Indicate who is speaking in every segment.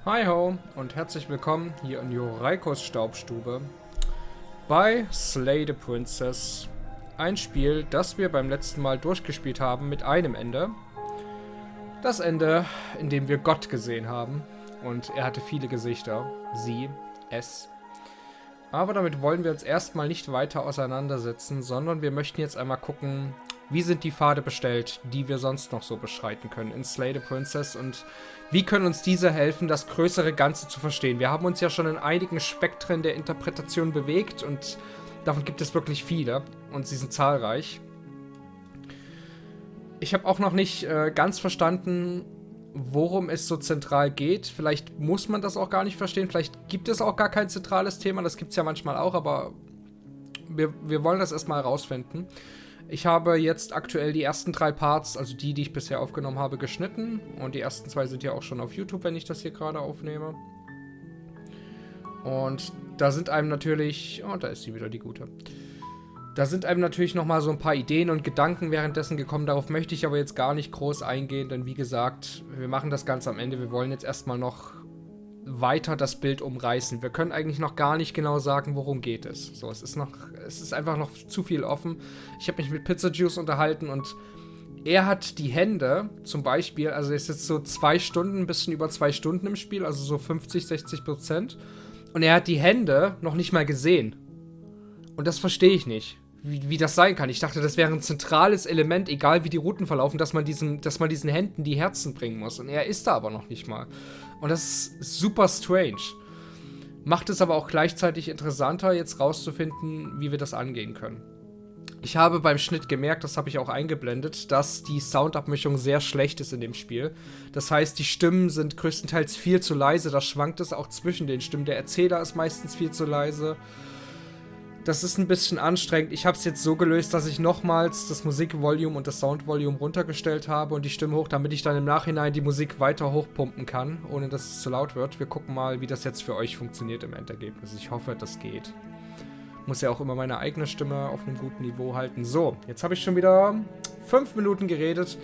Speaker 1: Hi ho und herzlich willkommen hier in Joreikos Staubstube bei Slay the Princess. Ein Spiel, das wir beim letzten Mal durchgespielt haben mit einem Ende. Das Ende, in dem wir Gott gesehen haben. Und er hatte viele Gesichter. Sie, es. Aber damit wollen wir uns erstmal nicht weiter auseinandersetzen, sondern wir möchten jetzt einmal gucken, wie sind die Pfade bestellt, die wir sonst noch so beschreiten können in Slay the Princess und wie können uns diese helfen, das größere Ganze zu verstehen. Wir haben uns ja schon in einigen Spektren der Interpretation bewegt und davon gibt es wirklich viele und sie sind zahlreich. Ich habe auch noch nicht ganz verstanden, worum es so zentral geht. Vielleicht muss man das auch gar nicht verstehen, vielleicht gibt es auch gar kein zentrales Thema, das gibt es ja manchmal auch, aber wir wollen das erstmal rausfinden. Ich habe jetzt aktuell die ersten 3 Parts, also die ich bisher aufgenommen habe, geschnitten. Und die ersten 2 sind ja auch schon auf YouTube, wenn ich das hier gerade aufnehme. Und da sind einem natürlich... Oh, da ist sie wieder, die gute. Da sind einem natürlich nochmal so ein paar Ideen und Gedanken währenddessen gekommen. Darauf möchte ich aber jetzt gar nicht groß eingehen, denn wie gesagt, wir machen das Ganze am Ende. Wir wollen jetzt erstmal noch weiter das Bild umreißen. Wir können eigentlich noch gar nicht genau sagen, worum geht es. So, es ist einfach noch zu viel offen. Ich habe mich mit Pizza Juice unterhalten und er hat die Hände zum Beispiel, also er ist jetzt so 2 Stunden, ein bisschen über 2 Stunden im Spiel, also so 50-60%. Und er hat die Hände noch nicht mal gesehen. Und das verstehe ich nicht, wie das sein kann. Ich dachte, das wäre ein zentrales Element, egal wie die Routen verlaufen, dass man diesen Händen die Herzen bringen muss. Und er ist da aber noch nicht mal. Und das ist super strange. Macht es aber auch gleichzeitig interessanter, jetzt rauszufinden, wie wir das angehen können. Ich habe beim Schnitt gemerkt, das habe ich auch eingeblendet, dass die Soundabmischung sehr schlecht ist in dem Spiel. Das heißt, die Stimmen sind größtenteils viel zu leise, da schwankt es auch zwischen den Stimmen. Der Erzähler ist meistens viel zu leise. Das ist ein bisschen anstrengend. Ich habe es jetzt so gelöst, dass ich nochmals das Musikvolume und das Soundvolume runtergestellt habe und die Stimme hoch, damit ich dann im Nachhinein die Musik weiter hochpumpen kann, ohne dass es zu laut wird. Wir gucken mal, wie das jetzt für euch funktioniert im Endergebnis. Ich hoffe, das geht. Muss ja auch immer meine eigene Stimme auf einem guten Niveau halten. So, jetzt habe ich schon wieder 5 Minuten geredet.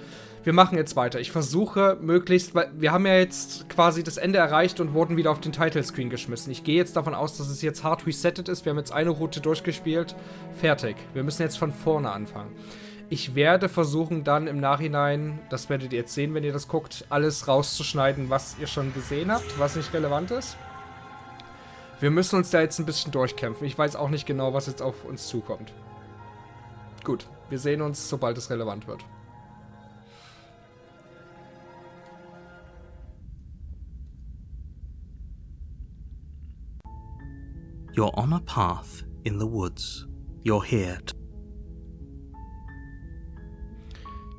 Speaker 1: Wir machen jetzt weiter. Ich versuche möglichst, weil wir haben ja jetzt quasi das Ende erreicht und wurden wieder auf den Title-Screen geschmissen. Ich gehe jetzt davon aus, dass es jetzt hard resettet ist. Wir haben jetzt eine Route durchgespielt. Fertig. Wir müssen jetzt von vorne anfangen. Ich werde versuchen dann im Nachhinein, das werdet ihr jetzt sehen, wenn ihr das guckt, alles rauszuschneiden, was ihr schon gesehen habt, was nicht relevant ist. Wir müssen uns da jetzt ein bisschen durchkämpfen. Ich weiß auch nicht genau, was jetzt auf uns zukommt. Gut, wir sehen uns, sobald es relevant wird.
Speaker 2: You're on a path in the woods. You're here.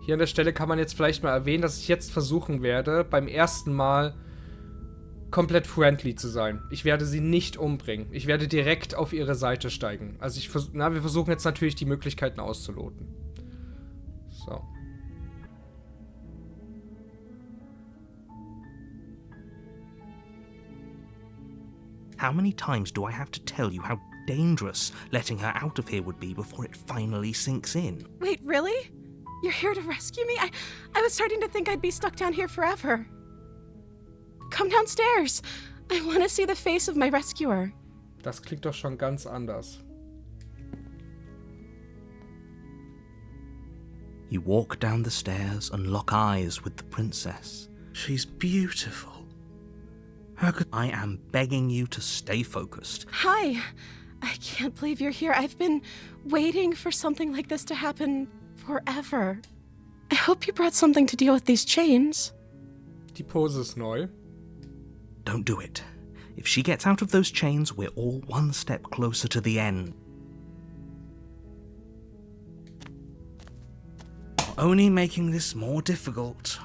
Speaker 1: Hier an der Stelle kann man jetzt vielleicht mal erwähnen, dass ich jetzt versuchen werde, beim ersten Mal komplett friendly zu sein. Ich werde sie nicht umbringen. Ich werde direkt auf ihre Seite steigen. Also wir versuchen jetzt natürlich die Möglichkeiten auszuloten. So.
Speaker 2: How many times do I have to tell you how dangerous letting her out of here would be before it finally sinks in?
Speaker 3: Wait, really? You're here to rescue me? I was starting to think I'd be stuck down here forever. Come downstairs. I want to see the face of my rescuer.
Speaker 1: Das klingt doch schon ganz anders.
Speaker 2: You walk down the stairs and lock eyes with the princess. She's beautiful. How could I am begging you to stay focused.
Speaker 3: Hi. I can't believe you're here. I've been waiting for something like this to happen forever. I hope you brought something to deal with these chains.
Speaker 1: Die Pose ist neu.
Speaker 2: Don't do it. If she gets out of those chains, we're all one step closer to the end. You're only making this more difficult.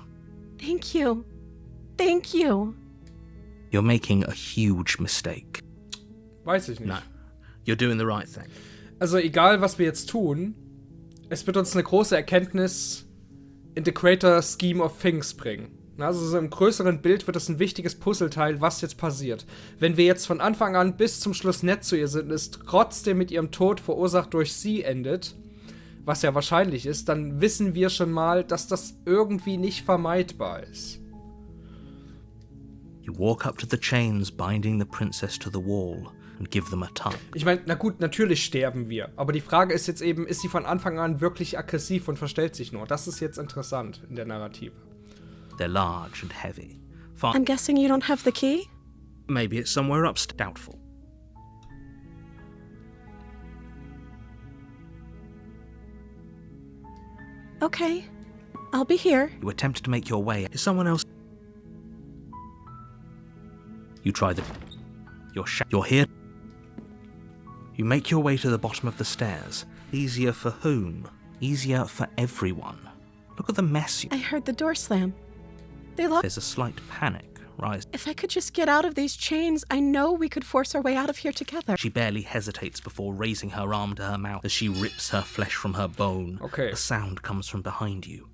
Speaker 3: Thank you. Thank you.
Speaker 2: You're making a huge mistake.
Speaker 1: Weiß ich nicht.
Speaker 2: No, you're doing the right thing.
Speaker 1: Also egal, was wir jetzt tun, es wird uns eine große Erkenntnis in the greater scheme of things bringen. Also so im größeren Bild wird das ein wichtiges Puzzleteil, was jetzt passiert. Wenn wir jetzt von Anfang an bis zum Schluss nett zu ihr sind und es trotzdem mit ihrem Tod verursacht durch sie endet, was ja wahrscheinlich ist, dann wissen wir schon mal, dass das irgendwie nicht vermeidbar ist.
Speaker 2: You walk up to the chains binding the princess to the wall and give them a tug.
Speaker 1: Ich meine, na gut, natürlich sterben wir. Aber die Frage ist jetzt eben, ist sie von Anfang an wirklich aggressiv und verstellt sich nur? Das ist jetzt interessant in der Narrative.
Speaker 2: They're large and heavy.
Speaker 3: I'm guessing you don't have the key?
Speaker 2: Maybe it's somewhere upstairs. Doubtful.
Speaker 3: Okay. I'll be here.
Speaker 2: You attempt to make your way. Is someone else? You try the... You're here. You make your way to the bottom of the stairs. Easier for whom? Easier for everyone. Look at the mess you...
Speaker 3: I heard the door slam. They locked...
Speaker 2: There's a slight panic rise.
Speaker 3: If I could just get out of these chains, I know we could force our way out of here together.
Speaker 2: She barely hesitates before raising her arm to her mouth as she rips her flesh from her bone.
Speaker 1: Okay.
Speaker 2: A sound comes from behind you.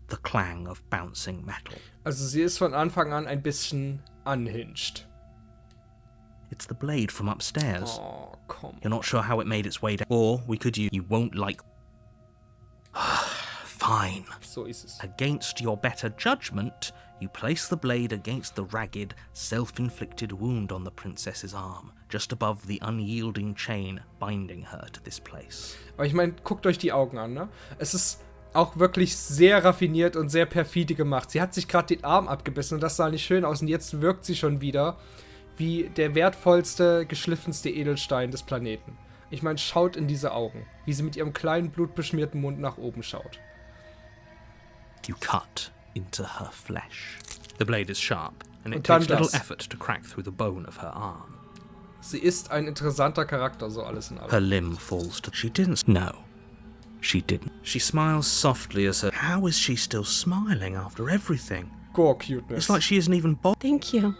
Speaker 2: The clang of bouncing metal.
Speaker 1: Also sie ist von Anfang an ein bisschen unhinged.
Speaker 2: It's the blade from upstairs.
Speaker 1: Oh, komm.
Speaker 2: You're not sure how it made its way down. Or we could use... You won't like... Fine.
Speaker 1: So ist es.
Speaker 2: Against your better judgment, you place the blade against the ragged, self-inflicted wound on the princess's arm, just above the unyielding chain binding her to this place.
Speaker 1: Aber ich meine, guckt euch die Augen an, ne? Es ist auch wirklich sehr raffiniert und sehr perfide gemacht. Sie hat sich gerade den Arm abgebissen und das sah nicht schön aus. Und jetzt wirkt sie schon wieder wie der wertvollste, geschliffenste Edelstein des Planeten. Ich meine, schaut in diese Augen, wie sie mit ihrem kleinen, blutbeschmierten Mund nach oben schaut.
Speaker 2: You cut into her flesh. The blade is sharp, and it
Speaker 1: Und dann
Speaker 2: takes little
Speaker 1: das.
Speaker 2: effort to crack through the bone of her arm.
Speaker 1: Sie ist ein interessanter Charakter, so alles in allem.
Speaker 2: Her limb falls to... She didn't... No. She didn't. She smiles softly as her... How is she still smiling after everything?
Speaker 1: Gore-Cuteness.
Speaker 2: It's like she isn't even bothered.
Speaker 3: Thank you.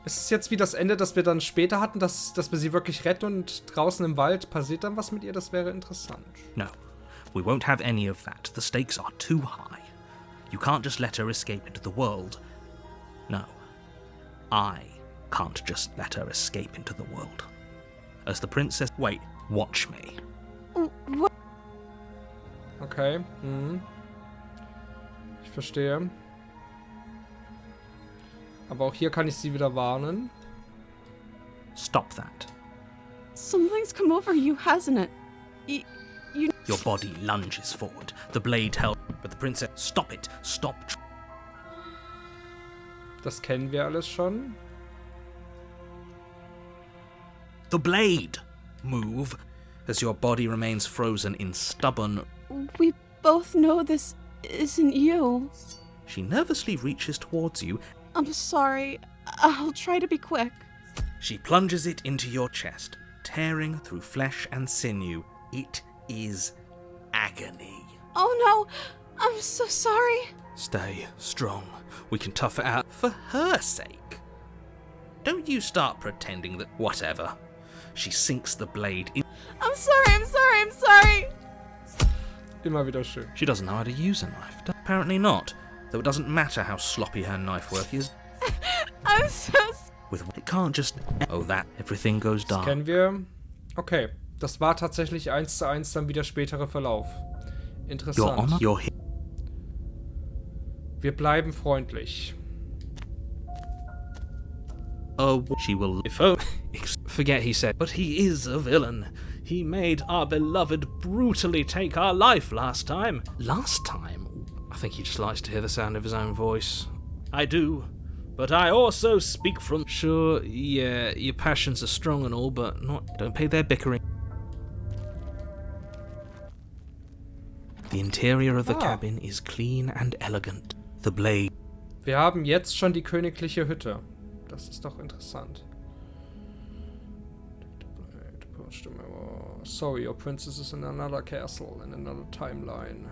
Speaker 1: Ist es jetzt wie das Ende, das wir dann später hatten, dass wir sie wirklich retten und draußen im Wald passiert dann was mit ihr? Das wäre interessant.
Speaker 2: No. We won't have any of that. The stakes are too high. You can't just let her escape into the world. No. I can't just let her escape into the world. As the princess... Wait, watch me.
Speaker 3: What?
Speaker 1: Okay. Ich verstehe. Aber auch hier kann ich sie wieder warnen.
Speaker 2: Stop that.
Speaker 3: Something's come over you, hasn't it? You...
Speaker 2: Your body lunges forward. The blade held... But the princess... Stop it. Stop.
Speaker 1: Das kennen wir alles schon.
Speaker 2: The blade! Move. As your body remains frozen in stubborn...
Speaker 3: We both know this isn't you.
Speaker 2: She nervously reaches towards you.
Speaker 3: I'm sorry. I'll try to be quick.
Speaker 2: She plunges it into your chest, tearing through flesh and sinew. It is agony.
Speaker 3: Oh no! I'm so sorry.
Speaker 2: Stay strong. We can tough it out for her sake. Don't you start pretending that... Whatever. She sinks the blade in...
Speaker 3: I'm sorry.
Speaker 1: Immer wieder schön.
Speaker 2: She doesn't know how to use a knife. Apparently not. Though it doesn't matter how sloppy her knife work is.
Speaker 3: I'm so...
Speaker 2: It can't just... Oh, that. Everything goes
Speaker 1: Das
Speaker 2: dark.
Speaker 1: kennen wir. Okay. Das war tatsächlich 1:1 dann wieder spätere Verlauf.
Speaker 2: Your
Speaker 1: Interessant.
Speaker 2: honor? You're here.
Speaker 1: Wir bleiben freundlich.
Speaker 2: Oh, she will... If oh... Forget he said. But he is a villain. He made our beloved brutally take our life last time. Last time? I think he just likes to hear the sound of his own voice. I do. But I also speak from... Sure, yeah, your passions are strong and all, but not... Don't pay their bickering. The interior of the cabin is clean and elegant. The blade...
Speaker 1: Wir haben jetzt schon die königliche Hütte. Das ist doch interessant. Sorry, your princess is in another castle, in another timeline.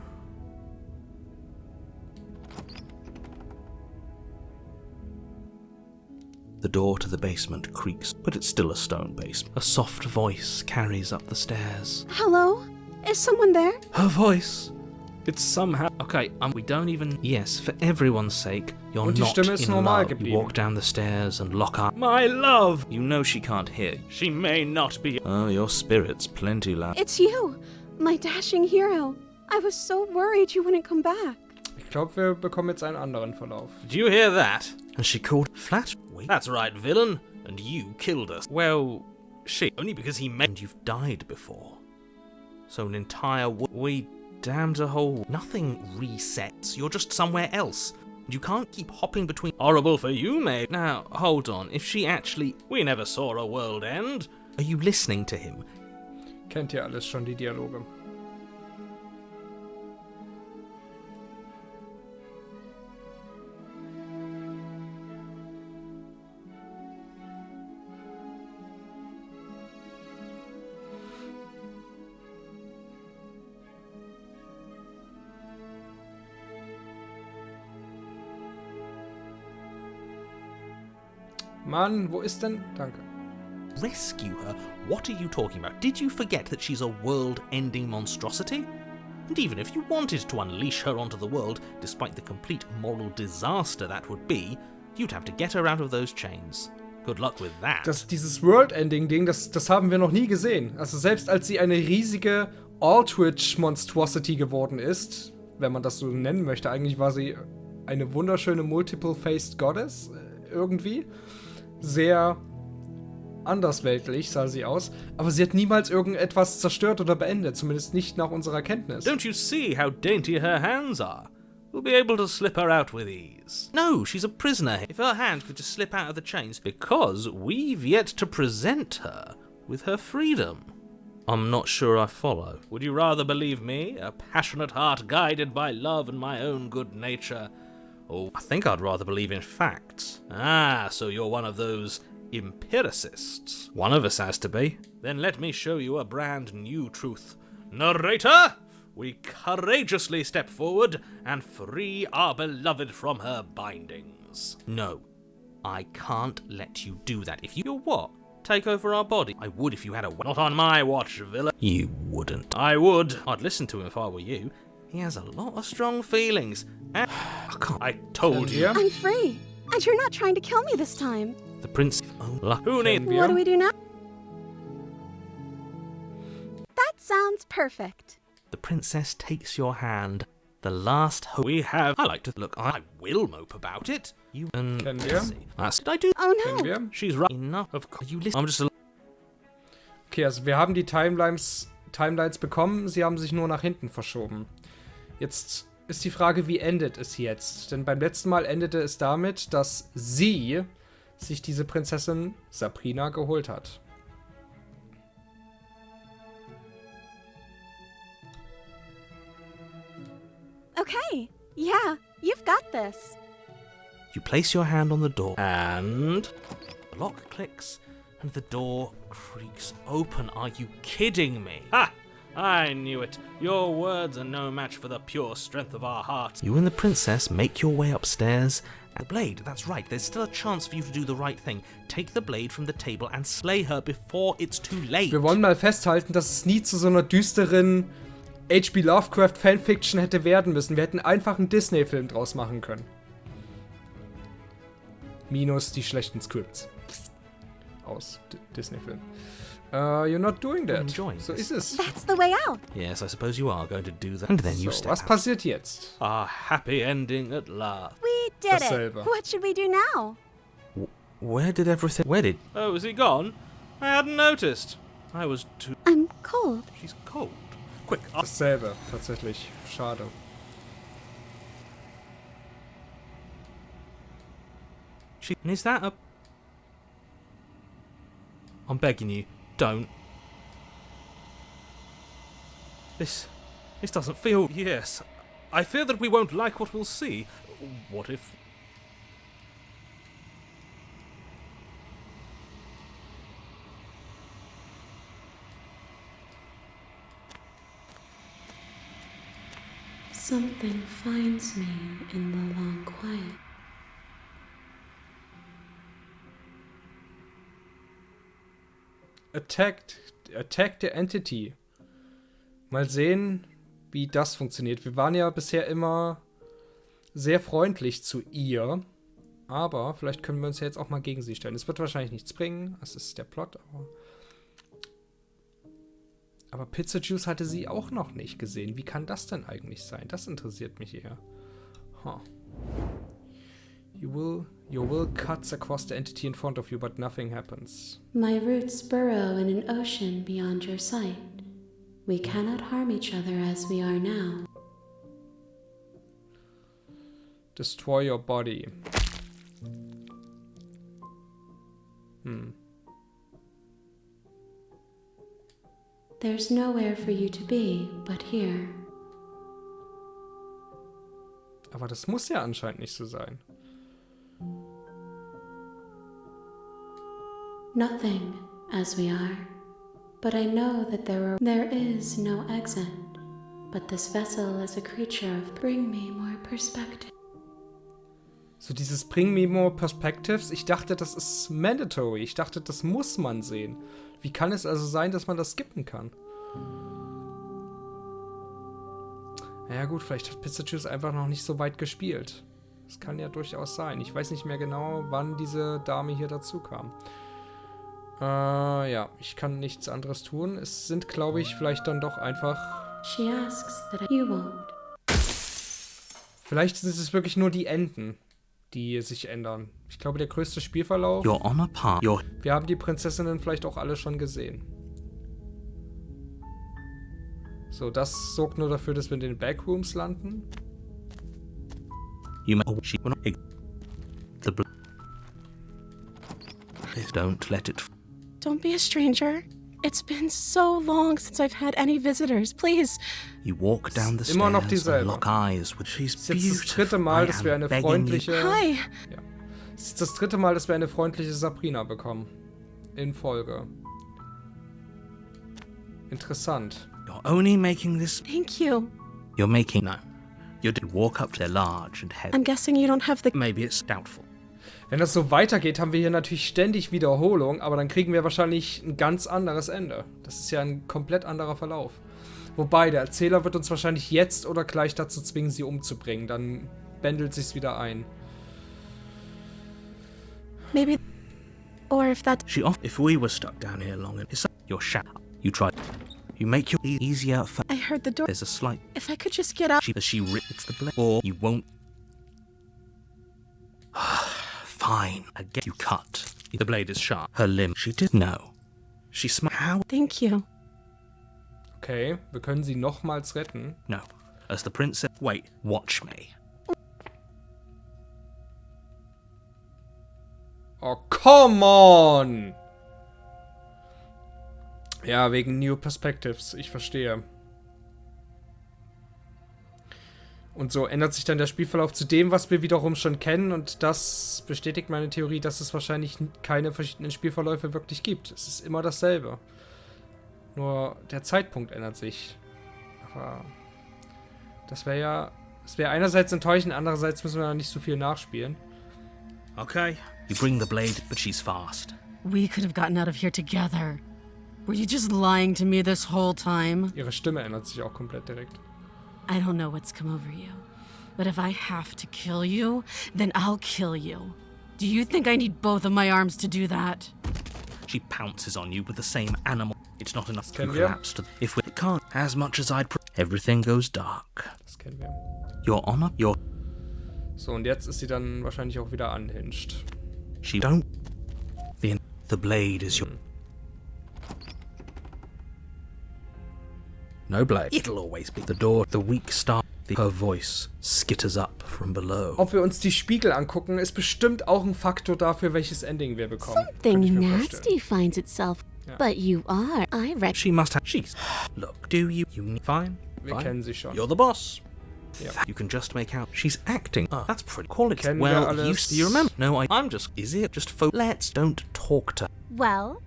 Speaker 2: The door to the basement creaks, but it's still a stone basement. A soft voice carries up the stairs.
Speaker 3: Hello? Is someone there?
Speaker 2: Her voice! It's somehow... Okay, we don't even... Yes, for everyone's sake, you're
Speaker 1: Und die
Speaker 2: not
Speaker 1: Stimme ist
Speaker 2: in
Speaker 1: normal
Speaker 2: love. You
Speaker 1: geblieben.
Speaker 2: walk down the stairs and lock up. My love! You know she can't hear. She may not be... Oh, your spirit's plenty loud.
Speaker 3: It's you, my dashing hero. I was so worried you wouldn't come back.
Speaker 1: glaube, wir bekommen jetzt einen anderen Verlauf.
Speaker 2: Did you hear that? And she called flat. Wait, that's right, villain. And you killed us. Well, she only because he meant you've died before. So an entire we damned a whole. Nothing resets. You're just somewhere else. You can't keep hopping between. Horrible for you, mate. Now hold on. If she actually, we never saw a world end. Are you listening to him?
Speaker 1: Kennt ihr alles schon, die Dialoge. Mann, wo ist denn... Danke.
Speaker 2: Rescue her? What are you talking about? Did you forget that she's a world-ending monstrosity? And even if you wanted to unleash her onto the world, despite the complete moral disaster that would be, you'd have to get her out of those chains. Good luck with that.
Speaker 1: Dieses World-Ending-Ding, das haben wir noch nie gesehen. Also selbst als sie eine riesige Aldrich-Monstrosity geworden ist, wenn man das so nennen möchte, eigentlich war sie eine wunderschöne Multiple-Faced Goddess, irgendwie. Sehr andersweltlich sah sie aus, aber sie hat niemals irgendetwas zerstört oder beendet, zumindest nicht nach unserer Kenntnis.
Speaker 2: Don't you see how dainty her hands are? We'll be able to slip her out with ease. No, she's a prisoner. If her hand could just slip out of the chains, because we've yet to present her with her freedom. I'm not sure I follow. Would you rather believe me, a passionate heart guided by love and my own good nature? Oh, I think I'd rather believe in facts. Ah, so you're one of those empiricists. One of us has to be. Then let me show you a brand new truth. Narrator, we courageously step forward and free our beloved from her bindings. No, I can't let you do that. If you're what? Take over our body? I would if you had a... Not on my watch, villain. You wouldn't. I would. I'd listen to him if I were you. He has a lot of strong feelings. And I told you.
Speaker 3: I'm free. And you're not trying to kill me this time.
Speaker 2: The prince... Oh, who needs...
Speaker 3: What do we do now? That sounds perfect.
Speaker 2: The princess takes your hand. The last hope we have... I like to... Look, I will mope about it. You...
Speaker 1: Kennen wir?
Speaker 2: That's what I do.
Speaker 3: Oh no.
Speaker 1: Kennen wir?
Speaker 2: She's right. Enough of... You listen... I'm just...
Speaker 1: Okay, also wir haben die Timelines bekommen, sie haben sich nur nach hinten verschoben. Jetzt ist die Frage, wie endet es jetzt? Denn beim letzten Mal endete es damit, dass sie sich diese Prinzessin Sabrina geholt hat.
Speaker 3: Okay. Yeah, you've got this.
Speaker 2: You place your hand on the door and... The lock clicks and the door creaks open. Are you kidding me? Ha! I knew it. Your words are no match for the pure strength of our hearts. You and the princess make your way upstairs. The blade, that's right. There's still a chance for you to do the right thing. Take the blade from the table and slay her before it's too late.
Speaker 1: Wir wollen mal festhalten, dass es nie zu so einer düsteren H.P. Lovecraft Fanfiction hätte werden müssen. Wir hätten einfach einen Disney-Film draus machen können. Minus die schlechten Scripts. Aus Disney-Film. You're not doing that. So ist es.
Speaker 3: That's the way out.
Speaker 2: Yes, I suppose you are going to do that. And then you
Speaker 1: So,
Speaker 2: step
Speaker 1: was
Speaker 2: out.
Speaker 1: passiert jetzt?
Speaker 2: A happy ending at last.
Speaker 3: We did
Speaker 1: Dasselbe.
Speaker 3: it. What should we do now?
Speaker 2: Where did everything... Where did... Oh, is he gone? I hadn't noticed. I was too...
Speaker 3: I'm cold.
Speaker 2: She's cold. Quick,
Speaker 1: Dasselbe, tatsächlich. Schade.
Speaker 2: Is that a... I'm begging you, don't. This doesn't feel... Yes. I fear that we won't like what we'll see. What if...
Speaker 4: Something finds me in the long quiet.
Speaker 1: Attack the Entity. Mal sehen, wie das funktioniert. Wir waren ja bisher immer sehr freundlich zu ihr. Aber vielleicht können wir uns ja jetzt auch mal gegen sie stellen. Es wird wahrscheinlich nichts bringen. Das ist der Plot. Aber Pizza Juice hatte sie auch noch nicht gesehen. Wie kann das denn eigentlich sein? Das interessiert mich eher. Huh. Your will cuts across the entity in front of you, but nothing happens.
Speaker 4: My roots burrow in an ocean beyond your sight. We cannot harm each other as we are now.
Speaker 1: Destroy your body.
Speaker 4: There's nowhere for you to be but here.
Speaker 1: Aber das muss ja anscheinend nicht so sein.
Speaker 4: Nothing as we are. But I know that there is no exit. But this vessel is a creature of bring me more perspective.
Speaker 1: So dieses Bring Me More Perspectives, ich dachte, das ist mandatory. Ich dachte, das muss man sehen. Wie kann es also sein, dass man das skippen kann? Naja gut, vielleicht hat Pizzajuice einfach noch nicht so weit gespielt. Das kann ja durchaus sein. Ich weiß nicht mehr genau, wann diese Dame hier dazu kam. Ja, ich kann nichts anderes tun. Es sind, glaube ich, vielleicht dann doch einfach...
Speaker 4: She asks that you won't.
Speaker 1: Vielleicht sind es wirklich nur die Enden, die sich ändern. Ich glaube, der größte Spielverlauf...
Speaker 2: You're on a path.
Speaker 1: Wir haben die Prinzessinnen vielleicht auch alle schon gesehen. So, das sorgt nur dafür, dass wir in den Backrooms landen.
Speaker 2: Don't let it.
Speaker 3: Don't be a stranger. It's been so long since I've had any visitors. Please.
Speaker 2: You walk down the
Speaker 1: Immer noch
Speaker 2: stairs and
Speaker 1: dieselbe.
Speaker 2: lock eyes with she's
Speaker 1: Es ist jetzt das
Speaker 2: beautiful.
Speaker 1: dritte Mal,
Speaker 2: I
Speaker 1: dass wir
Speaker 2: am
Speaker 1: eine
Speaker 2: begging
Speaker 1: freundliche...
Speaker 3: Hi.
Speaker 1: Ja. Es ist das dritte Mal, dass wir eine freundliche Sabrina bekommen. In Folge. Interessant.
Speaker 2: You're only making this.
Speaker 3: Thank you.
Speaker 2: You're making no. You walk up to their large and heavy.
Speaker 3: I'm guessing you don't have the...
Speaker 2: Maybe it's doubtful.
Speaker 1: Wenn das so weitergeht, haben wir hier natürlich ständig Wiederholung, aber dann kriegen wir wahrscheinlich ein ganz anderes Ende. Das ist ja ein komplett anderer Verlauf. Wobei, der Erzähler wird uns wahrscheinlich jetzt oder gleich dazu zwingen, sie umzubringen. Dann bändelt sich's wieder ein.
Speaker 3: Maybe... Or if that...
Speaker 2: If we were stuck down here long enough, you're shut. You try. You make your easier for.
Speaker 3: I heard the door...
Speaker 2: There's a slight.
Speaker 3: If I could just get out...
Speaker 2: She rips the blade, or you won't. Fine, I get you cut. The blade is sharp. Her limb. She did know. She how?
Speaker 3: Thank you.
Speaker 1: Okay, wir können sie nochmals retten.
Speaker 2: No, as the princess. Wait, watch me.
Speaker 1: Oh, come on! Ja, wegen New Perspectives. Ich verstehe. Und so ändert sich dann der Spielverlauf zu dem, was wir wiederum schon kennen. Und das bestätigt meine Theorie, dass es wahrscheinlich keine verschiedenen Spielverläufe wirklich gibt. Es ist immer dasselbe. Nur der Zeitpunkt ändert sich. Aber das wäre ja... Es wäre einerseits enttäuschend, andererseits müssen wir ja nicht so viel nachspielen.
Speaker 2: Okay. You bring the blade, but she's fast.
Speaker 3: We could have gotten out of here together. Were you just lying to me this whole time?
Speaker 1: Ihre Stimme ändert sich auch komplett direkt.
Speaker 3: I don't know what's come over you, but if I have to kill you, then I'll kill you. Do you think I need both of my arms to do that?
Speaker 2: She pounces on you with the same animal. It's not enough to
Speaker 1: kennen wir.
Speaker 2: collapse. If we can't, as much as I'd. Everything goes dark.
Speaker 1: Das kennen wir.
Speaker 2: Your honor, your.
Speaker 1: So, und jetzt ist sie dann wahrscheinlich auch wieder unhinged.
Speaker 2: She don't. The blade is your. No blade. It'll always be the door. The weak start. Her voice skitters up from below.
Speaker 1: Ob wir uns die Spiegel angucken, ist bestimmt auch ein Faktor dafür, welches Ending wir bekommen. Könnte ich
Speaker 5: Something
Speaker 1: mir
Speaker 5: nasty
Speaker 1: vorstellen.
Speaker 5: finds itself.
Speaker 1: Ja.
Speaker 5: But you are. I reckon.
Speaker 2: She must have. She's. Look, do you? Fine.
Speaker 1: Wir kennen sie schon.
Speaker 2: You're the boss.
Speaker 1: Ja.
Speaker 2: You can just make out she's acting. That's pretty quality.
Speaker 1: Kennen wir
Speaker 2: Well,
Speaker 1: alles.
Speaker 2: do you remember? No, I'm just. Is it just Let's don't talk to.
Speaker 5: Well,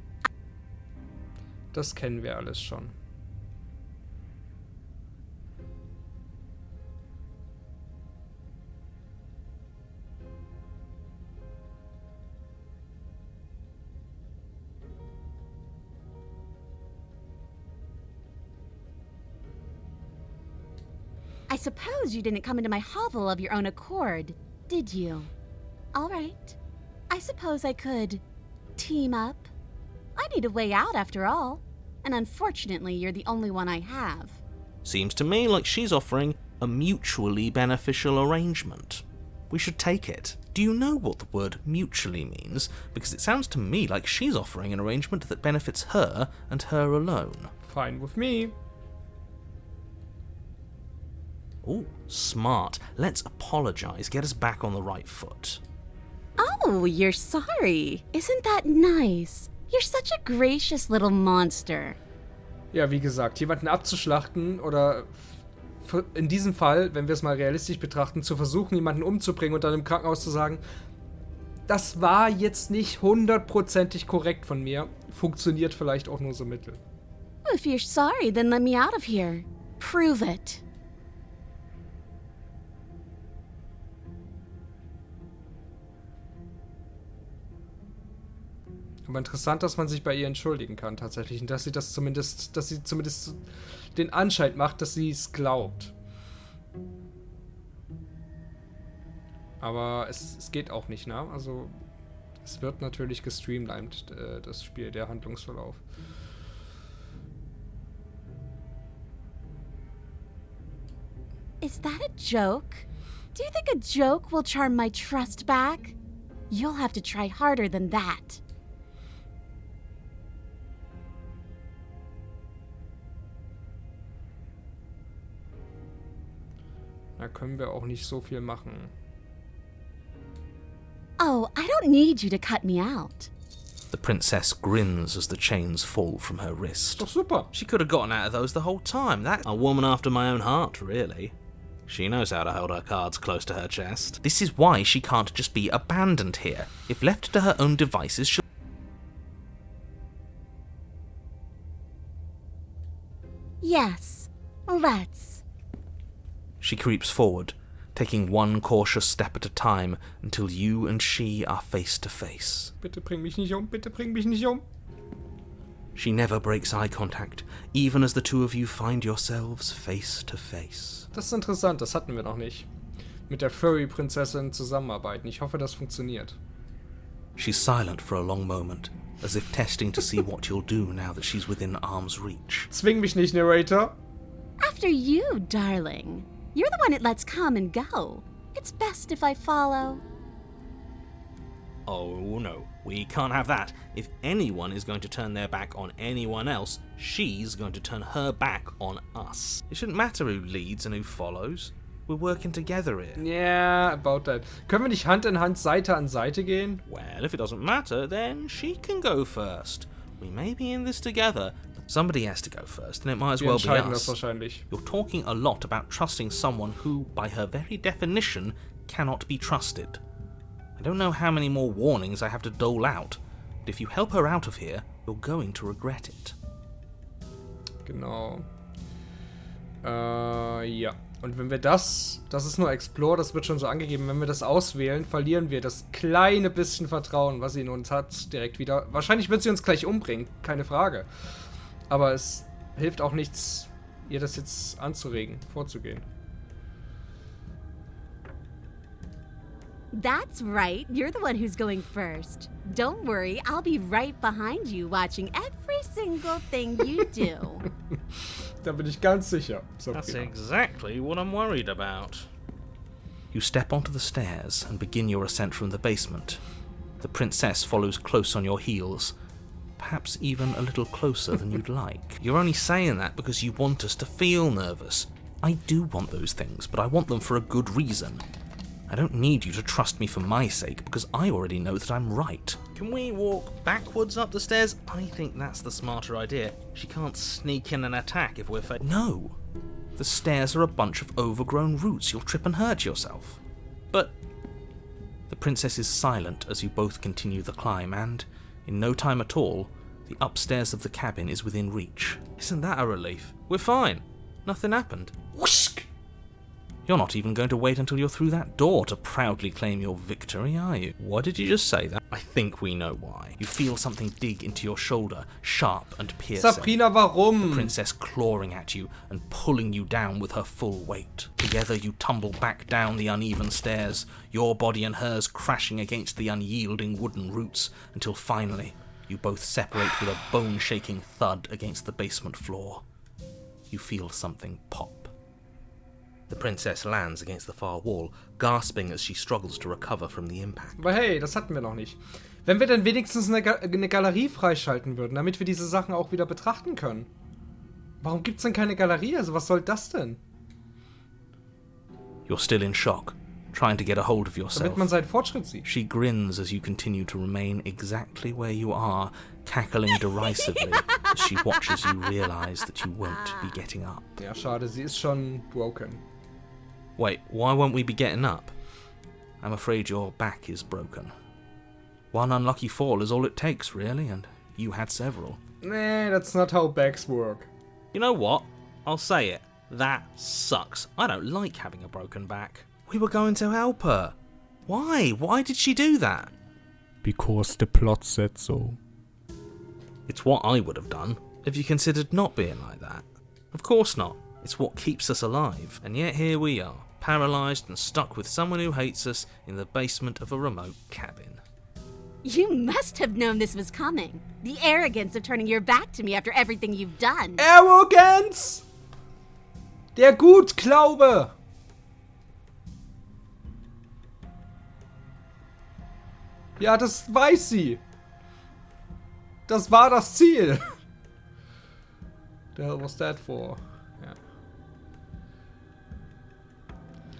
Speaker 1: Das kennen wir alles schon.
Speaker 5: I suppose you didn't come into my hovel of your own accord, did you? All right. I suppose I could team up. I need a way out after all. And unfortunately, you're the only one I have.
Speaker 2: Seems to me like she's offering a mutually beneficial arrangement. We should take it. Do you know what the word mutually means? Because it sounds to me like she's offering an arrangement that benefits her and her alone.
Speaker 1: Fine with me.
Speaker 2: Oh, smart. Let's apologize. Get us back on the right foot.
Speaker 5: Oh, you're sorry. Isn't that nice? You're such a gracious little monster.
Speaker 1: Ja, wie gesagt, jemanden abzuschlachten oder in diesem Fall, wenn wir es mal realistisch betrachten, zu versuchen, jemanden umzubringen und dann im Krankenhaus zu sagen, das war jetzt nicht 100%ig korrekt von mir, funktioniert vielleicht auch nur so mittel.
Speaker 5: If you're sorry, then let me out of here. Prove it.
Speaker 1: Aber interessant, dass man sich bei ihr entschuldigen kann tatsächlich und dass sie zumindest den Anschein macht, dass sie es glaubt. Aber es geht auch nicht, ne? Also es wird natürlich gestreamlined, das Spiel, der Handlungsverlauf.
Speaker 5: Is that a joke? Do you think a joke will charm my trust back? You'll have to try harder than that.
Speaker 1: Da können wir auch nicht so viel machen.
Speaker 5: Oh, I don't need you to cut me out.
Speaker 2: The princess grins as the chains fall from her wrist.
Speaker 1: Doch super.
Speaker 2: She could have gotten out of those the whole time. That's a woman after my own heart, really. She knows how to hold her cards close to her chest. This is why she can't just be abandoned here. If left to her own devices, she'll...
Speaker 5: Yes, let's.
Speaker 2: She creeps forward, taking one cautious step at a time until you and she are face to face.
Speaker 1: Bitte bring mich nicht um, bitte bring mich nicht um.
Speaker 2: She never breaks eye contact, even as the two of you find yourselves face to face.
Speaker 1: Das ist interessant, das hatten wir noch nicht. Mit der Furry-Prinzessin zusammenarbeiten. Ich hoffe, das funktioniert.
Speaker 2: She's silent for a long moment, as if testing to see what you'll do now that she's within arm's reach.
Speaker 1: Zwing mich nicht, Narrator.
Speaker 5: After you, darling. You're the one it lets come and go. It's best if I follow.
Speaker 2: Oh no, we can't have that. If anyone is going to turn their back on anyone else, she's going to turn her back on us. It shouldn't matter who leads and who follows. We're working together here.
Speaker 1: Yeah, about that. Können wir nicht Hand in Hand, Seite an Seite gehen?
Speaker 2: Well, if it doesn't matter, then she can go first. We may be in this together, but somebody has to go first, and it might as
Speaker 1: Wir
Speaker 2: well be
Speaker 1: entscheiden das
Speaker 2: us.
Speaker 1: wahrscheinlich.
Speaker 2: You're talking a lot about trusting someone who, by her very definition, cannot be trusted. I don't know how many more warnings I have to dole out, but if you help her out of here, you're going to regret it.
Speaker 1: Genau. Ja. Und wenn wir das ist nur Explore, das wird schon so angegeben, wenn wir das auswählen, verlieren wir das kleine bisschen Vertrauen, was sie in uns hat, direkt wieder. Wahrscheinlich wird sie uns gleich umbringen, keine Frage. Aber es hilft auch nichts, ihr das jetzt anzuregen, vorzugehen.
Speaker 5: That's right. You're the one who's going first. Don't worry, I'll be right behind you watching every single thing you do.
Speaker 1: Da bin ich ganz sicher.
Speaker 2: That's
Speaker 1: Sabrina.
Speaker 2: exactly what I'm worried about. You step onto the stairs and begin your ascent from the basement. The princess follows close on your heels, perhaps even a little closer than you'd like. You're only saying that because you want us to feel nervous. I do want those things, but I want them for a good reason. I don't need you to trust me for my sake, because I already know that I'm right. Can we walk backwards up the stairs? I think that's the smarter idea. She can't sneak in and attack if we're No! The stairs are a bunch of overgrown roots. You'll trip and hurt yourself. But... The princess is silent as you both continue the climb, and, in no time at all, the upstairs of the cabin is within reach. Isn't that a relief? We're fine. Nothing happened. Whoosh! You're not even going to wait until you're through that door to proudly claim your victory, are you? Why did you just say that? I think we know why. You feel something dig into your shoulder, sharp and piercing.
Speaker 1: Sabrina, warum?
Speaker 2: The princess clawing at you and pulling you down with her full weight. Together you tumble back down the uneven stairs, your body and hers crashing against the unyielding wooden roots, until finally you both separate with a bone-shaking thud against the basement floor. You feel something pop. The princess lands against the far wall, gasping as she struggles to recover from the impact.
Speaker 1: Aber hey, das hatten wir noch nicht. Wenn wir dann wenigstens eine Galerie freischalten würden, damit wir diese Sachen auch wieder betrachten können. Warum gibt's denn keine Galerie? Also was soll das denn?
Speaker 2: You're still in shock, trying to get a hold of yourself.
Speaker 1: Damit man seinen Fortschritt sieht.
Speaker 2: She grins as you continue to remain exactly where you are, cackling derisively as she watches you realize that you won't be getting up.
Speaker 1: Ja, schade, sie ist schon broken.
Speaker 2: Wait, why won't we be getting up? I'm afraid your back is broken. One unlucky fall is all it takes, really, and you had several.
Speaker 1: Nah, that's not how backs work.
Speaker 2: You know what? I'll say it. That sucks. I don't like having a broken back. We were going to help her. Why? Why did she do that?
Speaker 1: Because the plot said so.
Speaker 2: It's what I would have done if you considered not being like that. Of course not. It's what keeps us alive. And yet here we are, paralysed and stuck with someone who hates us in the basement of a remote cabin.
Speaker 5: You must have known this was coming. The arrogance of turning your back to me after everything you've done.
Speaker 1: Arrogance! Der Gutglaube! Ja, das weiß sie. Das war das Ziel. The hell was that for? Ja.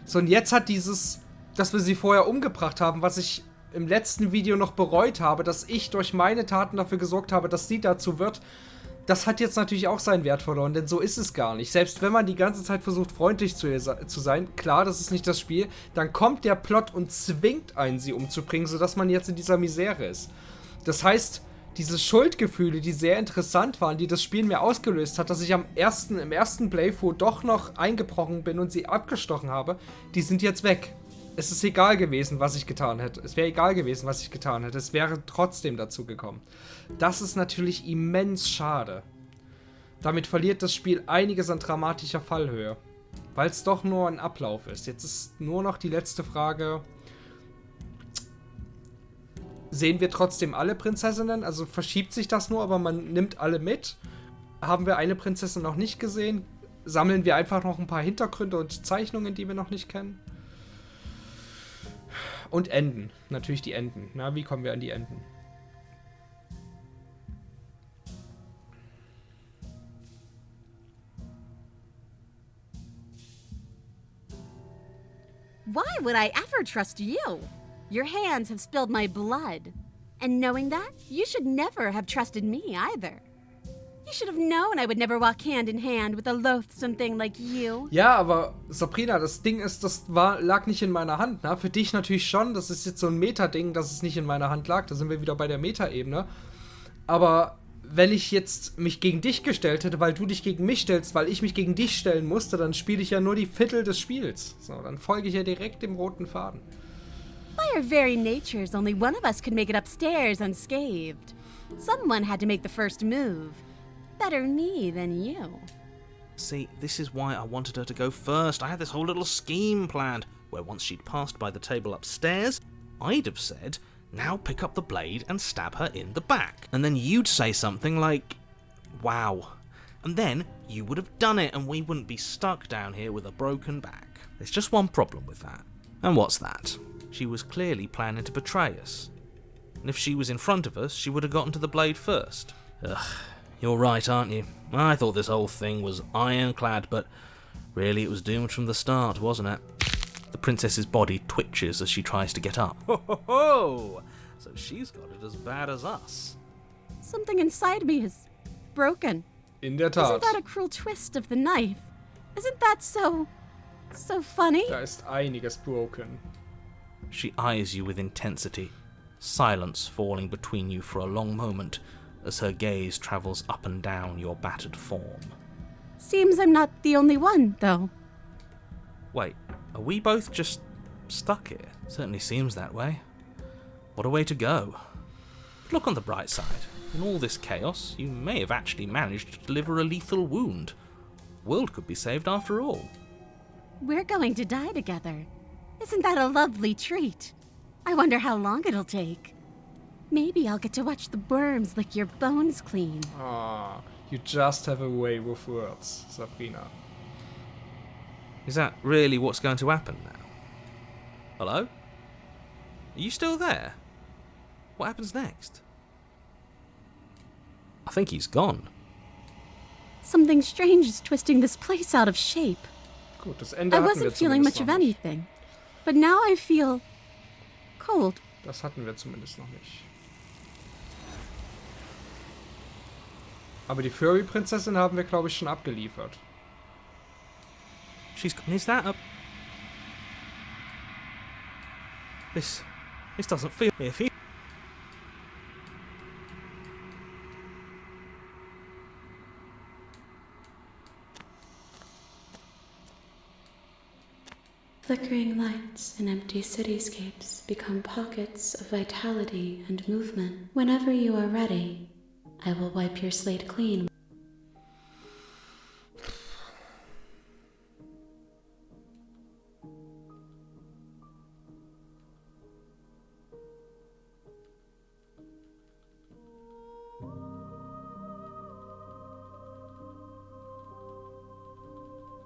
Speaker 1: So, und jetzt hat dieses, dass wir sie vorher umgebracht haben, was ich im letzten Video noch bereut habe, dass ich durch meine Taten dafür gesorgt habe, dass sie dazu wird, das hat jetzt natürlich auch seinen Wert verloren, denn so ist es gar nicht. Selbst wenn man die ganze Zeit versucht, freundlich zu sein, klar, das ist nicht das Spiel, dann kommt der Plot und zwingt einen, sie umzubringen, sodass man jetzt in dieser Misere ist. Das heißt, diese Schuldgefühle, die sehr interessant waren, die das Spiel mir ausgelöst hat, dass ich im ersten Playthrough doch noch eingebrochen bin und sie abgestochen habe, die sind jetzt weg. Es ist egal gewesen, was ich getan hätte. Es wäre egal gewesen, was ich getan hätte. Es wäre trotzdem dazu gekommen. Das ist natürlich immens schade. Damit verliert das Spiel einiges an dramatischer Fallhöhe. Weil es doch nur ein Ablauf ist. Jetzt ist nur noch die letzte Frage. Sehen wir trotzdem alle Prinzessinnen? Also verschiebt sich das nur, aber man nimmt alle mit? Haben wir eine Prinzessin noch nicht gesehen? Sammeln wir einfach noch ein paar Hintergründe und Zeichnungen, die wir noch nicht kennen? Und Enden. Natürlich die Enden. Na, wie kommen wir an die Enden?
Speaker 5: Why would I ever trust you? Your hands have spilled my blood. And knowing that, you should never have trusted me either. You should have known I would never walk hand in hand with a loathsome thing like you.
Speaker 1: Ja, aber Sabrina, das Ding ist, lag nicht in meiner Hand, ne? Für dich natürlich schon, das ist jetzt so ein Meta-Ding, dass es nicht in meiner Hand lag. Da sind wir wieder bei der Meta-Ebene. Aber wenn ich jetzt mich gegen dich gestellt hätte, weil du dich gegen mich stellst, weil ich mich gegen dich stellen musste, dann spiele ich ja nur die Viertel des Spiels. So, dann folge ich ja direkt dem roten Faden.
Speaker 5: By our very natures, only one of us could make it upstairs unscathed. Someone had to make the first move. Better me than you.
Speaker 2: See, this is why I wanted her to go first. I had this whole little scheme planned, where once she'd passed by the table upstairs, I'd have said, now pick up the blade and stab her in the back. And then you'd say something like, wow. And then you would have done it and we wouldn't be stuck down here with a broken back. There's just one problem with that. And what's that? She was clearly planning to betray us. And if she was in front of us, she would have gotten to the blade first. Ugh. You're right, aren't you? I thought this whole thing was ironclad, but really it was doomed from the start, wasn't it? The princess's body twitches as she tries to get up. Ho ho ho! So she's got it as bad as us.
Speaker 5: Something inside me is broken.
Speaker 1: In der Tat.
Speaker 5: Isn't that a cruel twist of the knife? Isn't that so funny?
Speaker 1: Da ist einiges broken.
Speaker 2: She eyes you with intensity, silence falling between you for a long moment, as her gaze travels up and down your battered form.
Speaker 5: Seems I'm not the only one, though.
Speaker 2: Wait, are we both just stuck here? Certainly seems that way. What a way to go. But look on the bright side. In all this chaos, you may have actually managed to deliver a lethal wound. The world could be saved after all.
Speaker 5: We're going to die together. Isn't that a lovely treat? I wonder how long it'll take. Maybe I'll get to watch the worms lick your bones clean.
Speaker 1: Ah, you just have a way with words, Sabrina.
Speaker 2: Is that really what's going to happen now? Hello? Are you still there? What happens next? I think he's gone.
Speaker 5: Something strange is twisting this place out of shape.
Speaker 1: Gut, das Ende
Speaker 5: I
Speaker 1: hatten wir
Speaker 5: wasn't feeling
Speaker 1: zumindest
Speaker 5: much of
Speaker 1: noch nicht.
Speaker 5: anything, but now I feel cold.
Speaker 1: Das hatten wir zumindest noch nicht. Aber die Furry-Prinzessin haben wir, glaube ich, schon abgeliefert.
Speaker 2: Is that a... This doesn't feel iffy.
Speaker 4: Flickering lights and empty cityscapes become pockets of vitality and movement. Whenever you are ready, I will wipe your slate clean.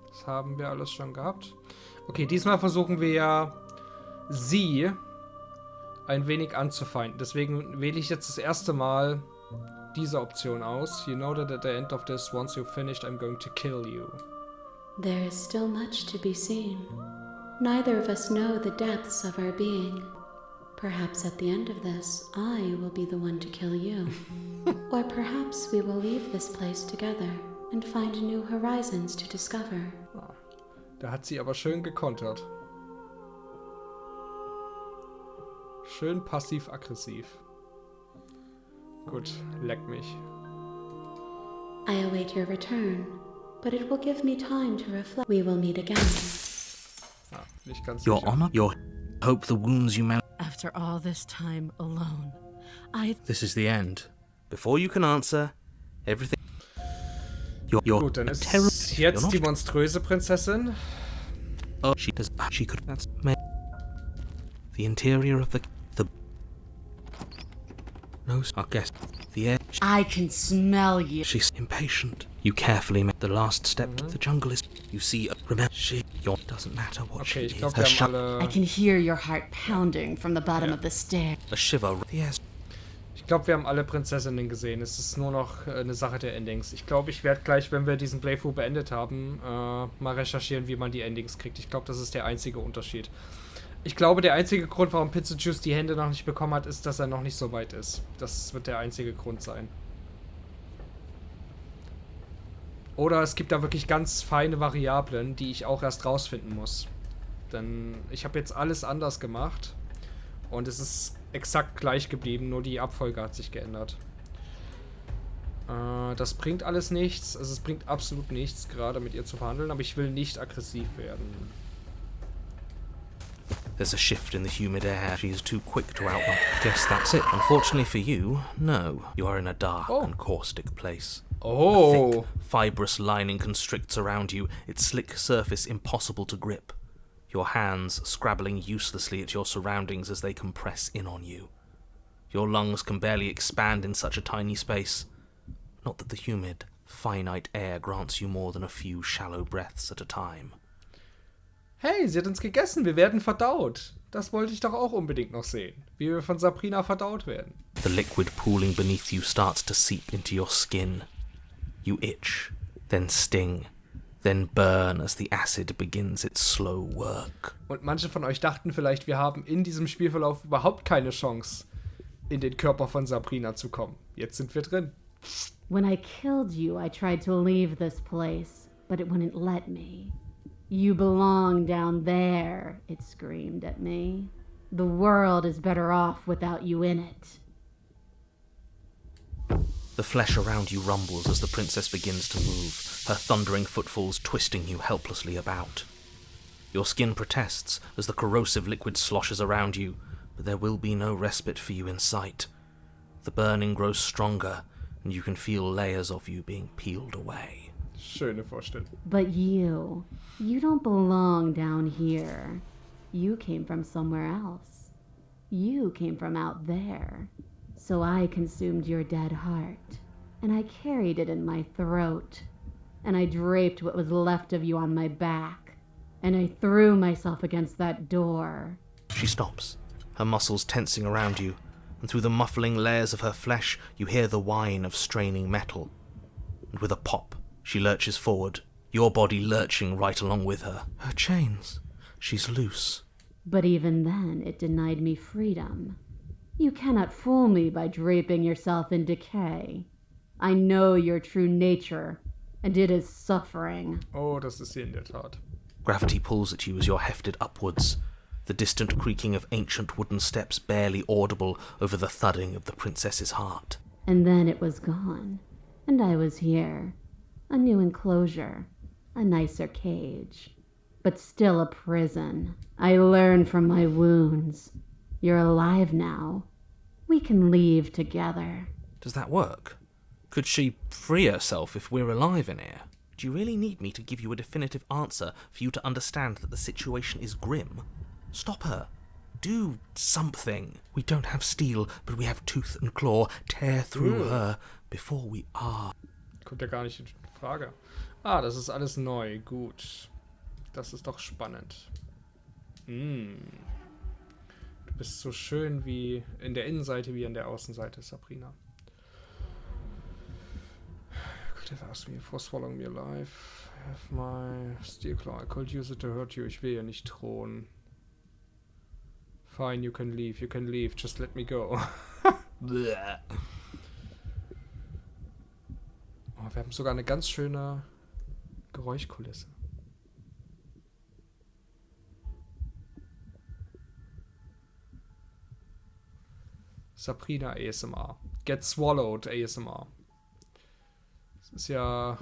Speaker 1: Das haben wir alles schon gehabt. Okay, diesmal versuchen wir ja, sie ein wenig anzufeinden. Deswegen wähle ich jetzt das erste Mal diese Option aus. You know that at the end of this, once you've finished, I'm going to kill you.
Speaker 4: There is still much to be seen. Neither of us know the depths of our being. Perhaps at the end of this, I will be the one to kill you. Or perhaps we will leave this place together and find new horizons to discover.
Speaker 1: Ah, da hat sie aber schön gekontert. Schön passiv-aggressiv. Gut, leck mich.
Speaker 4: I await your return, but it will give me time to reflect. We will meet again.
Speaker 1: Ah, nicht ganz
Speaker 2: Your
Speaker 1: sicher.
Speaker 2: honor, your hope the wounds you man.
Speaker 3: After all this time alone,
Speaker 2: This is the end. Before you can answer, everything. You're
Speaker 1: Gut, dann
Speaker 2: a
Speaker 1: ist
Speaker 2: terror.
Speaker 1: jetzt
Speaker 2: You're
Speaker 1: die
Speaker 2: not-
Speaker 1: monströse Prinzessin.
Speaker 2: Oh, she could. That's the interior of the. No, I guess the air.
Speaker 3: I can smell you.
Speaker 2: She's impatient. You carefully make the last step. The jungle is. You see. Remember, doesn't matter what
Speaker 1: Okay, ich
Speaker 2: she is.
Speaker 1: glaube,
Speaker 2: Her
Speaker 1: wir haben
Speaker 3: I
Speaker 1: alle...
Speaker 3: can hear your heart pounding from the bottom of the stair.
Speaker 2: a shiver. Yes.
Speaker 1: Ich glaube, wir haben alle Prinzessinnen gesehen. Es ist nur noch eine Sache der Endings. Ich glaube, ich werde gleich, wenn wir diesen Playthrough beendet haben, mal recherchieren, wie man die Endings kriegt. Ich glaube, das ist der einzige Unterschied. Ich glaube, der einzige Grund, warum Pizza Juice die Hände noch nicht bekommen hat, ist, dass er noch nicht so weit ist. Das wird der einzige Grund sein. Oder es gibt da wirklich ganz feine Variablen, die ich auch erst rausfinden muss. Denn ich habe jetzt alles anders gemacht und es ist exakt gleich geblieben, nur die Abfolge hat sich geändert. Das bringt alles nichts, also es bringt absolut nichts, gerade mit ihr zu verhandeln, aber ich will nicht aggressiv werden.
Speaker 2: There's a shift in the humid air. She is too quick to outrun. Guess that's it. Unfortunately for you, no. You are in a dark and caustic place. A
Speaker 1: Oh!
Speaker 2: thick, fibrous lining constricts around you, its slick surface impossible to grip. Your hands scrabbling uselessly at your surroundings as they compress in on you. Your lungs can barely expand in such a tiny space. Not that the humid, finite air grants you more than a few shallow breaths at a time.
Speaker 1: Hey, sie hat uns gegessen, wir werden verdaut. Das wollte ich doch auch unbedingt noch sehen, wie wir von Sabrina verdaut werden.
Speaker 2: The liquid pooling beneath you starts to seep into your skin. You itch, then sting, then burn as the acid begins its slow work.
Speaker 1: Und manche von euch dachten vielleicht, wir haben in diesem Spielverlauf überhaupt keine Chance, in den Körper von Sabrina zu kommen. Jetzt sind wir drin.
Speaker 6: When I killed you, I tried to leave this place, but it wouldn't let me. You belong down there, it screamed at me. The world is better off without you in it.
Speaker 2: The flesh around you rumbles as the princess begins to move, her thundering footfalls twisting you helplessly about. Your skin protests as the corrosive liquid sloshes around you, but there will be no respite for you in sight. The burning grows stronger, and you can feel layers of you being peeled away.
Speaker 1: Schöne Vorstellung.
Speaker 6: But you don't belong down here. You came from somewhere else. You came from out there. So I consumed your dead heart, and I carried it in my throat, and I draped what was left of you on my back. and I threw myself against that door.
Speaker 2: She stops, her muscles tensing around you, and through the muffling layers of her flesh you hear the whine of straining metal. And with a pop, she lurches forward, your body lurching right along with her. Her chains. She's loose.
Speaker 6: But even then, it denied me freedom. You cannot fool me by draping yourself in decay. I know your true nature, and it is suffering.
Speaker 1: Oh, das ist sie in der Tat.
Speaker 2: Gravity pulls at you as you're hefted upwards, the distant creaking of ancient wooden steps barely audible over the thudding of the princess's heart.
Speaker 6: And then it was gone, and I was here. A new enclosure, a nicer cage, but still a prison. I learned from my wounds. You're alive now. We can leave together.
Speaker 2: Does that work? Could she free herself if we're alive in here? Do you really need me to give you a definitive answer for you to understand that the situation is grim? Stop her. Do something. We don't have steel, but we have tooth and claw. Tear through her before we are.
Speaker 1: Kommt ja gar nicht in Frage. Ah, das ist alles neu. Gut. Das ist doch spannend. Du bist so schön wie in der Innenseite wie an der Außenseite, Sabrina. Could have asked me for swallowing me alive. I have my steel claw. I could use it to hurt you. Ich will ja nicht drohen. Fine, you can leave. You can leave. Just let me go. Oh, wir haben sogar eine ganz schöne Geräuschkulisse. Sabrina ASMR. Get Swallowed ASMR. Das ist ja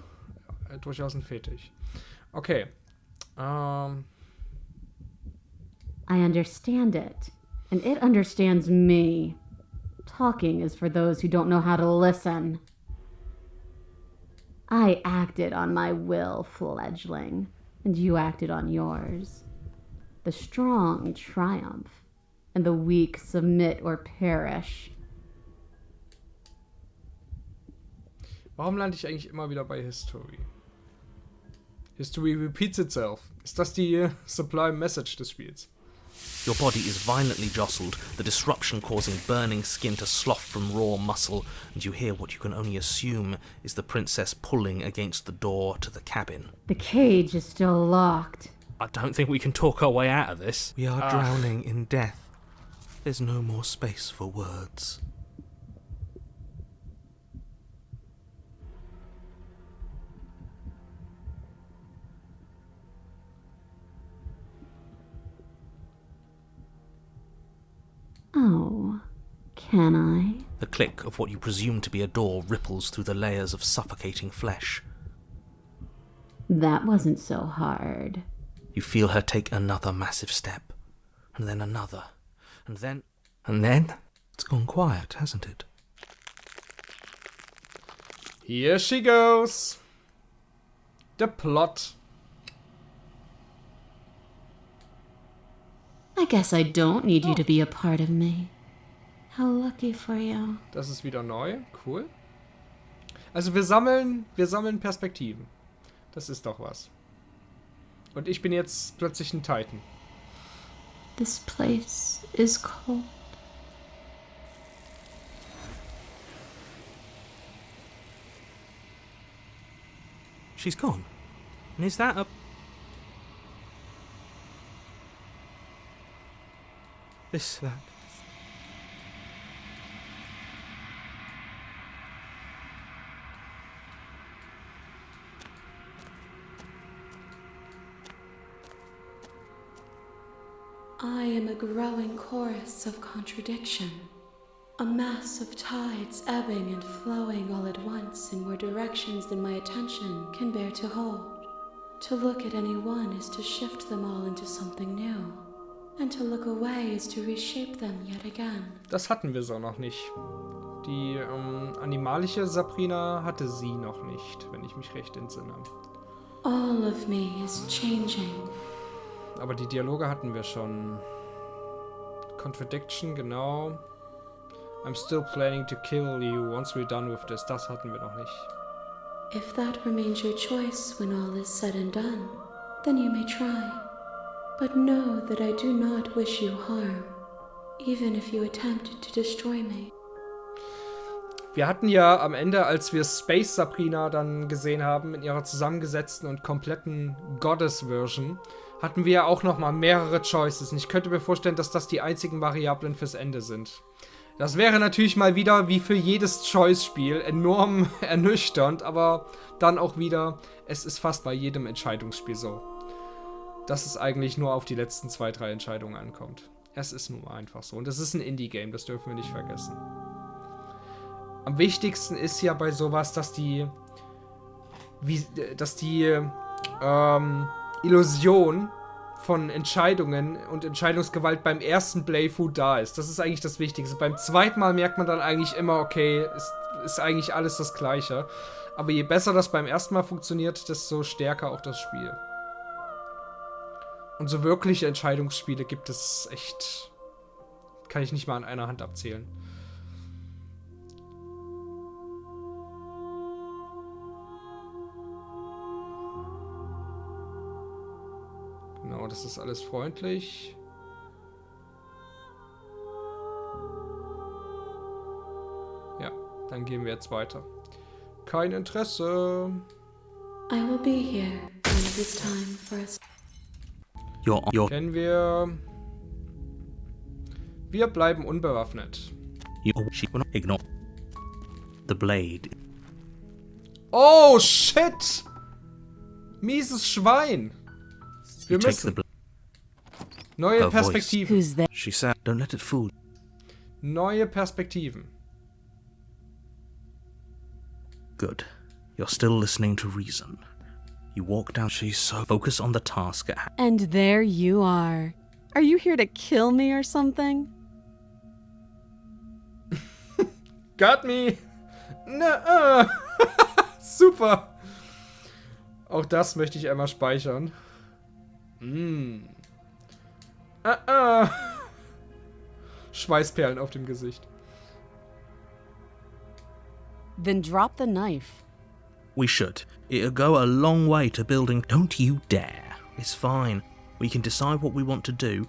Speaker 1: durchaus ein Fetisch. Okay.
Speaker 6: I understand it, and it understands me. Talking is for those who don't know how to listen. I acted on my will, fledgling, and you acted on yours. The strong triumph, and the weak submit or perish.
Speaker 1: Warum lande ich eigentlich immer wieder bei History? History repeats itself. Ist das die Sublime Message des Spiels?
Speaker 2: Your body is violently jostled, the disruption causing burning skin to slough from raw muscle, and you hear what you can only assume is the princess pulling against the door to the cabin.
Speaker 6: The cage is still locked.
Speaker 2: I don't think we can talk our way out of this. We are drowning in death. There's no more space for words.
Speaker 6: Oh, can I?
Speaker 2: The click of what you presume to be a door ripples through the layers of suffocating flesh.
Speaker 6: That wasn't so hard.
Speaker 2: You feel her take another massive step, and then another, and then it's gone quiet, hasn't it?
Speaker 1: Here she goes. The plot.
Speaker 4: I guess I don't need you to be a part of me. How lucky for you.
Speaker 1: Das ist wieder neu. Cool. Also wir sammeln Perspektiven. Das ist doch was. Und ich bin jetzt plötzlich ein Titan.
Speaker 4: This place is cold.
Speaker 2: She's gone. And is that a... that...
Speaker 4: I am a growing chorus of contradiction. A mass of tides ebbing and flowing all at once in more directions than my attention can bear to hold. To look at any one is to shift them all into something new. And to look away is to reshape them yet again.
Speaker 1: Das hatten wir so noch nicht. Die animalische Sabrina hatte sie noch nicht, wenn ich mich recht entsinne.
Speaker 4: All of me is changing.
Speaker 1: Aber die Dialoge hatten wir schon. Contradiction, genau. I'm still planning to kill you once we're done with this. Das hatten wir noch nicht.
Speaker 4: If that remains your choice when all is said and done, then you may try. But know that I do not wish you harm, even if you attempt to destroy me.
Speaker 1: Wir hatten ja am Ende, als wir Space Sabrina dann gesehen haben, in ihrer zusammengesetzten und kompletten Goddess-Version, hatten wir ja auch nochmal mehrere Choices. Und ich könnte mir vorstellen, dass das die einzigen Variablen fürs Ende sind. Das wäre natürlich mal wieder, wie für jedes Choice-Spiel, enorm ernüchternd, aber dann auch wieder, es ist fast bei jedem Entscheidungsspiel so, dass es eigentlich nur auf die letzten 2, 3 Entscheidungen ankommt. Es ist nun mal einfach so. Und es ist ein Indie-Game, das dürfen wir nicht vergessen. Am wichtigsten ist ja bei sowas, dass die Illusion von Entscheidungen und Entscheidungsgewalt beim ersten Playthrough da ist. Das ist eigentlich das Wichtigste. Beim zweiten Mal merkt man dann eigentlich immer, okay, es ist eigentlich alles das Gleiche. Aber je besser das beim ersten Mal funktioniert, desto stärker auch das Spiel. Und so wirkliche Entscheidungsspiele gibt es echt, kann ich nicht mal an einer Hand abzählen. Genau, das ist alles freundlich. Ja, dann gehen wir jetzt weiter. Kein Interesse.
Speaker 4: I will be here when it is time for us.
Speaker 1: Kennen wir. Wir bleiben unbewaffnet.
Speaker 2: Ignore the blade.
Speaker 1: Oh, shit! Mieses Schwein! Wir müssen. Neue Perspektiven.
Speaker 5: Who's there?
Speaker 2: She said, don't let it fool.
Speaker 1: Neue Perspektiven.
Speaker 2: Good. You're still listening to reason. You walk down, she's so focused on the task at hand.
Speaker 3: And there you are. Are you here to kill me or something?
Speaker 1: Got me! Na, super! Auch das möchte ich einmal speichern. Schweißperlen auf dem Gesicht.
Speaker 3: Then drop the knife.
Speaker 2: We should. It'll go a long way to building. Don't you dare. It's fine. We can decide what we want to do.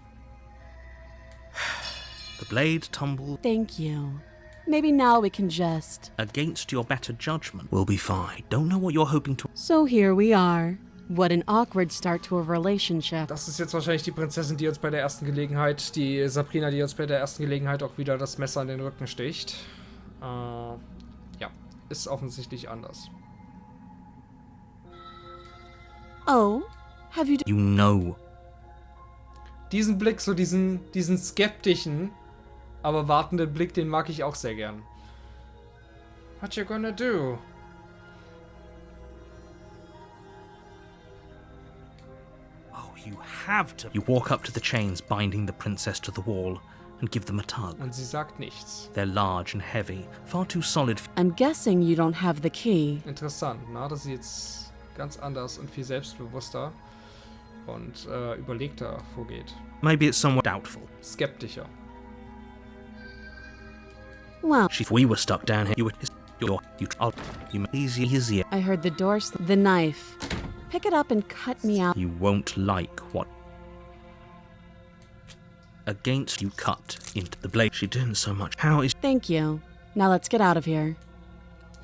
Speaker 2: The blade tumbled
Speaker 3: Thank you. Maybe now we can just...
Speaker 2: against your better judgment. We'll be fine. Don't know what you're hoping to.
Speaker 3: So here we are. What an awkward start to a relationship.
Speaker 1: Das ist jetzt wahrscheinlich die Prinzessin, die uns bei der ersten Gelegenheit, die Sabrina, die uns bei der ersten Gelegenheit auch wieder das Messer in den Rücken sticht. Ja, ist offensichtlich anders.
Speaker 3: Oh, have you...
Speaker 2: You know.
Speaker 1: Diesen Blick, so diesen skeptischen, aber wartenden Blick, den mag ich auch sehr gern. What you gonna do?
Speaker 2: Oh, you have to. You walk up to the chains binding the princess to the wall and give them a tug.
Speaker 1: Und sie sagt nichts.
Speaker 2: They're large and heavy, far too solid.
Speaker 3: I'm guessing you don't have the key.
Speaker 1: Interessant, na? Das ist jetzt ganz anders und viel selbstbewusster und überlegter vorgeht.
Speaker 2: Maybe it's somewhat doubtful.
Speaker 1: Skeptischer.
Speaker 3: Well,
Speaker 2: If we were stuck down here, you easy.
Speaker 3: I heard the door the knife. Pick it up and cut me out.
Speaker 2: You won't like what against you cut into the blade. She didn't so much. How is
Speaker 3: Thank you. Now let's get out of here.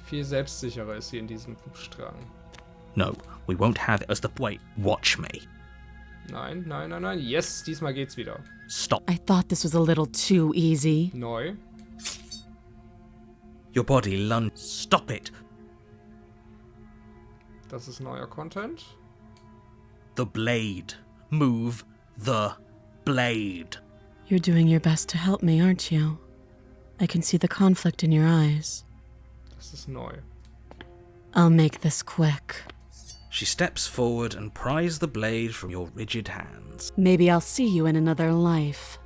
Speaker 1: Viel selbstsicherer ist sie in diesem Strang.
Speaker 2: no? We won't have it as the wait. Watch me.
Speaker 1: Nein, nein, nein, nein. Yes, diesmal geht's wieder.
Speaker 2: Stop.
Speaker 3: I thought this was a little too easy.
Speaker 1: Neu.
Speaker 2: Your body lunge. Stop it.
Speaker 1: Das ist neuer Content.
Speaker 2: The blade. Move the blade.
Speaker 3: You're doing your best to help me, aren't you? I can see the conflict in your eyes.
Speaker 1: Das ist neu.
Speaker 3: I'll make this quick.
Speaker 2: She steps forward and pries the blade from your rigid hands.
Speaker 3: Maybe I'll see you in another life.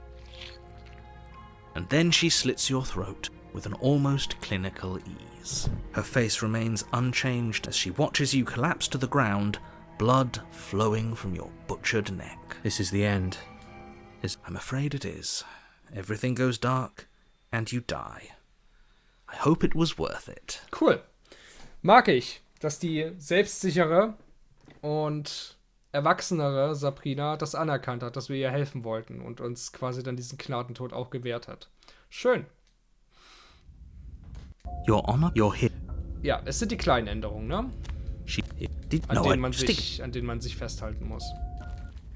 Speaker 2: And then she slits your throat with an almost clinical ease. Her face remains unchanged as she watches you collapse to the ground, blood flowing from your butchered neck. This is the end. I'm afraid it is. Everything goes dark, and you die. I hope it was worth it.
Speaker 1: Cool. Mag ich, dass die selbstsichere und erwachsenere Sabrina das anerkannt hat, dass wir ihr helfen wollten und uns quasi dann diesen Gnadentod auch gewährt hat. Schön.
Speaker 2: Your Honor, you're here.
Speaker 1: Ja, es sind die kleinen Änderungen, ne? An denen man sich festhalten muss.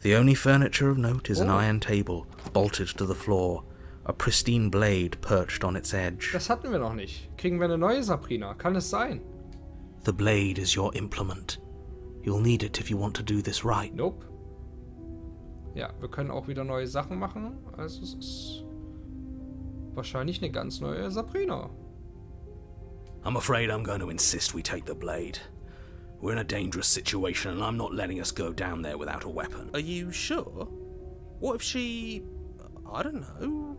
Speaker 2: The only furniture of note is an iron table, bolted to the floor, a pristine blade perched on its edge.
Speaker 1: Das hatten wir noch nicht. Kriegen wir eine neue Sabrina? Kann es sein?
Speaker 2: The blade is your implement. You'll need it if you want to do this right.
Speaker 1: Nope. Ja, wir können auch wieder neue Sachen machen. Also es ist wahrscheinlich eine ganz neue Sabrina.
Speaker 2: I'm afraid I'm going to insist we take the blade. We're in a dangerous situation and I'm not letting us go down there without a weapon. Are you sure? What if she, I don't know,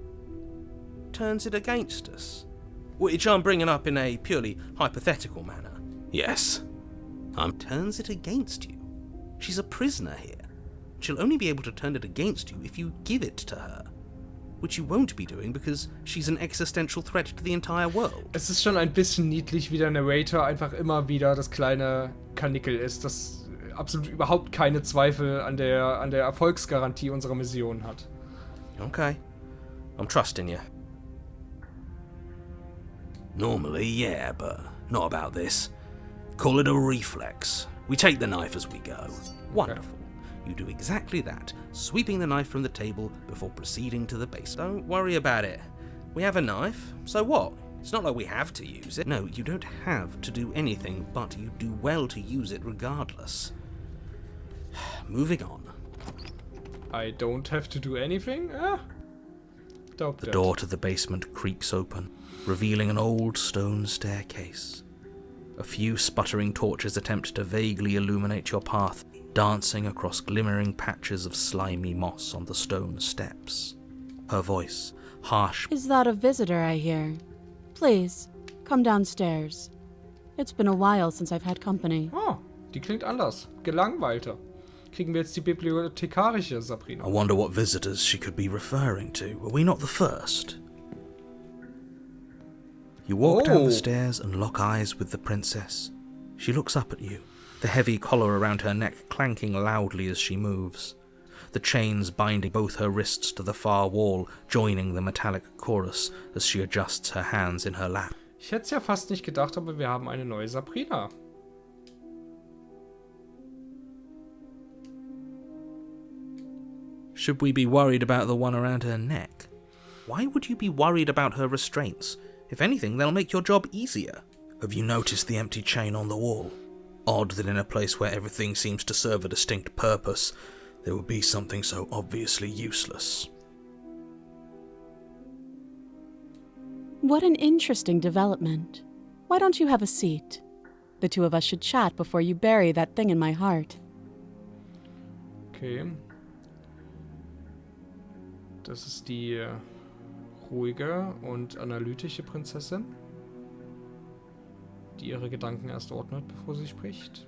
Speaker 2: turns it against us? Which I'm bringing up in a purely hypothetical manner. Yes. Turns it against you. She's a prisoner here. She'll only be able to turn it against you if you give it to her. Which you won't be doing because she's an existential threat to the entire world.
Speaker 1: Es ist schon ein bisschen niedlich, wie der Narrator einfach immer wieder das kleine Kanickel ist, das absolut überhaupt keine Zweifel an der Erfolgsgarantie unserer Mission hat.
Speaker 2: Okay. I'm trusting you. Normally, yeah, but not about this. Call it a reflex. We take the knife as we go. Wonderful. You do exactly that, sweeping the knife from the table before proceeding to the base. Don't worry about it. We have a knife, so what? It's not like we have to use it. No, you don't have to do anything, but you do well to use it regardless. Moving on.
Speaker 1: I don't have to do anything?
Speaker 2: The door to the basement creaks open, revealing an old stone staircase. A few sputtering torches attempt to vaguely illuminate your path, dancing across glimmering patches of slimy moss on the stone steps. Her voice, harsh.
Speaker 3: Is that a visitor I hear? Please, come downstairs. It's been a while since I've had company.
Speaker 1: Oh, die klingt anders. Gelangweilter. Kriegen wir jetzt die bibliothekarische Sabrina.
Speaker 2: I wonder what visitors she could be referring to. Were we not the first? You walk down the stairs and lock eyes with the princess. She looks up at you, the heavy collar around her neck clanking loudly as she moves, the chains binding both her wrists to the far wall, joining the metallic chorus as she adjusts her hands in her lap.
Speaker 1: Ich hätte es ja fast nicht gedacht, aber wir haben eine neue Sabrina.
Speaker 2: Should we be worried about the one around her neck? Why would you be worried about her restraints? If anything, they'll make your job easier. Have you noticed the empty chain on the wall? Odd that in a place where everything seems to serve a distinct purpose, there would be something so obviously useless.
Speaker 3: What an interesting development. Why don't you have a seat? The two of us should chat before you bury that thing in my heart.
Speaker 1: Okay. Das ist die ruhige und analytische Prinzessin, die ihre Gedanken erst ordnet, bevor sie spricht.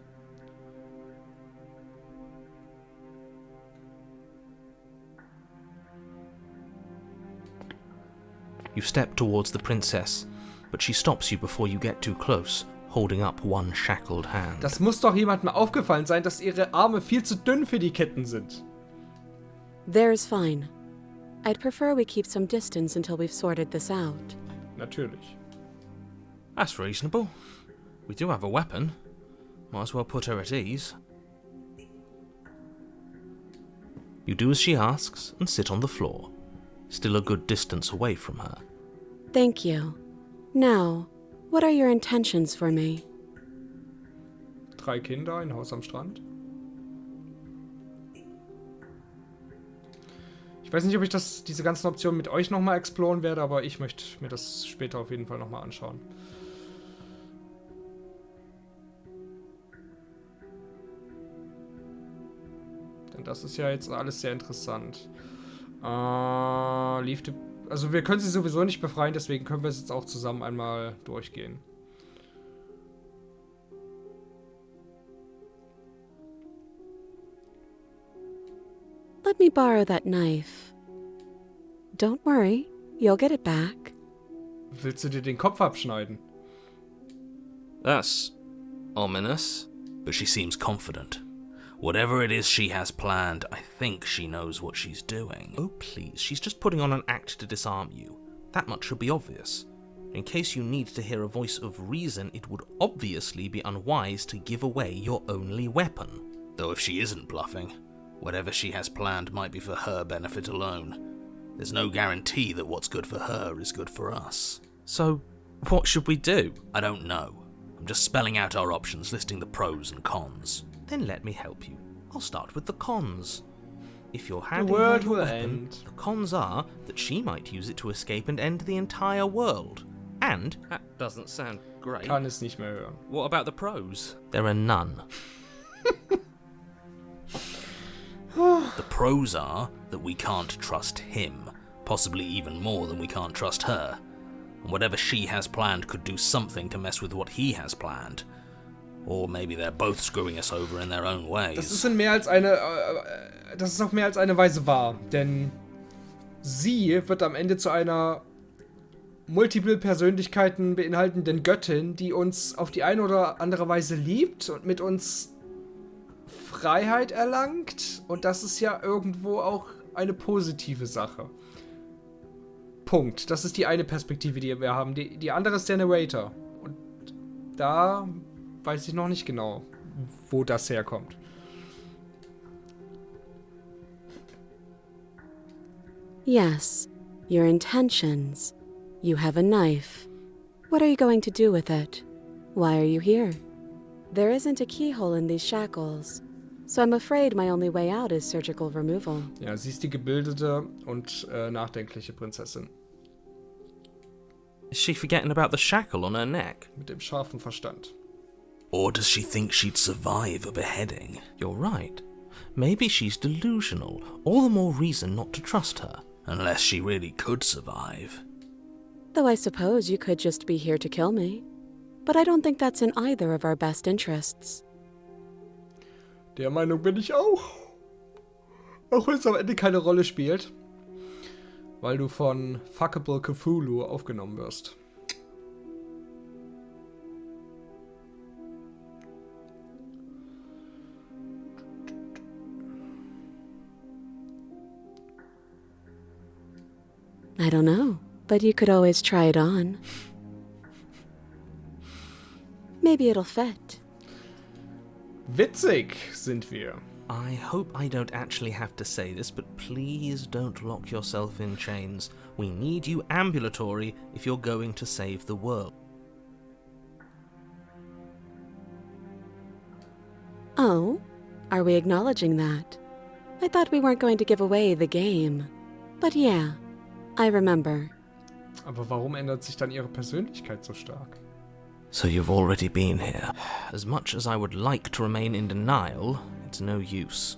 Speaker 2: You step towards the princess, but she stops you before you get too close, holding up one shackled hand.
Speaker 1: Das muss doch jemandem aufgefallen sein, dass ihre Arme viel zu dünn für die Ketten sind.
Speaker 3: There's fine. I'd prefer we keep some distance until we've sorted this out.
Speaker 1: Natürlich.
Speaker 2: That's reasonable. We do have a weapon. Might as well put her at ease. You do as she asks and sit on the floor, still a good distance away from her.
Speaker 3: Thank you. Now, what are your intentions for me?
Speaker 1: 3 Kinder, ein Haus am Strand. Ich weiß nicht, ob ich diese ganzen Optionen mit euch nochmal exploren werde, aber ich möchte mir das später auf jeden Fall nochmal anschauen. Denn das ist ja jetzt alles sehr interessant. Also wir können sie sowieso nicht befreien, deswegen können wir es jetzt auch zusammen einmal durchgehen.
Speaker 3: Let me borrow that knife. Don't worry, you'll get it back.
Speaker 1: Willst du dir den Kopf abschneiden?
Speaker 2: That's ominous. But she seems confident. Whatever it is she has planned, I think she knows what she's doing. Oh please, she's just putting on an act to disarm you. That much should be obvious. In case you need to hear a voice of reason, it would obviously be unwise to give away your only weapon. Though if she isn't bluffing, whatever she has planned might be for her benefit alone. There's no guarantee that what's good for her is good for us. So, what should we do? I don't know. I'm just spelling out our options, listing the pros and cons. Then let me help you. I'll start with the cons. If you're
Speaker 1: The
Speaker 2: handing
Speaker 1: world
Speaker 2: her your
Speaker 1: will
Speaker 2: weapon,
Speaker 1: end.
Speaker 2: the cons are that she might use it to escape and end the entire world. And, that doesn't sound great.
Speaker 1: Kann es nicht mehr hören.
Speaker 2: What about the pros? There are none. The pros are that we can't trust him, possibly even more than we can't trust her. And whatever she has planned could do something to mess with what he has planned. Or maybe they're both screwing us over in their own ways.
Speaker 1: Das ist auf mehr als eine Weise wahr, denn sie wird am Ende zu einer multiple Persönlichkeiten beinhaltenden Göttin, die uns auf die eine oder andere Weise liebt und mit uns Freiheit erlangt. Und das ist ja irgendwo auch eine positive Sache. Punkt. Das ist die eine Perspektive, die wir haben. Die andere ist der Narrator. Und da weiß ich noch nicht genau, wo das herkommt.
Speaker 3: Yes, your intentions. You have a knife. What are you going to do with it? Why are you here? There isn't a keyhole in these shackles, so I'm afraid my only way out is surgical removal.
Speaker 1: Ja, sie ist die gebildete und nachdenkliche Prinzessin.
Speaker 2: Is she forgetting about the shackle on her neck?
Speaker 1: Mit dem scharfen Verstand.
Speaker 2: Or does she think she'd survive a beheading? You're right. Maybe she's delusional. All the more reason not to trust her. Unless she really could survive.
Speaker 3: Though I suppose you could just be here to kill me. But I don't think that's in either of our best interests.
Speaker 1: Der Meinung bin ich auch. Auch wenn es am Ende keine Rolle spielt. Weil du von Fuckable Cthulhu aufgenommen wirst.
Speaker 3: I don't know, but you could always try it on. Maybe it'll fit.
Speaker 1: Witzig sind wir.
Speaker 2: I hope I don't actually have to say this, but please don't lock yourself in chains. We need you ambulatory if you're going to save the world.
Speaker 3: Oh, are we acknowledging that? I thought we weren't going to give away the game. But yeah, I remember.
Speaker 1: Aber warum ändert sich dann ihre Persönlichkeit so stark?
Speaker 2: So you've already been here. As much as I would like to remain in denial, it's no use.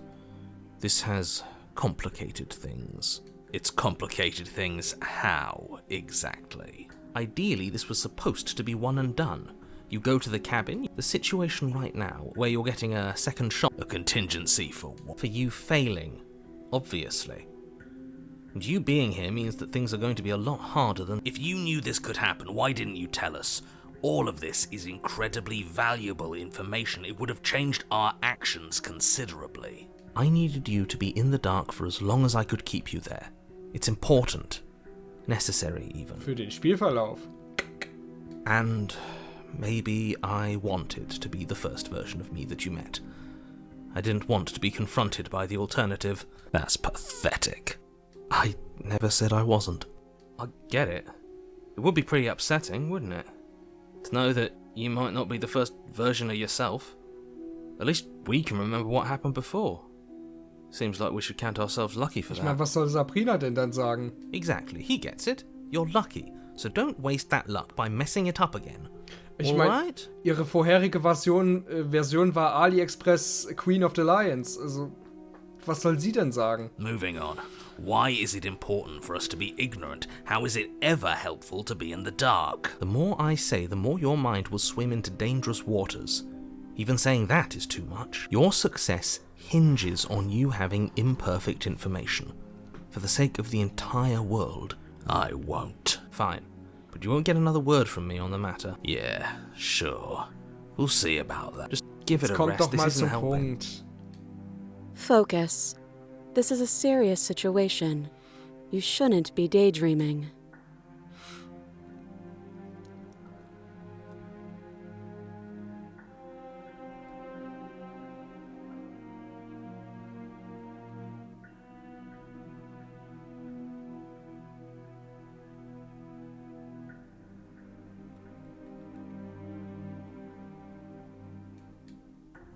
Speaker 2: This has complicated things. It's complicated things how, exactly? Ideally, this was supposed to be one and done. You go to the cabin, the situation right now, where you're getting a second shot. A contingency for what? For you failing, obviously. And you being here means that things are going to be a lot harder than... If you knew this could happen, why didn't you tell us? All of this is incredibly valuable information. It would have changed our actions considerably. I needed you to be in the dark for as long as I could keep you there. It's important. Necessary, even.
Speaker 1: Für den Spielverlauf.
Speaker 2: And maybe I wanted to be the first version of me that you met. I didn't want to be confronted by the alternative. That's pathetic. I never said I wasn't. I get it. It would be pretty upsetting, wouldn't it? To know that you might not be the first version of yourself. At least we can remember what happened before. Seems like we should count ourselves lucky for
Speaker 1: Ich
Speaker 2: that.
Speaker 1: meine, was soll Sabrina denn dann sagen?
Speaker 2: Exactly, he gets it. You're lucky. So don't waste that luck by messing it up again.
Speaker 1: Ich meine,
Speaker 2: Alright?
Speaker 1: ihre vorherige Version war AliExpress Queen of the Lions. Also, was soll sie denn sagen?
Speaker 2: Moving on. Why is it important for us to be ignorant? How is it ever helpful to be in the dark? The more I say, the more your mind will swim into dangerous waters. Even saying that is too much. Your success hinges on you having imperfect information. For the sake of the entire world, I won't. Fine. But you won't get another word from me on the matter. Yeah, sure. We'll see about that. Just give it
Speaker 1: Jetzt
Speaker 2: a
Speaker 1: kommt
Speaker 2: rest.
Speaker 1: doch
Speaker 2: This
Speaker 1: mal
Speaker 2: isn't
Speaker 1: zum
Speaker 2: helping.
Speaker 1: Punkt.
Speaker 3: Focus. This is a serious situation. You shouldn't be daydreaming.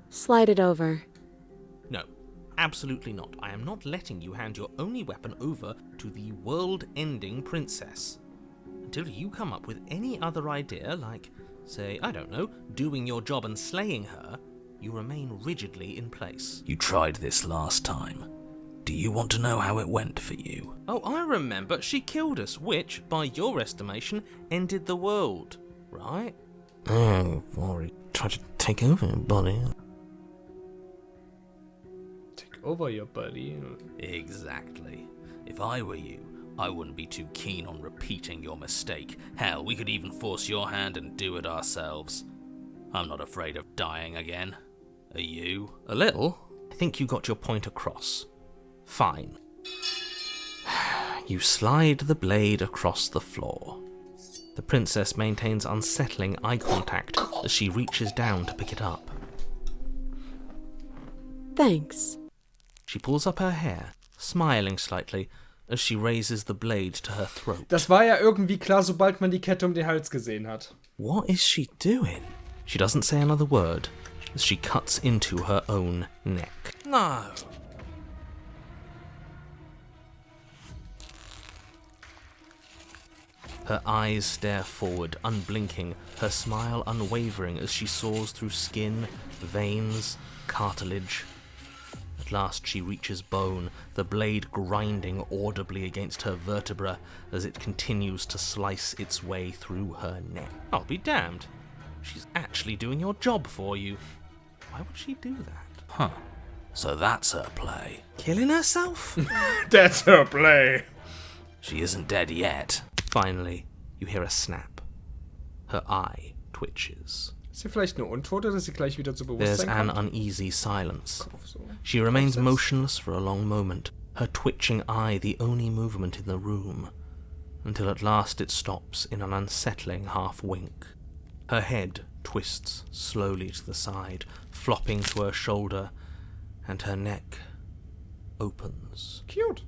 Speaker 3: Slide it over.
Speaker 2: No, absolutely not. I am not letting you hand your only weapon over to the world-ending princess. Until you come up with any other idea, like, say, I don't know, doing your job and slaying her, you remain rigidly in place.
Speaker 7: You tried this last time. Do you want to know how it went for you?
Speaker 2: Oh, I remember. She killed us, which, by your estimation, ended the world, right?
Speaker 7: Oh, already tried to take over, buddy.
Speaker 1: Over your buddy.
Speaker 7: Exactly. If I were you, I wouldn't be too keen on repeating your mistake. Hell, we could even force your hand and do it ourselves. I'm not afraid of dying again. Are you?
Speaker 2: A little. I think you got your point across. Fine. You slide the blade across the floor. The princess maintains unsettling eye contact as she reaches down to pick it up.
Speaker 3: Thanks.
Speaker 2: She pulls up her hair, smiling slightly, as she raises the blade to her throat.
Speaker 1: Das war ja irgendwie klar, sobald man die Kette um den Hals gesehen hat.
Speaker 2: What is she doing? She doesn't say another word as she cuts into her own neck.
Speaker 7: No.
Speaker 2: Her eyes stare forward, unblinking, her smile unwavering as she saws through skin, veins, cartilage. At last she reaches bone, the blade grinding audibly against her vertebra as it continues to slice its way through her neck. I'll be damned. She's actually doing your job for you. Why would she do that?
Speaker 7: Huh. So that's her play.
Speaker 2: Killing herself?
Speaker 1: That's her play.
Speaker 7: She isn't dead yet.
Speaker 2: Finally, you hear a snap. Her eye twitches.
Speaker 1: Ist sie vielleicht eine Untote, dass sie gleich wieder zu
Speaker 2: There's
Speaker 1: Bewusstsein
Speaker 2: an
Speaker 1: kommt?
Speaker 2: uneasy silence.
Speaker 1: Kopf so.
Speaker 2: She remains
Speaker 1: Kopfsitz.
Speaker 2: motionless for a long moment, her twitching eye the only movement in the room, until at last it stops in an unsettling half-wink. Her head twists slowly to the side, flopping to her shoulder, and her neck opens.
Speaker 1: Cute.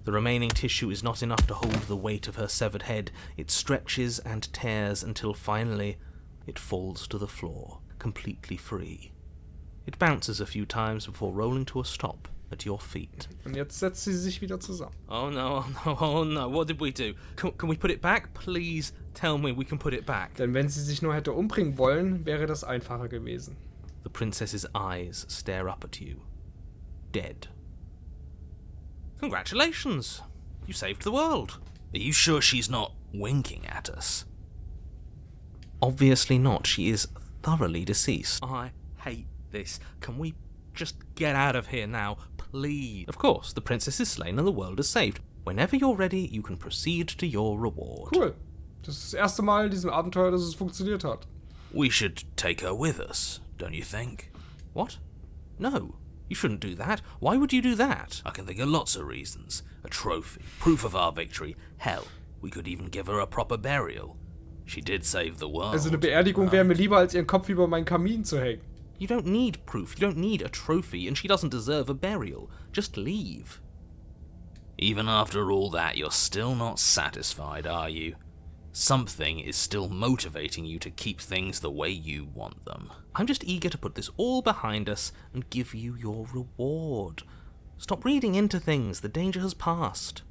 Speaker 2: The remaining tissue is not enough to hold the weight of her severed head. It stretches and tears until finally it falls to the floor, completely free. It bounces a few times before rolling to a stop at your feet.
Speaker 1: Und jetzt setzt sie sich wieder zusammen.
Speaker 2: Oh no, oh no, oh no, what did we do? Can we put it back? Please tell me we can put it back.
Speaker 1: Denn wenn sie sich nur hätte umbringen wollen, wäre das einfacher gewesen.
Speaker 2: The princess's eyes stare up at you. Dead. Congratulations! You saved the world.
Speaker 7: Are you sure she's not winking at us?
Speaker 2: Obviously not. She is thoroughly deceased. I hate this. Can we just get out of here now, please? Of course, the princess is slain and the world is saved. Whenever you're ready, you can proceed to your reward.
Speaker 1: Cool. Das ist das erste Mal in diesem Abenteuer, dass es funktioniert hat.
Speaker 7: We should take her with us, don't you think?
Speaker 2: What? No. You shouldn't do that. Why would you do that?
Speaker 7: I can think of lots of reasons. A trophy, proof of our victory. Hell, we could even give her a proper burial. She did save the world.
Speaker 1: Also eine Beerdigung wäre mir lieber, als ihren Kopf über meinen Kamin zu hängen.
Speaker 2: You don't need proof. You don't need a trophy, and she doesn't deserve a burial. Just leave.
Speaker 7: Even after all that, you're still not satisfied, are you? Something is still motivating you to keep things the way you want them.
Speaker 2: I'm just eager to put this all behind us and give you your reward. Stop reading into things. The danger has passed.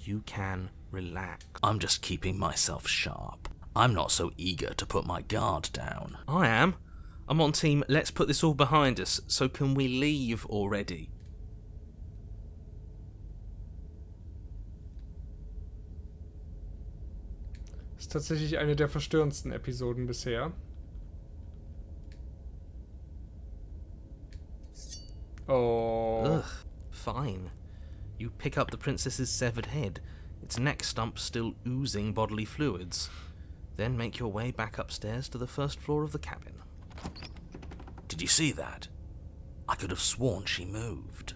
Speaker 2: You can relax.
Speaker 7: I'm just keeping myself sharp. I'm not so eager to put my guard down.
Speaker 2: I am. I'm on team, let's put this all behind us, so can we leave already?
Speaker 1: Das ist tatsächlich eine der verstörendsten Episoden bisher. Oh.
Speaker 2: Ugh, fine. You pick up the princess's severed head, its neck stump still oozing bodily fluids. Then make your way back upstairs to the first floor of the cabin.
Speaker 7: Did you see that? I could have sworn she moved.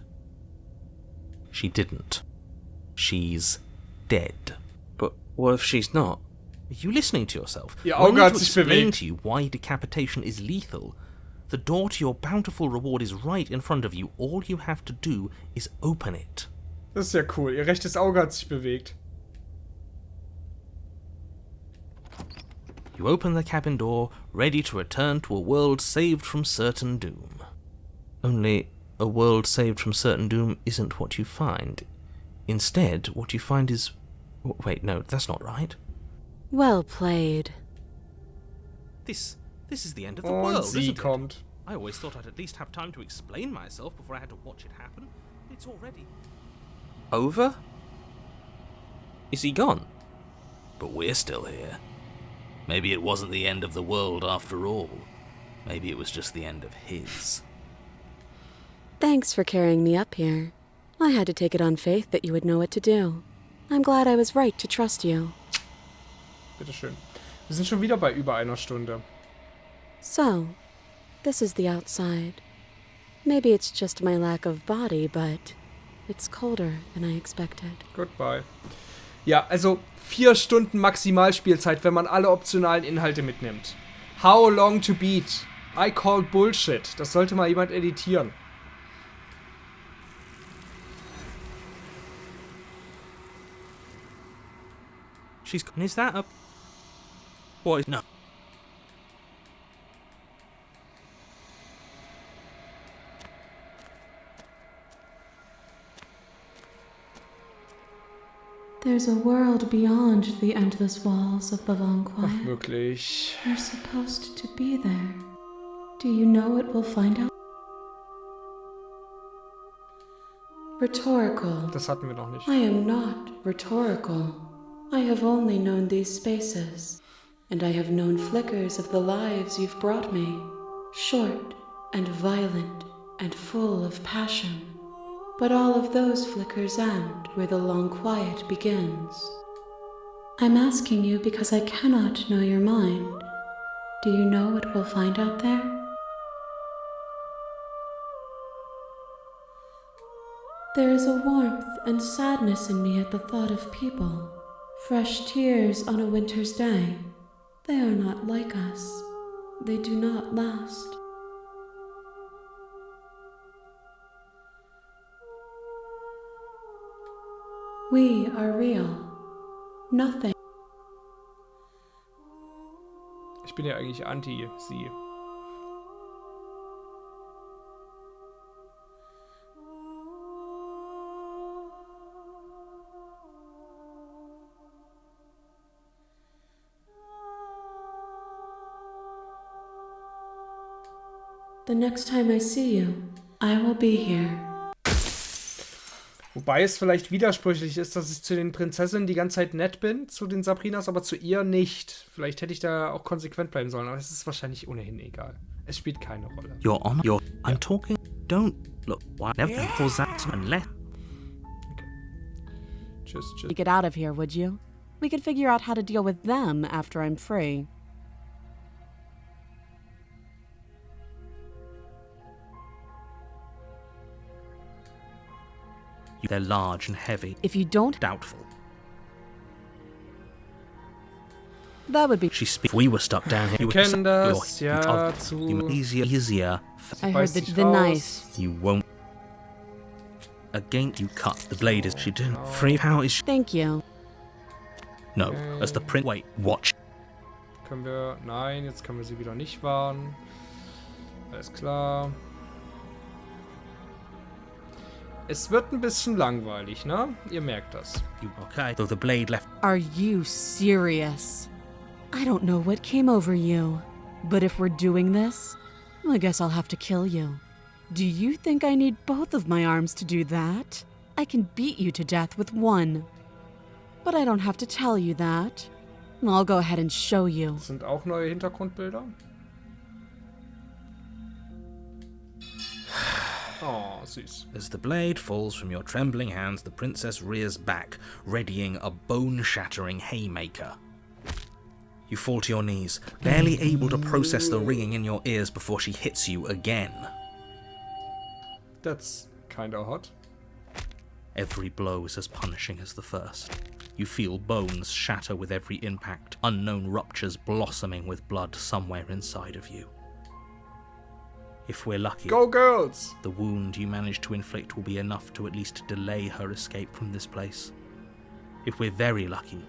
Speaker 2: She didn't. She's dead. But what if she's not? Are you listening to yourself?
Speaker 1: Ihr
Speaker 2: I
Speaker 1: Auge
Speaker 2: need
Speaker 1: hat
Speaker 2: to
Speaker 1: sich
Speaker 2: explain
Speaker 1: bewegt.
Speaker 2: to you why decapitation is lethal. The door to your bountiful reward is right in front of you. All you have to do is open it.
Speaker 1: Das ist ja cool. Ihr rechtes Auge hat sich bewegt.
Speaker 2: You open the cabin door, ready to return to a world saved from certain doom. Only, a world saved from certain doom isn't what you find. Instead, what you find is... Wait, no, that's not right.
Speaker 3: Well played.
Speaker 2: This is the end of the
Speaker 1: Und
Speaker 2: world,
Speaker 1: sie
Speaker 2: isn't it?
Speaker 1: kommt.
Speaker 2: I always thought I'd at least have time to explain myself before I had to watch it happen. It's already... Over? Is he gone?
Speaker 7: But we're still here. Maybe it wasn't the end of the world after all. Maybe it was just the end of his.
Speaker 3: Thanks for carrying me up here. I had to take it on faith that you would know what to do. I'm glad I was right to trust you.
Speaker 1: Bitteschön. Wir sind schon wieder bei über einer Stunde.
Speaker 3: So, this is the outside. Maybe it's just my lack of body, but it's colder than I expected.
Speaker 1: Goodbye. Ja, also 4 Stunden Maximalspielzeit, wenn man alle optionalen Inhalte mitnimmt. How long to beat? I call Bullshit. Das sollte mal jemand editieren.
Speaker 2: She's... Is that a... What is... No.
Speaker 4: There's a world beyond the endless walls of the long
Speaker 1: Ach,
Speaker 4: quiet.
Speaker 1: wirklich.
Speaker 4: You're supposed to be there. Do you know it will find out? Rhetorical.
Speaker 1: Das hatten wir noch nicht.
Speaker 4: I am not rhetorical. I have only known these spaces, and I have known flickers of the lives you've brought me, short and violent and full of passion. But all of those flickers end where the long quiet begins. I'm asking you because I cannot know your mind. Do you know what we'll find out there? There is a warmth and sadness in me at the thought of people. Fresh tears on a winter's day. They are not like us. They do not last. We are real. Nothing.
Speaker 1: Ich bin ja eigentlich anti-sie.
Speaker 4: The next time I see you, I will be here.
Speaker 1: Wobei es vielleicht widersprüchlich ist, dass ich zu den Prinzessinnen die ganze Zeit nett bin, zu den Sabrinas, aber zu ihr nicht. Vielleicht hätte ich da auch konsequent bleiben sollen, aber es ist wahrscheinlich ohnehin egal. Es spielt keine Rolle.
Speaker 2: You're on. I'm talking. Don't look. Why never pulls that unless.
Speaker 1: Tschüss, tschüss.
Speaker 8: You get out of here, would you? We could figure out how to deal with them after I'm free.
Speaker 2: They're large and heavy.
Speaker 8: If you don't,
Speaker 2: Doubtful.
Speaker 8: that would be...
Speaker 2: She speaks. We were stuck down here.
Speaker 1: Wir kennen das, ja,
Speaker 2: Easier.
Speaker 8: I heard
Speaker 1: beißt
Speaker 8: the,
Speaker 1: sich
Speaker 8: the
Speaker 1: raus.
Speaker 8: nice.
Speaker 2: You won't. Again, you cut. The blade is. She didn't. Free. How is she?
Speaker 8: Thank you.
Speaker 2: No. As the print. Wait. Watch.
Speaker 1: Können wir... Nein, jetzt können wir sie wieder nicht warnen. Alles klar. Es wird ein bisschen langweilig, ne? Ihr merkt das.
Speaker 2: You okay? Though the blade left.
Speaker 8: Are you serious? I don't know what came over you, but if we're doing this, I guess I'll have to kill you. Do you think I need both of my arms to do that? I can beat you to death with one. But I don't have to tell you that. I'll go ahead and show you.
Speaker 1: Das sind auch neue Hintergrundbilder. Oh, süß.
Speaker 2: As the blade falls from your trembling hands, the princess rears back, readying a bone-shattering haymaker. You fall to your knees, barely able to process the ringing in your ears before she hits you again.
Speaker 1: That's kinda hot.
Speaker 2: Every blow is as punishing as the first. You feel bones shatter with every impact, unknown ruptures blossoming with blood somewhere inside of you. If we're lucky,
Speaker 1: Go girls!
Speaker 2: the wound you manage to inflict will be enough to at least delay her escape from this place. If we're very lucky,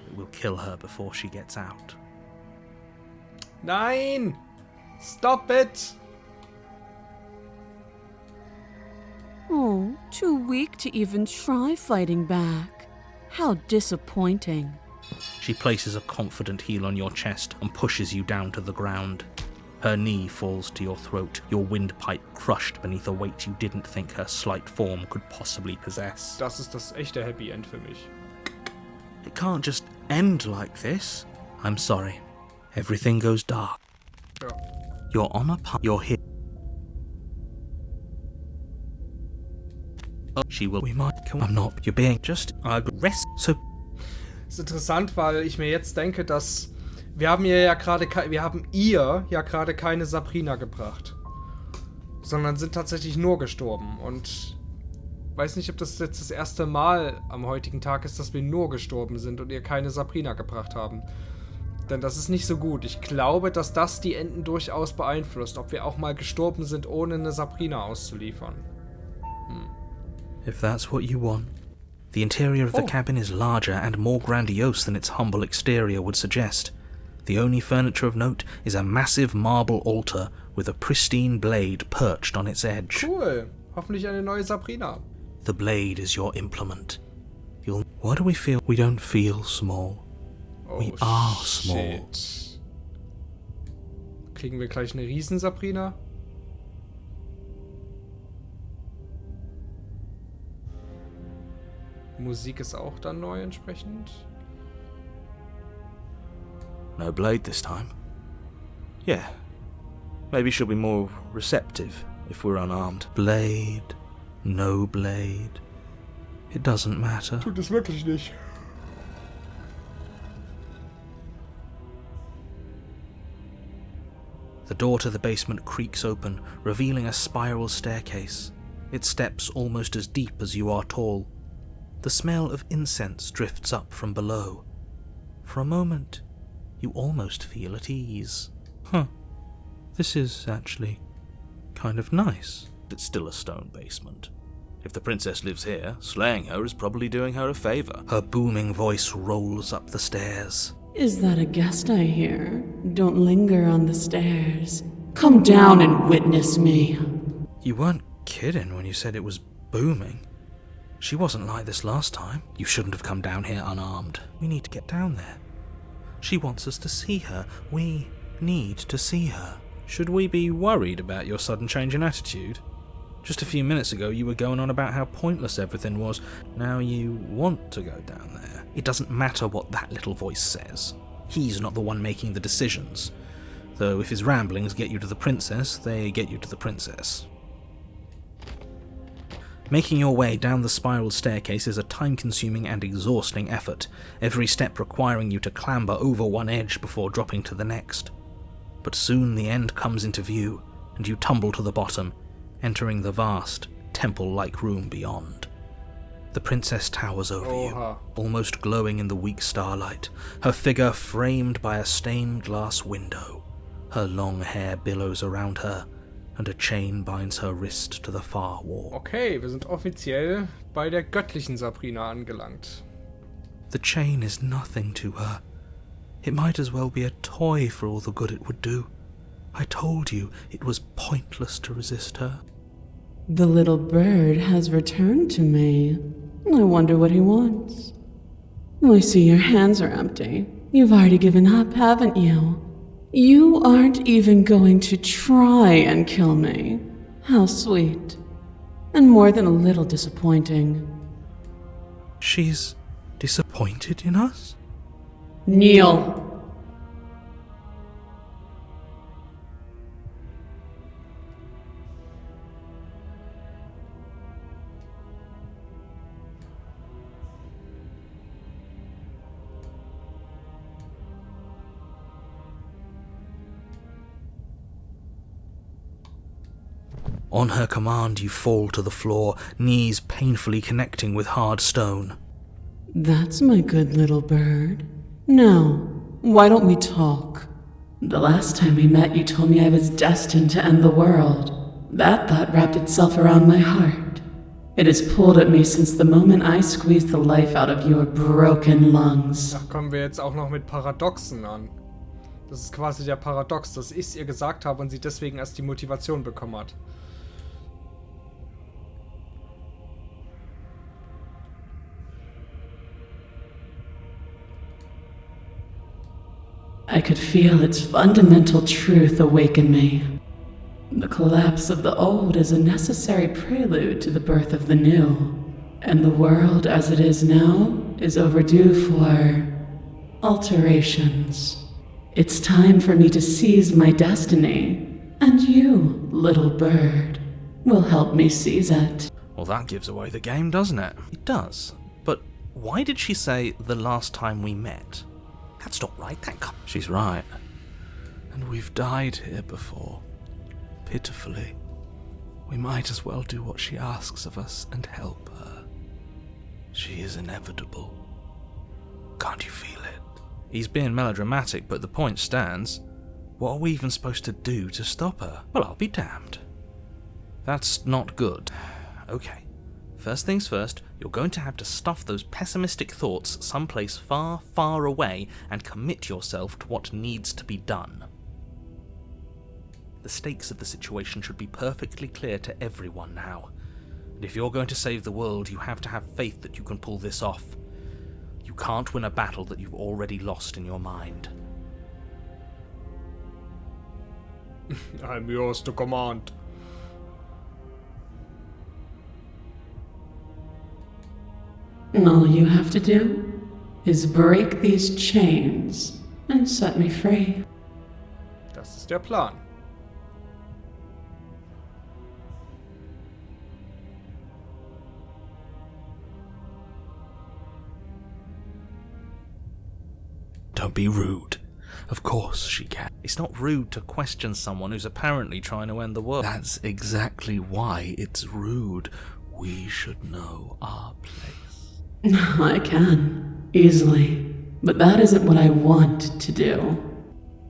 Speaker 2: it will kill her before she gets out.
Speaker 1: Nein! Stop it!
Speaker 8: Oh, too weak to even try fighting back. How disappointing.
Speaker 2: She places a confident heel on your chest and pushes you down to the ground. Her knee falls to your throat, your windpipe crushed beneath a weight you didn't think her slight form could possibly possess.
Speaker 1: Das ist das echte Happy End für mich.
Speaker 2: It can't just end like this. I'm sorry. Everything goes dark.
Speaker 1: Ja.
Speaker 2: You're on a path. You're here. Oh, she will. We might. I'm not. You're being just aggressive. So.
Speaker 1: Ist interessant, weil ich mir jetzt denke, dass wir haben ihr ja gerade keine Sabrina gebracht, sondern sind tatsächlich nur gestorben. Und weiß nicht, ob das jetzt das erste Mal am heutigen Tag ist, dass wir nur gestorben sind und ihr keine Sabrina gebracht haben. Denn das ist nicht so gut. Ich glaube, dass das die Enden durchaus beeinflusst, ob wir auch mal gestorben sind, ohne eine Sabrina auszuliefern.
Speaker 2: If that's what you want. The interior of the cabin is larger and more grandiose than its humble exterior would suggest. The only furniture of note is a massive marble altar with a pristine blade perched on its edge.
Speaker 1: Cool. Hoffentlich eine neue Sabrina.
Speaker 2: The blade is your implement. Why do we feel? We don't feel small. We are small.
Speaker 1: Shit. Kriegen wir gleich eine Riesen-Sabrina? Musik ist auch dann neu entsprechend.
Speaker 2: No blade this time. Yeah. Maybe she'll be more receptive if we're unarmed. Blade. No blade. It doesn't matter.
Speaker 1: Tut es wirklich nicht.
Speaker 2: The door to the basement creaks open, revealing a spiral staircase. Its steps almost as deep as you are tall. The smell of incense drifts up from below. For a moment, you almost feel at ease. This is actually kind of nice. It's still a stone basement. If the princess lives here, slaying her is probably doing her a favor. Her booming voice rolls up the stairs.
Speaker 8: Is that a guest I hear? Don't linger on the stairs. Come down and witness me.
Speaker 2: You weren't kidding when you said it was booming. She wasn't like this last time. You shouldn't have come down here unarmed. We need to get down there. She wants us to see her. We need to see her. Should we be worried about your sudden change in attitude? Just a few minutes ago you were going on about how pointless everything was. Now you want to go down there. It doesn't matter what that little voice says. He's not the one making the decisions. Though if his ramblings get you to the princess, they get you to the princess. Making your way down the spiral staircase is a time-consuming and exhausting effort, every step requiring you to clamber over one edge before dropping to the next. But soon the end comes into view, and you tumble to the bottom, entering the vast, temple-like room beyond. The princess towers over you, almost glowing in the weak starlight, her figure framed by a stained glass window. Her long hair billows around her, and a chain binds her wrist to the far wall.
Speaker 1: Okay, wir sind offiziell bei der göttlichen Sabrina angelangt.
Speaker 2: The chain is nothing to her. It might as well be a toy for all the good it would do. I told you it was pointless to resist her.
Speaker 8: The little bird has returned to me. I wonder what he wants. I see your hands are empty. You've already given up, haven't you? You aren't even going to try and kill me. How sweet. And more than a little disappointing.
Speaker 2: She's disappointed in us?
Speaker 8: Kneel.
Speaker 2: On her command, you fall to the floor, knees painfully connecting with hard stone.
Speaker 8: That's my good little bird. Now, why don't we talk? The last time we met, you told me I was destined to end the world. That thought wrapped itself around my heart. It has pulled at me since the moment I squeezed the life out of your broken lungs.
Speaker 1: Da kommen wir jetzt auch noch mit Paradoxen an. Das ist quasi der Paradox, dass ich es ihr gesagt habe und sie deswegen erst die Motivation bekommen hat.
Speaker 8: I could feel its fundamental truth awaken me. The collapse of the old is a necessary prelude to the birth of the new, and the world as it is now is overdue for alterations. It's time for me to seize my destiny, and you, little bird, will help me seize it.
Speaker 2: Well, that gives away the game, doesn't it? It does. But why did she say the last time we met? That's not right, that can't... She's right. And we've died here before. Pitifully. We might as well do what she asks of us and help her. She is inevitable. Can't you feel it? He's being melodramatic, but the point stands. What are we even supposed to do to stop her? Well, I'll be damned. That's not good. Okay. First things first, you're going to have to stuff those pessimistic thoughts someplace far, far away and commit yourself to what needs to be done. The stakes of the situation should be perfectly clear to everyone now. And if you're going to save the world, you have to have faith that you can pull this off. You can't win a battle that you've already lost in your mind.
Speaker 1: I'm yours to command.
Speaker 8: All you have to do is break these chains and set me free.
Speaker 1: Das ist der Plan.
Speaker 2: Don't be rude. Of course she can. It's not rude to question someone who's apparently trying to end the world. That's exactly why it's rude. We should know our place.
Speaker 8: I can, easily, but that isn't what I want to do.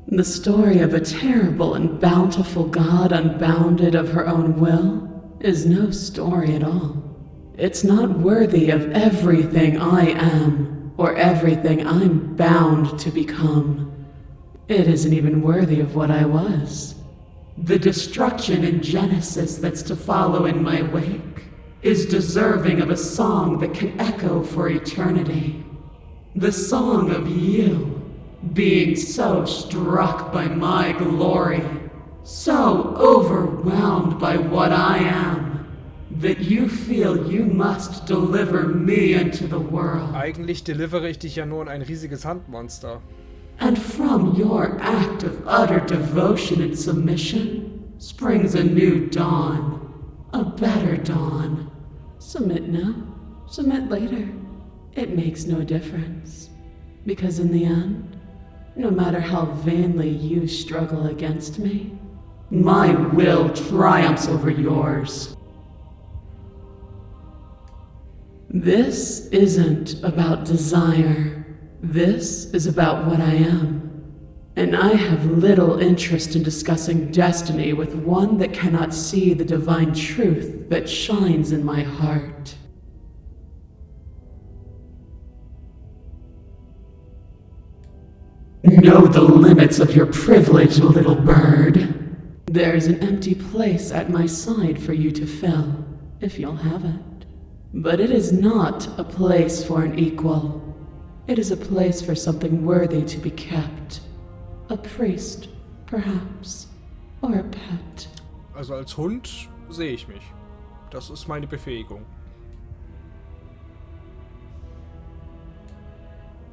Speaker 8: The story of a terrible and bountiful God unbounded of her own will is no story at all. It's not worthy of everything I am, or everything I'm bound to become. It isn't even worthy of what I was. The destruction in Genesis that's to follow in my wake is deserving of a song that can echo for eternity. The song of you, being so struck by my glory, so overwhelmed by what I am, that you feel you must deliver me into the world.
Speaker 1: Eigentlich delivere ich dich ja nur in ein riesiges Handmonster.
Speaker 8: And from your act of utter devotion and submission springs a new dawn, a better dawn. Submit now, submit later. It makes no difference. Because in the end, no matter how vainly you struggle against me, my will triumphs over yours. This isn't about desire. This is about what I am. And I have little interest in discussing destiny with one that cannot see the divine truth that shines in my heart. Know the limits of your privilege, little bird. There's an empty place at my side for you to fill, if you'll have it. But it is not a place for an equal. It is a place for something worthy to be kept. A priest, perhaps, or a pet.
Speaker 1: Also als Hund sehe ich mich. Das ist meine Befähigung.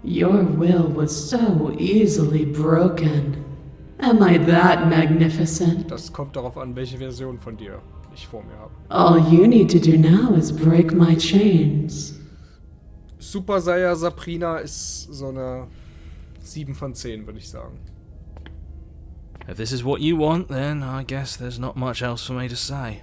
Speaker 8: Your will was so easily broken. Am I that magnificent?
Speaker 1: Das kommt darauf an, welche Version von dir ich vor mir habe.
Speaker 8: All you need to do now is break my chains.
Speaker 1: Super Saiyan Sabrina ist so eine 7 von 10, würde ich sagen.
Speaker 2: If this is what you want, then I guess there's not much else for me to say.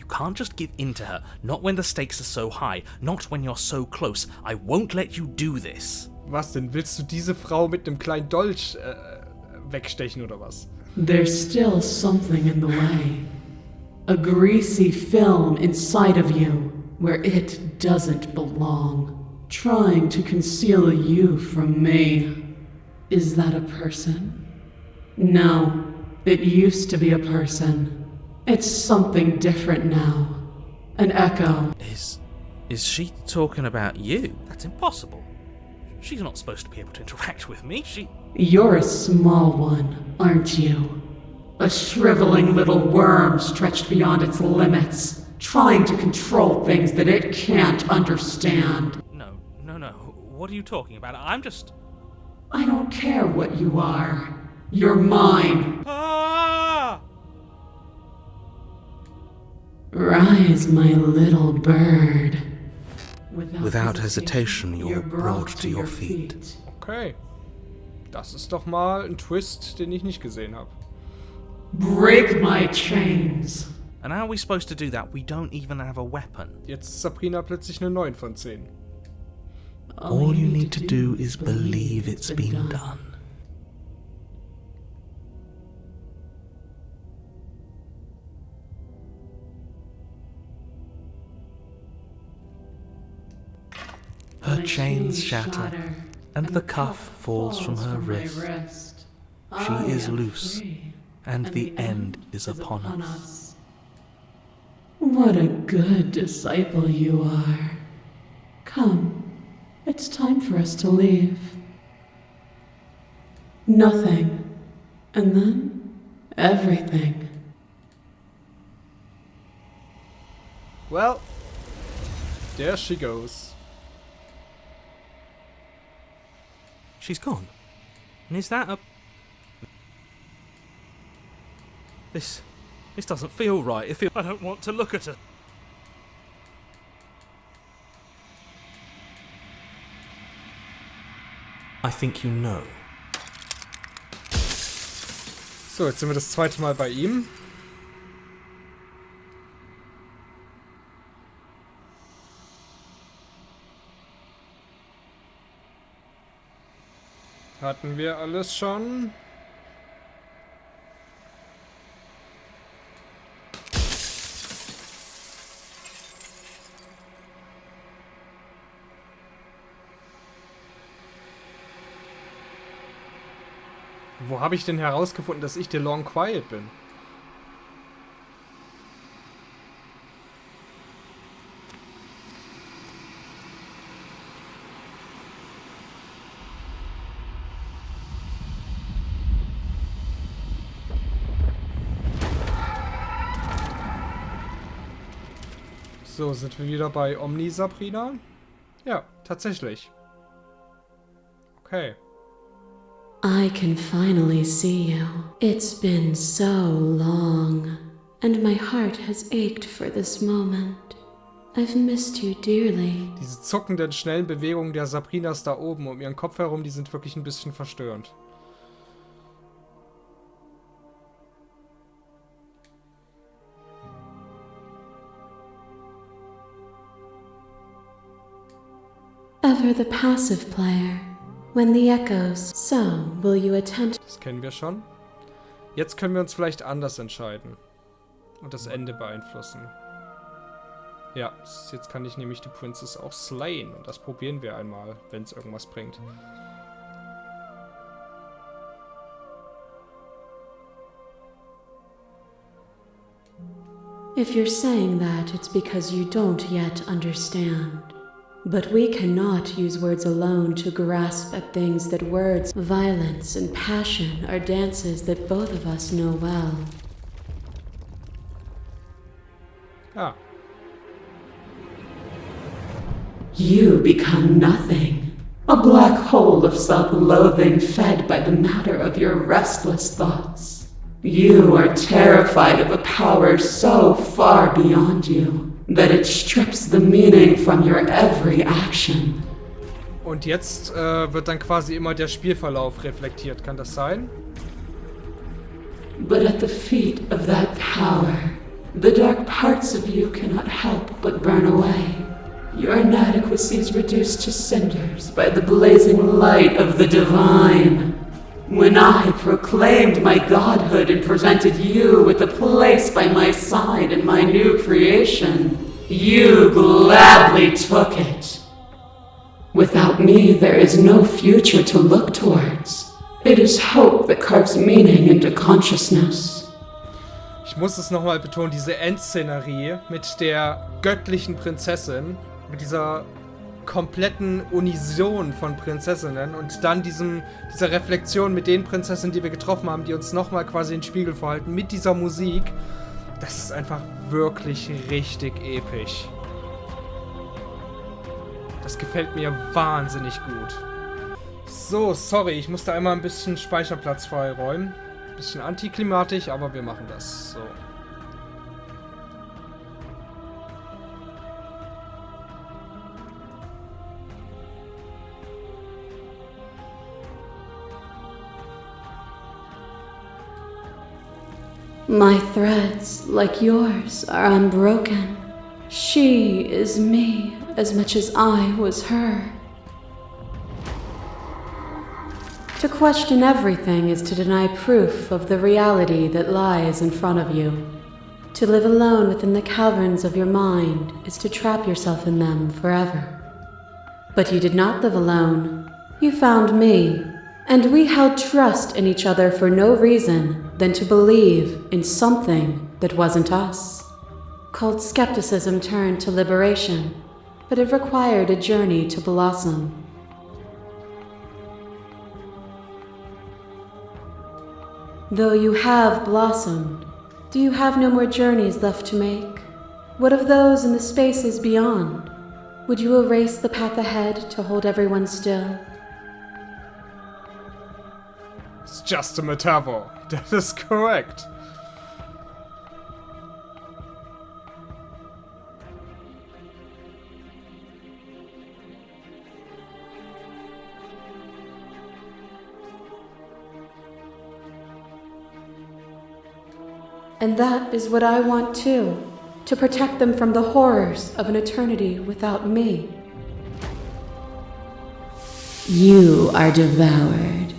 Speaker 2: You can't just give in to her. Not when the stakes are so high. Not when you're so close. I won't let you do this.
Speaker 1: Was denn? Willst du diese Frau mit einem kleinen Dolch wegstechen oder was?
Speaker 8: There's still something in the way. A greasy film inside of you where it doesn't belong, trying to conceal you from me. Is that a person? No, it used to be a person. It's something different now. An echo.
Speaker 2: Is she talking about you? That's impossible. She's not supposed to be able to interact with me.
Speaker 8: You're a small one, aren't you? A shriveling little worm stretched beyond its limits, trying to control things that it can't understand.
Speaker 2: No. What are you talking about? I'm just...
Speaker 8: I don't care what you are. You're mine.
Speaker 2: Ah!
Speaker 8: Rise, my little bird.
Speaker 2: Without hesitation, you're brought to your feet.
Speaker 1: Okay. Das ist doch mal ein Twist, den ich nicht gesehen habe.
Speaker 8: Break my chains.
Speaker 2: And how are we supposed to do that? We don't even have a weapon.
Speaker 1: Jetzt ist Sabrina plötzlich eine 9 von 10.
Speaker 2: All you need to do is believe it's been done. Her chains shatter, and the cuff falls from her wrist. She is loose, and the end is upon us.
Speaker 8: What a good disciple you are. Come, it's time for us to leave. Nothing, and then everything.
Speaker 1: Well, there she goes.
Speaker 2: She's gone. And is that a... This doesn't feel right. I don't want to look at her. I think you know.
Speaker 1: So, jetzt sind wir das zweite Mal bei ihm. Hatten wir alles schon? Wo habe ich denn herausgefunden, dass ich der Long Quiet bin? So, sind wir wieder bei Sabrina? Ja, tatsächlich. Okay.
Speaker 4: I can finally see you. It's been so long, and my heart has ached for this moment. I've missed you dearly.
Speaker 1: Diese zuckenden, schnellen Bewegungen der Sabrinas da oben um ihren Kopf herum, die sind wirklich ein bisschen verstörend.
Speaker 4: Ever the passive player. When the echoes, so will you attempt...
Speaker 1: Das kennen wir schon. Jetzt können wir uns vielleicht anders entscheiden. Und das Ende beeinflussen. Ja, jetzt kann ich nämlich die Princess auch slayen. Und das probieren wir einmal, wenn es irgendwas bringt.
Speaker 4: If you're saying that, it's because you don't yet understand. But we cannot use words alone to grasp at things that words, violence, and passion are dances that both of us know well.
Speaker 1: Ah.
Speaker 8: You become nothing. A black hole of self-loathing fed by the matter of your restless thoughts. You are terrified of a power so far beyond you that it strips the meaning from your every action.
Speaker 1: Und jetzt wird dann quasi immer der Spielverlauf reflektiert. Kann das sein?
Speaker 8: But at the feet of that power,
Speaker 9: The dark parts of you cannot help but burn away. Your inadequacies reduced to cinders by the blazing light of the divine. When I proclaimed my godhood and presented you with a place by my side in my new creation, you gladly took it. Without me, there is no future to look towards. It is hope that carves meaning into consciousness.
Speaker 1: Ich muss es nochmal betonen, diese Endszenerie mit der göttlichen Prinzessin, mit dieser kompletten Unison von Prinzessinnen und dann dieser Reflexion mit den Prinzessinnen, die wir getroffen haben, die uns nochmal quasi den Spiegel vorhalten, mit dieser Musik, das ist einfach wirklich richtig episch. Das gefällt mir wahnsinnig gut. So, sorry, ich musste einmal ein bisschen Speicherplatz freiräumen. Bisschen antiklimatisch, aber wir machen das. So.
Speaker 4: My threads, like yours, are unbroken. She is me as much as I was her. To question everything is to deny proof of the reality that lies in front of you. To live alone within the caverns of your mind is to trap yourself in them forever. But you did not live alone. You found me, and we held trust in each other for no reason than to believe in something that wasn't us. Cold skepticism turned to liberation, but it required a journey to blossom. Though you have blossomed, do you have no more journeys left to make? What of those in the spaces beyond? Would you erase the path ahead to hold everyone still?
Speaker 1: It's just a metaphor. That is correct.
Speaker 4: And that is what I want too, to protect them from the horrors of an eternity without me. You are devoured.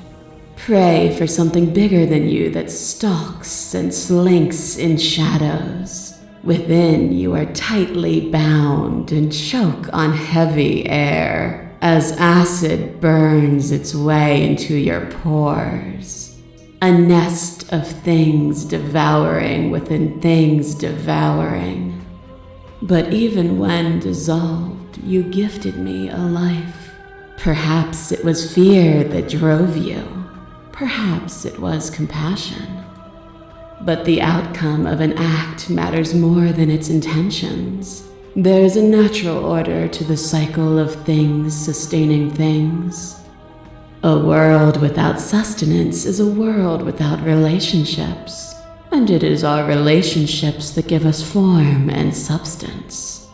Speaker 4: Pray for something bigger than you that stalks and slinks in shadows. Within you are tightly bound and choke on heavy air as acid burns its way into your pores. A nest of things devouring within things devouring. But even when dissolved, you gifted me a life. Perhaps it was fear that drove you. Perhaps it was compassion. But the outcome of an act matters more than its intentions. There's a natural order to the cycle of things sustaining things. A world without sustenance is a world without relationships, and it is our relationships that give us form and substance.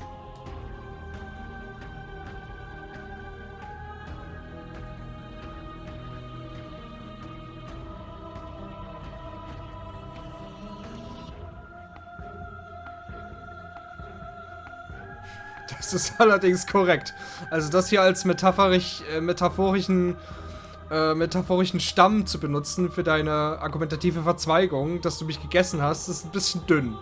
Speaker 1: Das ist allerdings korrekt. Also das hier als metaphorischen Stamm zu benutzen für deine argumentative Verzweigung, dass du mich gegessen hast, ist ein bisschen dünn.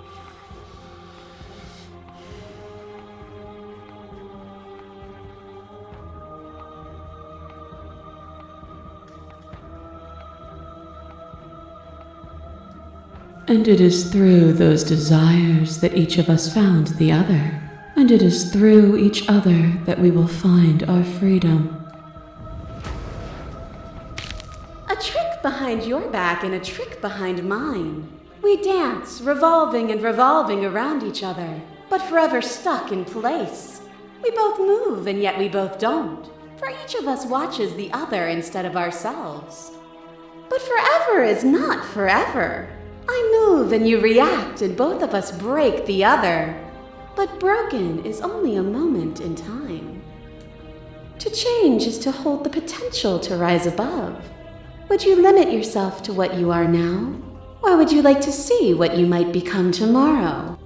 Speaker 4: And it is through those desires that each of us found the other. And it is through each other that we will find our freedom. A trick behind your back and a trick behind mine. We dance, revolving and revolving around each other, but forever stuck in place. We both move and yet we both don't, for each of us watches the other instead of ourselves. But forever is not forever. I move and you react and both of us break the other. But broken is only a moment in time. To change is to hold the potential to rise above. Would you limit yourself to what you are now? Or would you like to see what you might become tomorrow?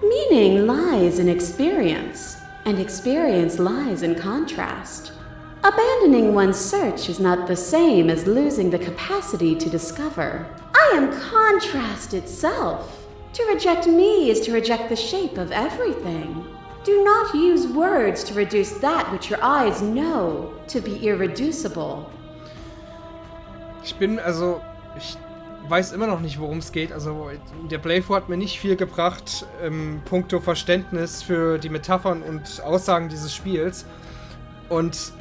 Speaker 4: Meaning lies in experience, and experience lies in contrast. Abandoning one's search is not the same as losing the capacity to discover. I am contrast itself. To reject me is to reject the shape of everything. Do not use words to reduce that which your eyes know to be irreducible.
Speaker 1: Ich weiß immer noch nicht, worum es geht. Also der Playthrough hat mir nicht viel gebracht, puncto Verständnis für die Metaphern und Aussagen dieses Spiels. Und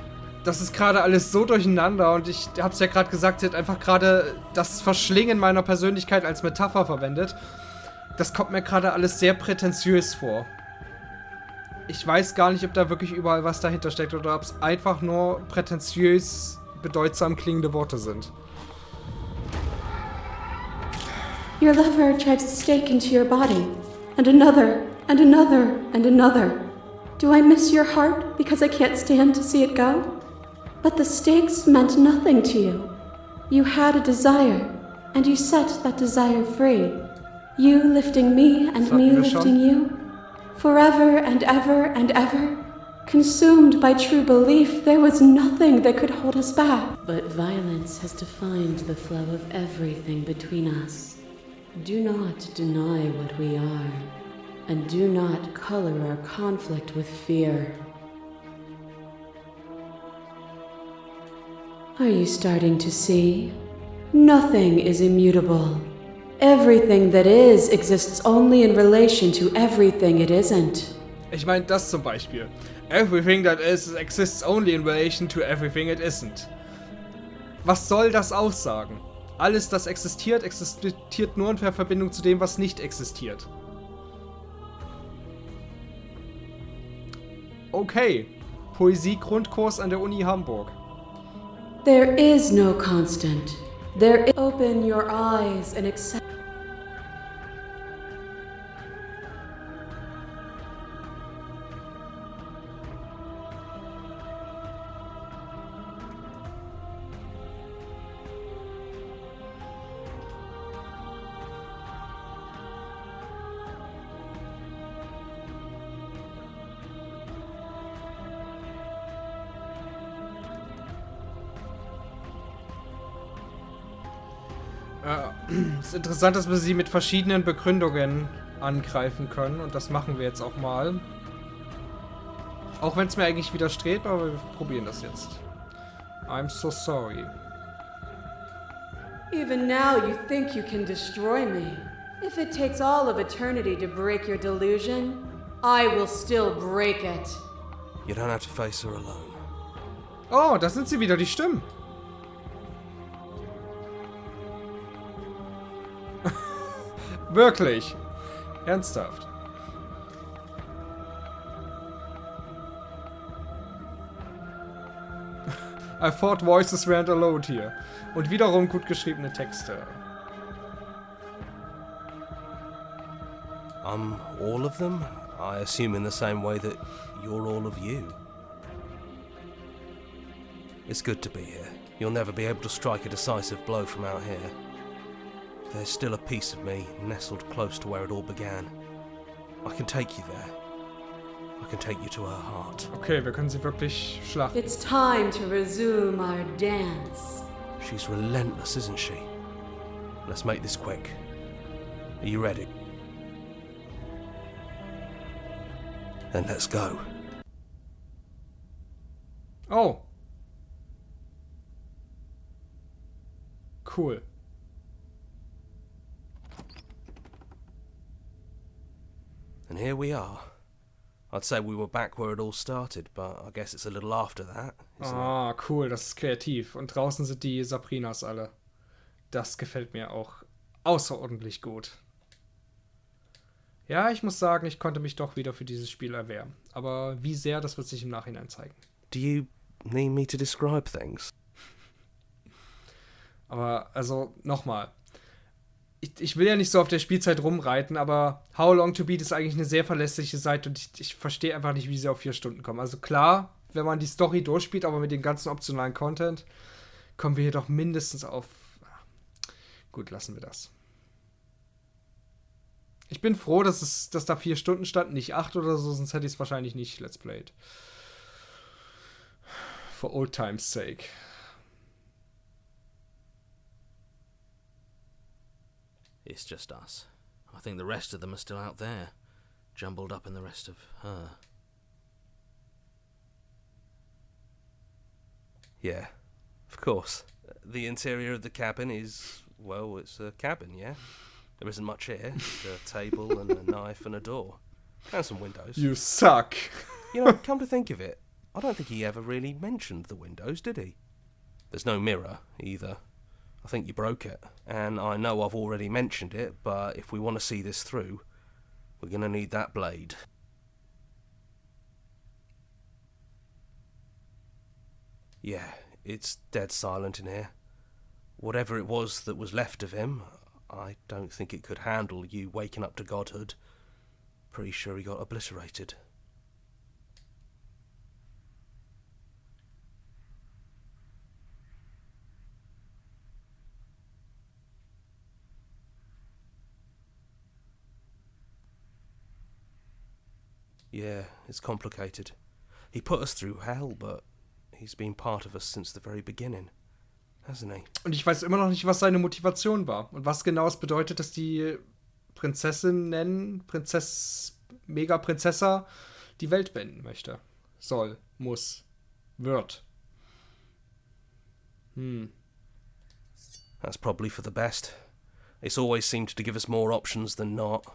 Speaker 1: das ist gerade alles so durcheinander und ich hab's ja gerade gesagt, sie hat einfach gerade das Verschlingen meiner Persönlichkeit als Metapher verwendet. Das kommt mir gerade alles sehr prätentiös vor. Ich weiß gar nicht, ob da wirklich überall was dahinter steckt oder ob es einfach nur prätentiös bedeutsam klingende Worte sind.
Speaker 4: Your lover drives a stake into your body, and another, and another, and another. Do I miss your heart because I can't stand to see it go? But the stakes meant nothing to you. You had a desire, and you set that desire free. You lifting me and me lifting you. Forever and ever and ever. Consumed by true belief, there was nothing that could hold us back.
Speaker 3: But violence has defined the flow of everything between us. Do not deny what we are, and do not color our conflict with fear. Are you starting to see? Nothing is immutable. Everything that is exists only in relation to everything it isn't.
Speaker 1: Ich meine das zum Beispiel. Everything that is exists only in relation to everything it isn't. Was soll das aussagen? Alles, das existiert, existiert nur in Verbindung zu dem, was nicht existiert. Okay. Poesie-Grundkurs an der Uni Hamburg.
Speaker 3: There is no constant. Open your eyes and accept.
Speaker 1: Es ist interessant, dass wir sie mit verschiedenen Begründungen angreifen können. Und das machen wir jetzt auch mal. Auch wenn es mir eigentlich widerstrebt, aber wir probieren das jetzt. I'm so sorry.
Speaker 3: Even now you think you can destroy me. If it takes all of eternity to break your delusion, I will still break it.
Speaker 10: You don't have to face her alone.
Speaker 1: Oh, da sind sie wieder, die Stimmen. Wirklich. Ernsthaft. I thought voices weren't allowed here. Und wiederum gut geschriebene Texte.
Speaker 10: All of them? I assume in the same way that you're all of you. It's good to be here. You'll never be able to strike a decisive blow from out here. There's still a piece of me nestled close to where it all began. I can take you there. I can take you to her heart.
Speaker 1: Okay, wir können sie wirklich schlachten.
Speaker 3: It's time to resume our dance.
Speaker 10: She's relentless, isn't she? Let's make this quick. Are you ready? Then let's go.
Speaker 1: Oh. Cool.
Speaker 10: And here we are. I'd say we were back where it all started, but I guess it's a little after that, isn't it?
Speaker 1: Ah, cool, das ist kreativ. Und draußen sind die Sabrinas alle. Das gefällt mir auch außerordentlich gut. Ja, ich muss sagen, ich konnte mich doch wieder für dieses Spiel erwärmen. Aber wie sehr, das wird sich im Nachhinein zeigen.
Speaker 10: Do you need me to describe things?
Speaker 1: Aber, also, nochmal. Ich will ja nicht so auf der Spielzeit rumreiten, aber How Long to Beat ist eigentlich eine sehr verlässliche Seite und ich verstehe einfach nicht, wie sie auf 4 Stunden kommen. Also klar, wenn man die Story durchspielt, aber mit dem ganzen optionalen Content, kommen wir hier doch mindestens auf... Gut, lassen wir das. Ich bin froh, dass da 4 Stunden stand, nicht 8 oder so, sonst hätte ich es wahrscheinlich nicht Let's Played. For old time's sake.
Speaker 2: It's just us. I think the rest of them are still out there, jumbled up in the rest of her.
Speaker 10: Yeah, of course. The interior of the cabin is, well, it's a cabin, yeah? There isn't much here. Just a table and a knife and a door. And some windows.
Speaker 1: You suck.
Speaker 10: You know, come to think of it, I don't think he ever really mentioned the windows, did he? There's no mirror, either. I think you broke it. And I know I've already mentioned it, but if we want to see this through, we're going to need that blade. Yeah, it's dead silent in here. Whatever it was that was left of him, I don't think it could handle you waking up to godhood. Pretty sure he got obliterated. Yeah, it's complicated. He put us through hell, but he's been part of us since the very beginning, hasn't he?
Speaker 1: Und ich weiß immer noch nicht, was seine Motivation war. Und was genau es bedeutet, dass die Prinzessinnen, Mega-Prinzessa die Welt beenden möchte. Soll, muss, wird.
Speaker 10: That's probably for the best. It's always seemed to give us more options than not.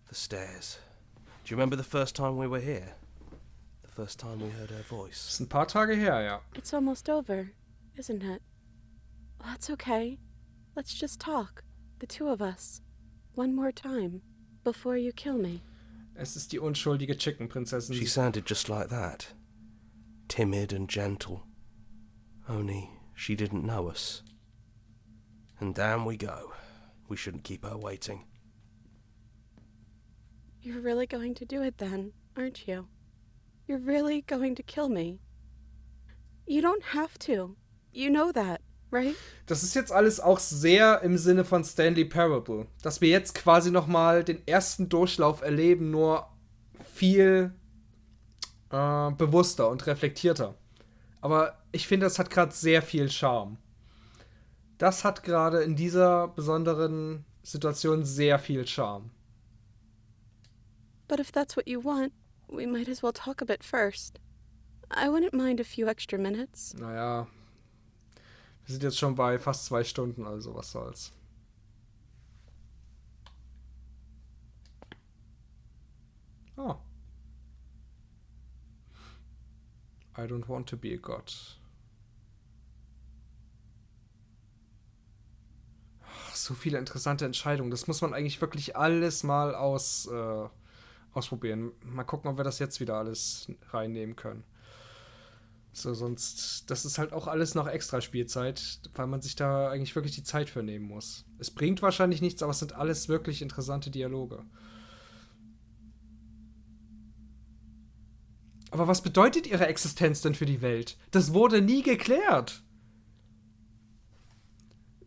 Speaker 10: The stairs. Do you remember the first time we were here? The first time we heard her voice?
Speaker 1: Das ist ein paar Tage her, ja.
Speaker 3: It's almost over, isn't it? Well, that's okay. Let's just talk, the two of us. One more time, before you kill me.
Speaker 1: Es ist die unschuldige Chicken-Prinzessin.
Speaker 10: She sounded just like that. Timid and gentle. Only she didn't know us. And down we go. We shouldn't keep her waiting.
Speaker 3: You're really going to do it then, aren't you? You're really going to kill me. You don't have to. You know that, right?
Speaker 1: Das ist jetzt alles auch sehr im Sinne von Stanley Parable. Dass wir jetzt quasi nochmal den ersten Durchlauf erleben, nur viel bewusster und reflektierter. Aber ich finde, das hat gerade sehr viel Charme. Das hat gerade in dieser besonderen Situation sehr viel Charme.
Speaker 3: But if that's what you want, we might as well talk a bit first. I wouldn't mind a few extra minutes.
Speaker 1: Naja, wir sind jetzt schon bei fast 2 Stunden, also was soll's. Oh. I don't want to be a god. Ach, so viele interessante Entscheidungen. Das muss man eigentlich wirklich alles mal ausprobieren. Mal gucken, ob wir das jetzt wieder alles reinnehmen können. So, sonst, das ist halt auch alles noch extra Spielzeit, weil man sich da eigentlich wirklich die Zeit für nehmen muss. Es bringt wahrscheinlich nichts, aber es sind alles wirklich interessante Dialoge. Aber was bedeutet ihre Existenz denn für die Welt? Das wurde nie geklärt.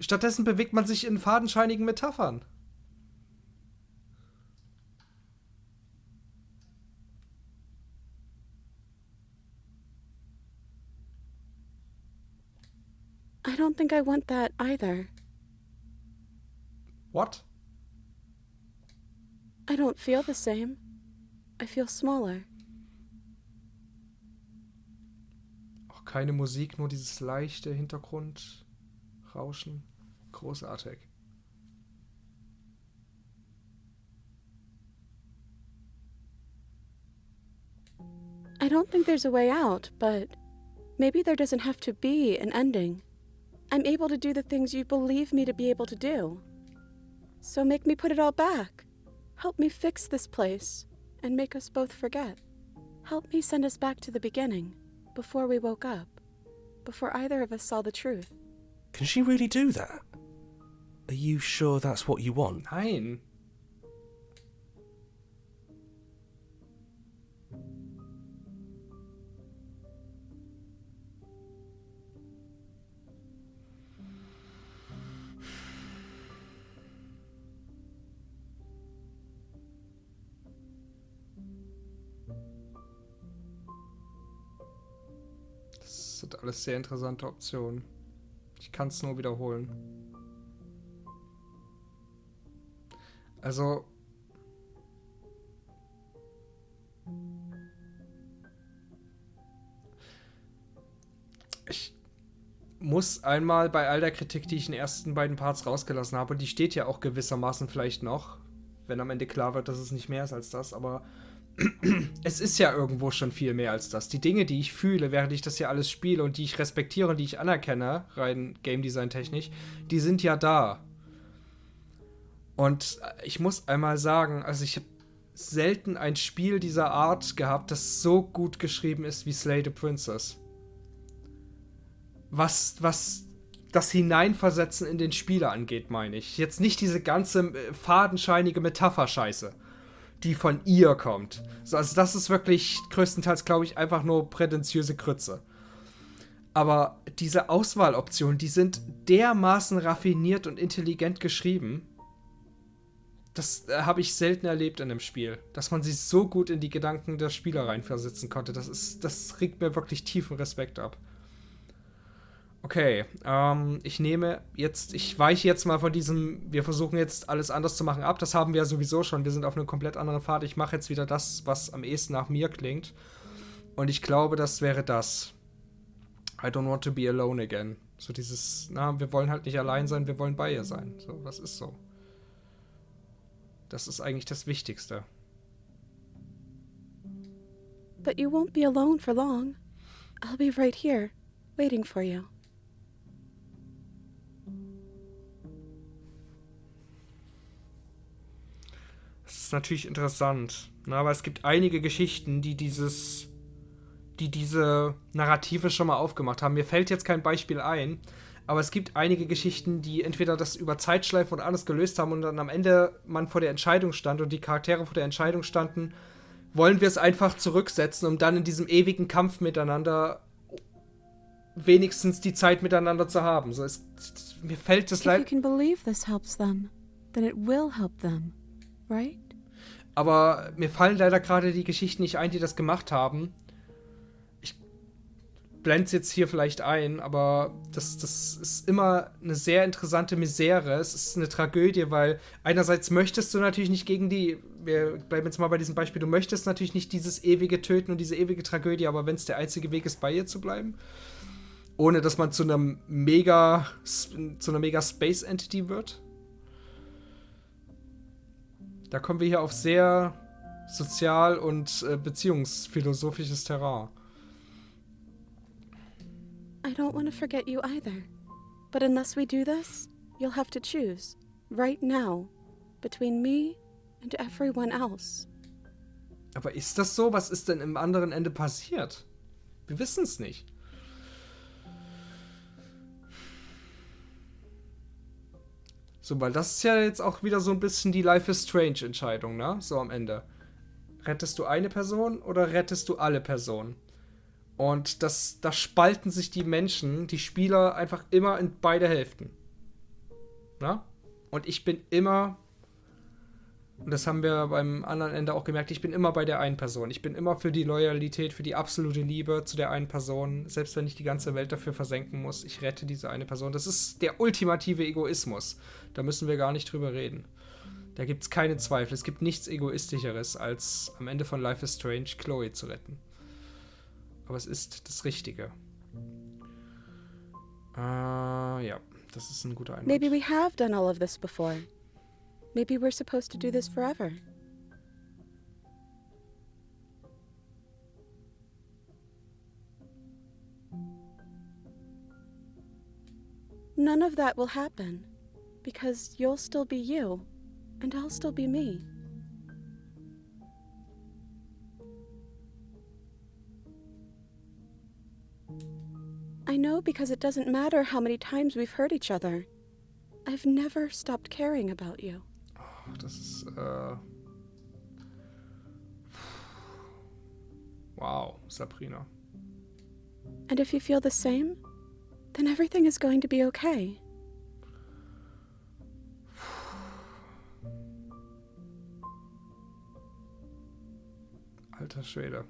Speaker 1: Stattdessen bewegt man sich in fadenscheinigen Metaphern.
Speaker 3: I don't think I want that either.
Speaker 1: What?
Speaker 3: I don't feel the same. I feel smaller.
Speaker 1: Auch keine Musik, nur dieses leichte Hintergrundrauschen. Großartig.
Speaker 3: I don't think there's a way out, but maybe there doesn't have to be an ending. I'm able to do the things you believe me to be able to do. So make me put it all back. Help me fix this place and make us both forget. Help me send us back to the beginning, before we woke up, before either of us saw the truth.
Speaker 10: Can she really do that? Are you sure that's what you want?
Speaker 1: Nein. sind alles sehr interessante Optionen. Ich kann es nur wiederholen. Also... Ich muss einmal bei all der Kritik, die ich in den ersten beiden Parts rausgelassen habe, und die steht ja auch gewissermaßen vielleicht noch, wenn am Ende klar wird, dass es nicht mehr ist als das, aber es ist ja irgendwo schon viel mehr als das. Die Dinge, die ich fühle, während ich das hier alles spiele und die ich respektiere und die ich anerkenne, rein Game Design technisch, die sind ja da. Und ich muss einmal sagen, also ich habe selten ein Spiel dieser Art gehabt, das so gut geschrieben ist wie Slay the Princess. Was das Hineinversetzen in den Spieler angeht, meine ich. Jetzt nicht diese ganze fadenscheinige Metapher-Scheiße, die von ihr kommt. So, also das ist wirklich größtenteils, glaube ich, einfach nur prätentiöse Krütze. Aber diese Auswahloptionen, die sind dermaßen raffiniert und intelligent geschrieben. Das habe ich selten erlebt in einem Spiel. Dass man sich so gut in die Gedanken der Spieler reinversetzen konnte. Das regt mir wirklich tiefen Respekt ab. Okay, ich weiche jetzt mal von diesem, wir versuchen jetzt alles anders zu machen ab. Das haben wir ja sowieso schon. Wir sind auf einem komplett anderen Pfad. Ich mache jetzt wieder das, was am ehesten nach mir klingt. Und ich glaube, das wäre das. I don't want to be alone again. So dieses, wir wollen halt nicht allein sein, wir wollen bei ihr sein. So, das ist so. Das ist eigentlich das Wichtigste.
Speaker 3: But you won't be alone for long. I'll be right here, waiting for you.
Speaker 1: Das ist natürlich interessant. Aber es gibt einige Geschichten, die diese Narrative schon mal aufgemacht haben. Mir fällt jetzt kein Beispiel ein, aber es gibt einige Geschichten, die entweder das über Zeitschleifen und alles gelöst haben und dann am Ende man vor der Entscheidung stand und die Charaktere vor der Entscheidung standen, wollen wir es einfach zurücksetzen, um dann in diesem ewigen Kampf miteinander wenigstens die Zeit miteinander zu haben. So, mir fällt das leider...
Speaker 3: If you can believe this helps them, then it will help them, right?
Speaker 1: Aber mir fallen leider gerade die Geschichten nicht ein, die das gemacht haben. Ich blende es jetzt hier vielleicht ein, aber das ist immer eine sehr interessante Misere. Es ist eine Tragödie, weil einerseits möchtest du natürlich nicht wir bleiben jetzt mal bei diesem Beispiel, du möchtest natürlich nicht dieses ewige Töten und diese ewige Tragödie, aber wenn es der einzige Weg ist, bei ihr zu bleiben, ohne dass man zu einer mega Space Entity wird. Da kommen wir hier auf sehr sozial- und beziehungsphilosophisches Terrain.
Speaker 3: I don't want to forget you either. But unless we do this, you'll have to choose, right now, between me and everyone else.
Speaker 1: Aber ist das so? Was ist denn im anderen Ende passiert? Wir wissen es nicht. So, weil das ist ja jetzt auch wieder so ein bisschen die Life is Strange Entscheidung, ne? So am Ende. Rettest du eine Person oder rettest du alle Personen? Und da spalten sich die Menschen, die Spieler, einfach immer in beide Hälften. Na? Und ich bin immer, und das haben wir beim anderen Ende auch gemerkt, ich bin immer bei der einen Person. Ich bin immer für die Loyalität, für die absolute Liebe zu der einen Person. Selbst wenn ich die ganze Welt dafür versenken muss, ich rette diese eine Person. Das ist der ultimative Egoismus. Da müssen wir gar nicht drüber reden. Da gibt es keine Zweifel. Es gibt nichts Egoistischeres, als am Ende von Life is Strange Chloe zu retten. Aber es ist das Richtige. Ja, das ist ein guter Einwand.
Speaker 3: Maybe we have done all of this before. Maybe we're supposed to do this forever. None of that will happen, because you'll still be you, and I'll still be me. I know because it doesn't matter how many times we've hurt each other. I've never stopped caring about you.
Speaker 1: Das ist, wow, Sabrina.
Speaker 3: And if you feel the same, then everything is going to be okay.
Speaker 1: Alter Schwede.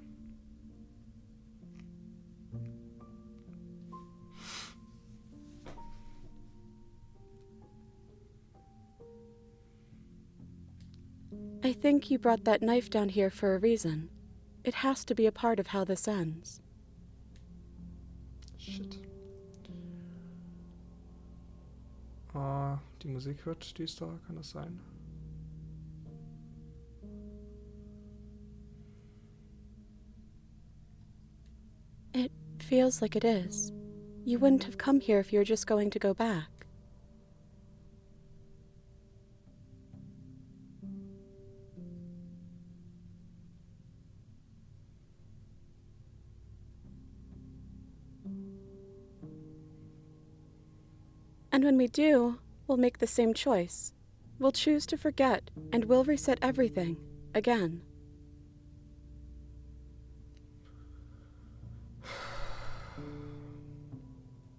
Speaker 3: I think you brought that knife down here for a reason. It has to be a part of how this ends.
Speaker 1: Shit. Die Musik wird düster, kann das sein?
Speaker 3: It feels like it is. You wouldn't have come here if you were just going to go back. And when we do, we'll make the same choice. We'll choose to forget, and we'll reset everything, again.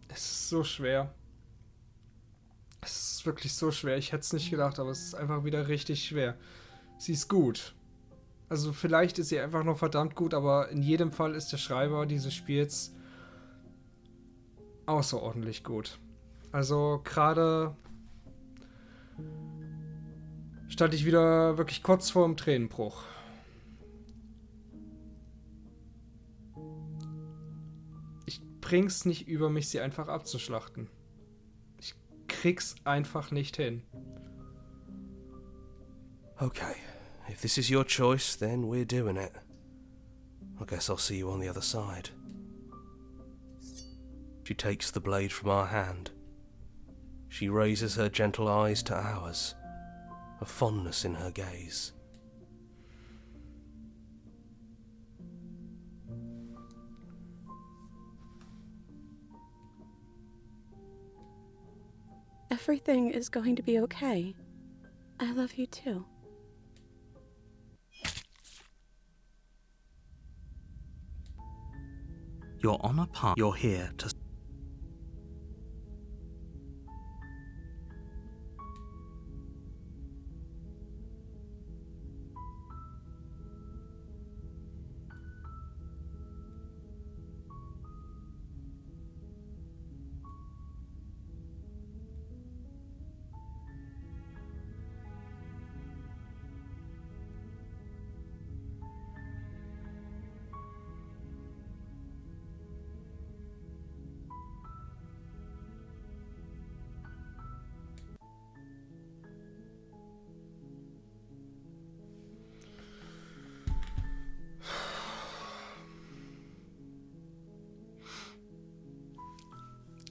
Speaker 1: Es ist so schwer. Es ist wirklich so schwer. Ich hätte es nicht gedacht, aber es ist einfach wieder richtig schwer. Sie ist gut. Also vielleicht ist sie einfach nur verdammt gut, aber in jedem Fall ist der Schreiber dieses Spiels außerordentlich gut. Also gerade stand ich wieder wirklich kurz vor dem Tränenbruch. Ich bring's nicht über mich, sie einfach abzuschlachten. Ich krieg's einfach nicht hin.
Speaker 10: Okay, if this is your choice, then we're doing it. I guess I'll see you on the other side. She takes the blade from our hand. She raises her gentle eyes to ours, a fondness in her gaze.
Speaker 3: Everything is going to be okay. I love you too.
Speaker 2: You're on a path. You're here to...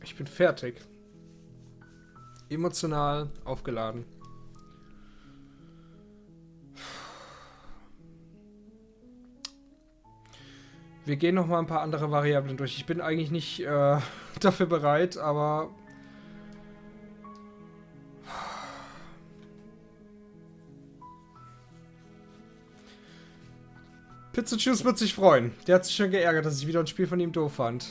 Speaker 1: Ich bin fertig. Emotional aufgeladen. Wir gehen noch mal ein paar andere Variablen durch. Ich bin eigentlich nicht dafür bereit, aber... Pizza Juice wird sich freuen. Der hat sich schon geärgert, dass ich wieder ein Spiel von ihm doof fand.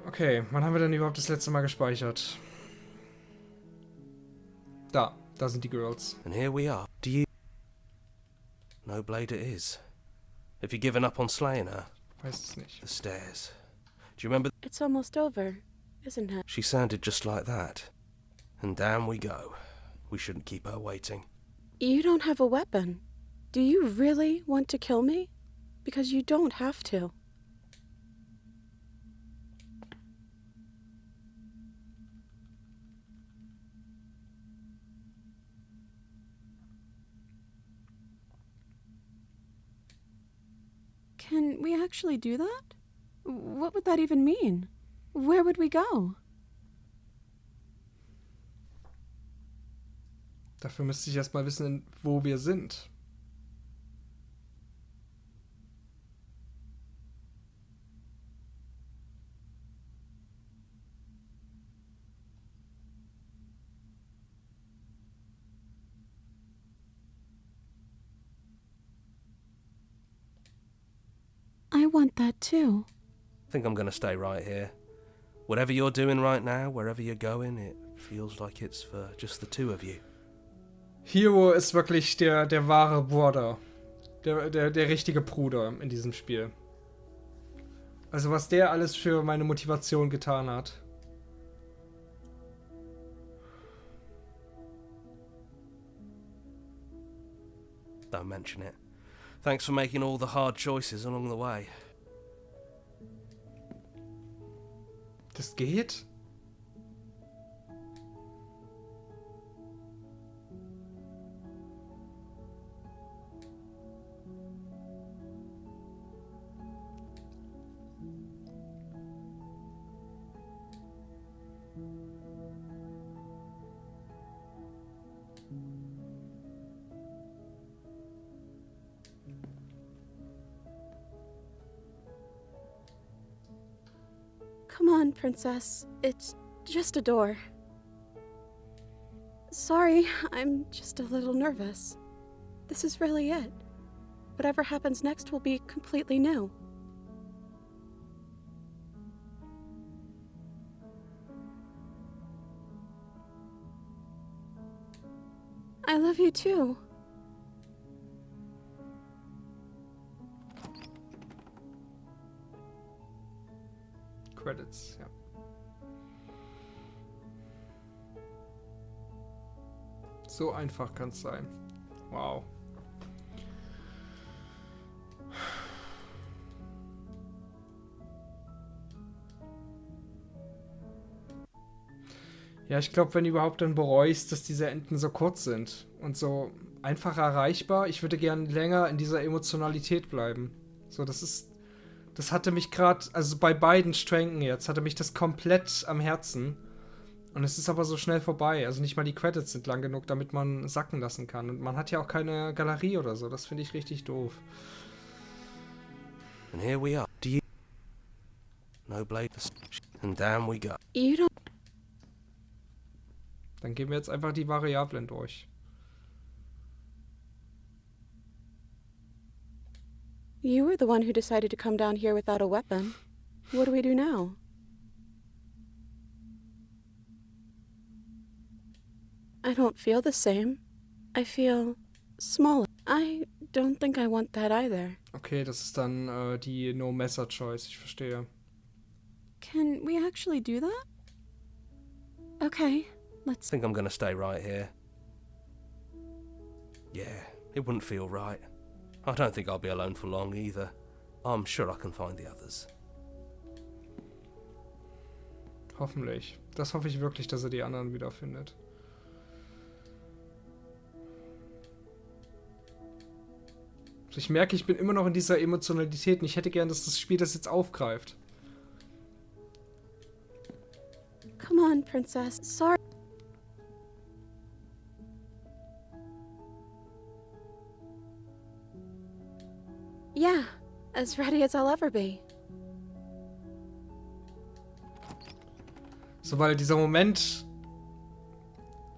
Speaker 1: Okay, wann haben wir denn überhaupt das letzte Mal gespeichert? Da sind die Girls.
Speaker 10: And here we are. Do you... No blade it is. Have you given up on slaying her?
Speaker 1: Weiß es nicht.
Speaker 10: The stairs. Do you remember...
Speaker 3: It's almost over, isn't it?
Speaker 10: She sounded just like that. And down we go. We shouldn't keep her waiting.
Speaker 3: You don't have a weapon. Do you really want to kill me? Because you don't have to. Can we actually do that? What would that even mean? Where would we go?
Speaker 1: Dafür müsste ich erstmal wissen, wo wir sind.
Speaker 3: I want that too.
Speaker 10: I think I'm gonna stay right here. Whatever you're doing right now, wherever you're going, it feels like it's for just the two of you.
Speaker 1: Hero ist wirklich der wahre Bruder. Der richtige Bruder in diesem Spiel. Also was der alles für meine Motivation getan hat.
Speaker 10: don't mention it. Thanks for making all the hard choices along the way.
Speaker 1: Das geht?
Speaker 3: Come on, Princess. It's just a door. Sorry, I'm just a little nervous. This is really it. Whatever happens next will be completely new. I love you too.
Speaker 1: Credits, ja. So einfach kann es sein. Wow. Ja, ich glaube, wenn überhaupt, dann bereue ich es, dass diese Enden so kurz sind und so einfach erreichbar. Ich würde gern länger in dieser Emotionalität bleiben. So, das hatte mich gerade, also bei beiden Strängen jetzt, hatte mich das komplett am Herzen. Und es ist aber so schnell vorbei. Also nicht mal die Credits sind lang genug, damit man sacken lassen kann. Und man hat ja auch keine Galerie oder so. Das finde ich richtig doof.
Speaker 10: And here we are. Do you... No blade. And down we go.
Speaker 3: You don't.
Speaker 1: Dann gehen wir jetzt einfach die Variablen durch.
Speaker 3: You were the one who decided to come down here without a weapon. What do we do now? I don't feel the same. I feel smaller. I don't think I want that either.
Speaker 1: Okay, das ist dann die No-Messer-Choice. Ich verstehe.
Speaker 3: Can we actually do that? Okay,
Speaker 10: I
Speaker 3: let's...
Speaker 10: think I'm gonna stay right here. Yeah, it wouldn't feel right. I don't think I'll be alone for long either. I'm sure I can find the others.
Speaker 1: Hoffentlich. Das hoffe ich wirklich, dass er die anderen wiederfindet. Ich merke, ich bin immer noch in dieser Emotionalität und ich hätte gern, dass das Spiel das jetzt aufgreift.
Speaker 3: Come on, Princess. Sorry. Yeah, as ready as I'll ever be.
Speaker 1: So, weil dieser Moment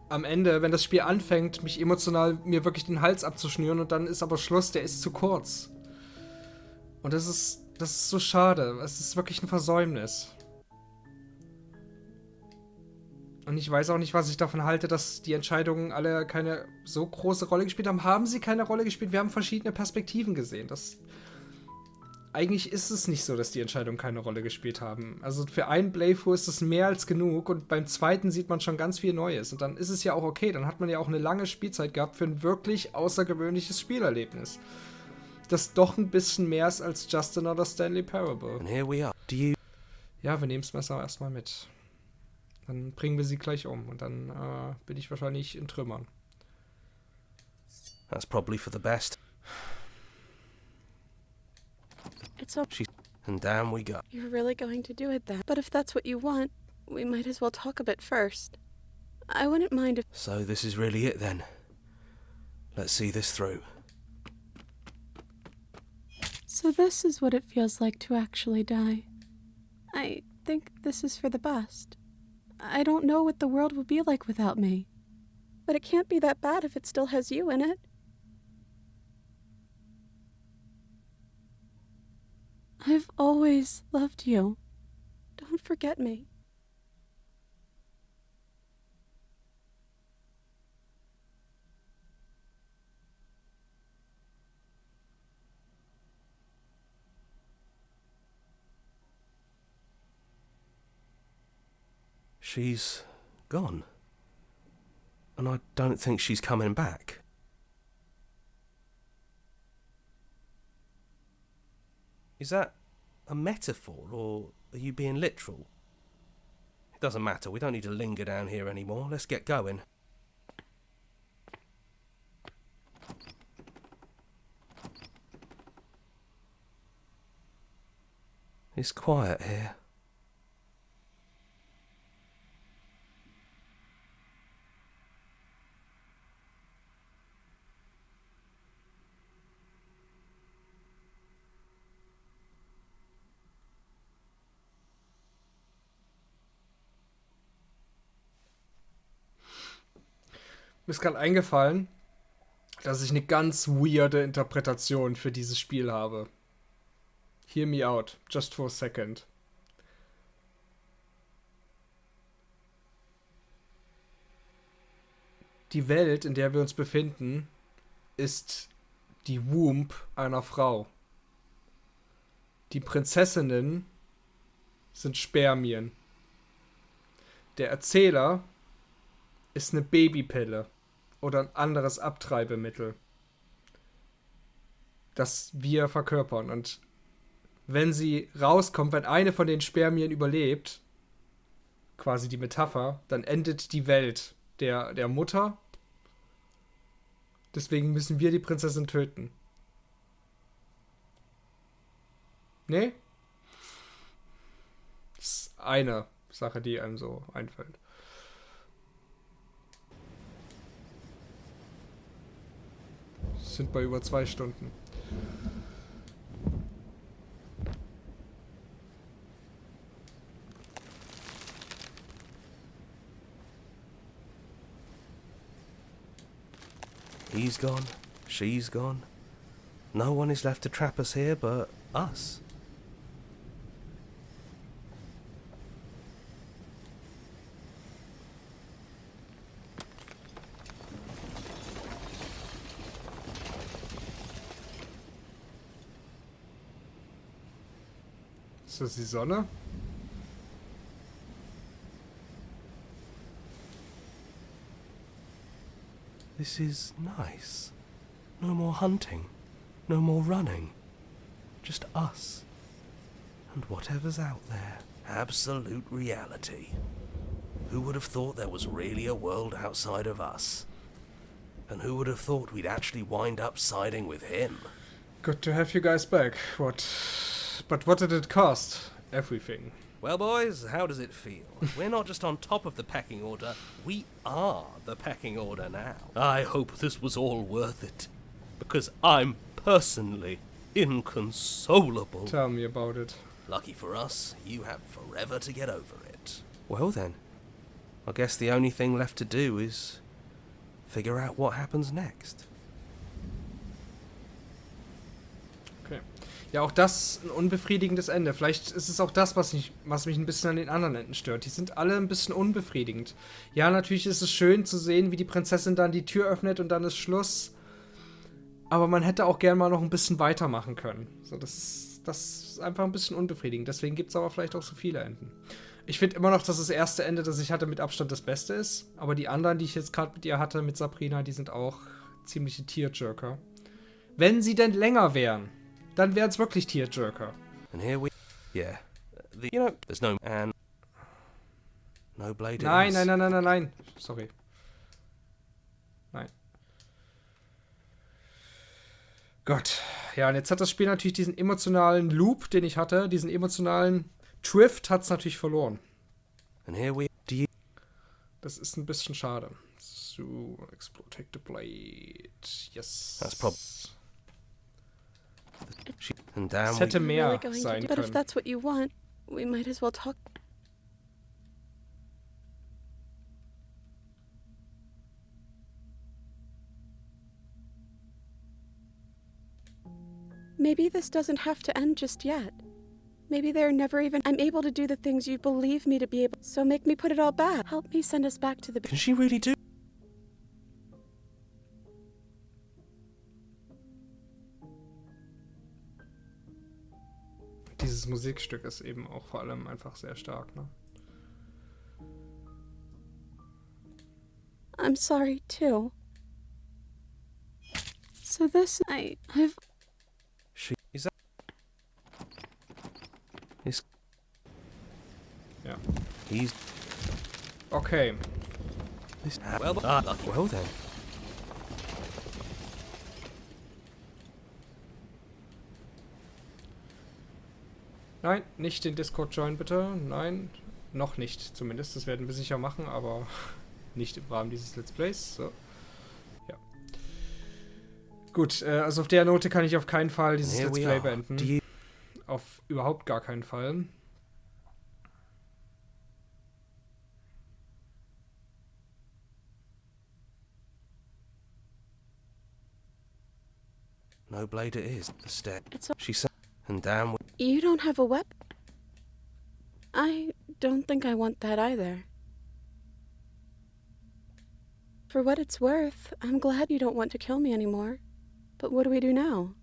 Speaker 1: am Ende, wenn das Spiel anfängt, mich emotional mir wirklich den Hals abzuschnüren und dann ist aber Schluss, der ist zu kurz. Und das ist so schade. Es ist wirklich ein Versäumnis. Und ich weiß auch nicht, was ich davon halte, dass die Entscheidungen alle keine so große Rolle gespielt haben. Haben sie keine Rolle gespielt? Wir haben verschiedene Perspektiven gesehen. Eigentlich ist es nicht so, dass die Entscheidungen keine Rolle gespielt haben. Also für einen Playthrough ist es mehr als genug und beim zweiten sieht man schon ganz viel Neues. Und dann ist es ja auch okay. Dann hat man ja auch eine lange Spielzeit gehabt für ein wirklich außergewöhnliches Spielerlebnis. Das doch ein bisschen mehr ist als Just Another Stanley Parable.
Speaker 10: And here we are. Do you...
Speaker 1: Ja, wir nehmen das Messer erstmal mit. Dann bringen wir sie gleich um und dann bin ich wahrscheinlich in Trümmern.
Speaker 10: That's probably for the best.
Speaker 3: It's okay.
Speaker 10: And down we go.
Speaker 3: You're really going to do it then. But if that's what you want, we might as well talk a bit first. I wouldn't mind if...
Speaker 10: So this is really it then. Let's see this through.
Speaker 3: So this is what it feels like to actually die. I think this is for the best. I don't know what the world will be like without me. But it can't be that bad if it still has you in it. I've always loved you. Don't forget me.
Speaker 10: She's gone. And I don't think she's coming back. Is that a metaphor, or are you being literal? It doesn't matter, we don't need to linger down here anymore. Let's get going. It's quiet here.
Speaker 1: Mir ist gerade eingefallen, dass ich eine ganz weirde Interpretation für dieses Spiel habe. Hear me out, just for a second. Die Welt, in der wir uns befinden, ist die Womb einer Frau. Die Prinzessinnen sind Spermien. Der Erzähler ist eine Babypille oder ein anderes Abtreibemittel, das wir verkörpern. Und wenn sie rauskommt, wenn eine von den Spermien überlebt, quasi die Metapher, dann endet die Welt der Mutter. Deswegen müssen wir die Prinzessin töten. Nee? Das ist eine Sache, die einem so einfällt. Sind bei über 2 Stunden.
Speaker 10: He's gone, she's gone. No one is left to trap us here but us.
Speaker 1: Ist das die Sonne?
Speaker 10: This is nice. No more hunting. No more running. Just us. And whatever's out there. Absolute reality. Who would have thought there was really a world outside of us? And who would have thought we'd actually wind up siding with him?
Speaker 1: Good to have you guys back. But what did it cost? Everything.
Speaker 10: Well, boys, how does it feel? We're not just on top of the pecking order, we are the pecking order now. I hope this was all worth it, because I'm personally inconsolable.
Speaker 1: Tell me about it.
Speaker 10: Lucky for us, you have forever to get over it. Well then, I guess the only thing left to do is figure out what happens next.
Speaker 1: Okay. Ja, auch das ein unbefriedigendes Ende. Vielleicht ist es auch das, was mich ein bisschen an den anderen Enden stört. Die sind alle ein bisschen unbefriedigend. Ja, natürlich ist es schön zu sehen, wie die Prinzessin dann die Tür öffnet und dann ist Schluss. Aber man hätte auch gern mal noch ein bisschen weitermachen können. So, das ist einfach ein bisschen unbefriedigend. Deswegen gibt es aber vielleicht auch so viele Enden. Ich finde immer noch, dass das erste Ende, das ich hatte, mit Abstand das Beste ist. Aber die anderen, die ich jetzt gerade mit ihr hatte, mit Sabrina, die sind auch ziemliche Tearjerker. Wenn sie denn länger wären, dann wären es wirklich Tearjerker.
Speaker 10: And here we... Yeah. You know, there's no... And... No blade
Speaker 1: Nein. Sorry. Nein. Gott. Ja, und jetzt hat das Spiel natürlich diesen emotionalen Loop, den ich hatte, diesen emotionalen Drift hat es natürlich verloren.
Speaker 10: And here we... Do you...
Speaker 1: Das ist ein bisschen schade. So, explode, take the blade. Yes.
Speaker 10: That's probably... And damn,
Speaker 1: Es hätte mehr
Speaker 3: really going to
Speaker 1: sein
Speaker 3: do- But if
Speaker 1: können.
Speaker 3: that's what you want, we might as well talk. Maybe this doesn't have to end just yet. Maybe they're never even... I'm able to do the things you believe me to be able... So make me put it all back. Help me send us back to the...
Speaker 10: Can she really do...
Speaker 1: Dieses Musikstück ist eben auch vor allem einfach sehr stark, ne?
Speaker 3: I'm sorry, too. So this night, I've...
Speaker 10: She... Is that...
Speaker 1: Ja.
Speaker 10: He's...
Speaker 1: Okay.
Speaker 10: Well then.
Speaker 1: Nein, nicht den Discord join, bitte. Nein, noch nicht zumindest. Das werden wir sicher machen, aber nicht im Rahmen dieses Let's Plays. So. Ja. Gut, also auf der Note kann ich auf keinen Fall dieses Let's Play beenden. Auf überhaupt gar keinen Fall.
Speaker 10: No blade it is. The step. She said, and damn.
Speaker 3: You don't have a weapon? I don't think I want that either. For what it's worth, I'm glad you don't want to kill me anymore. But what do we do now?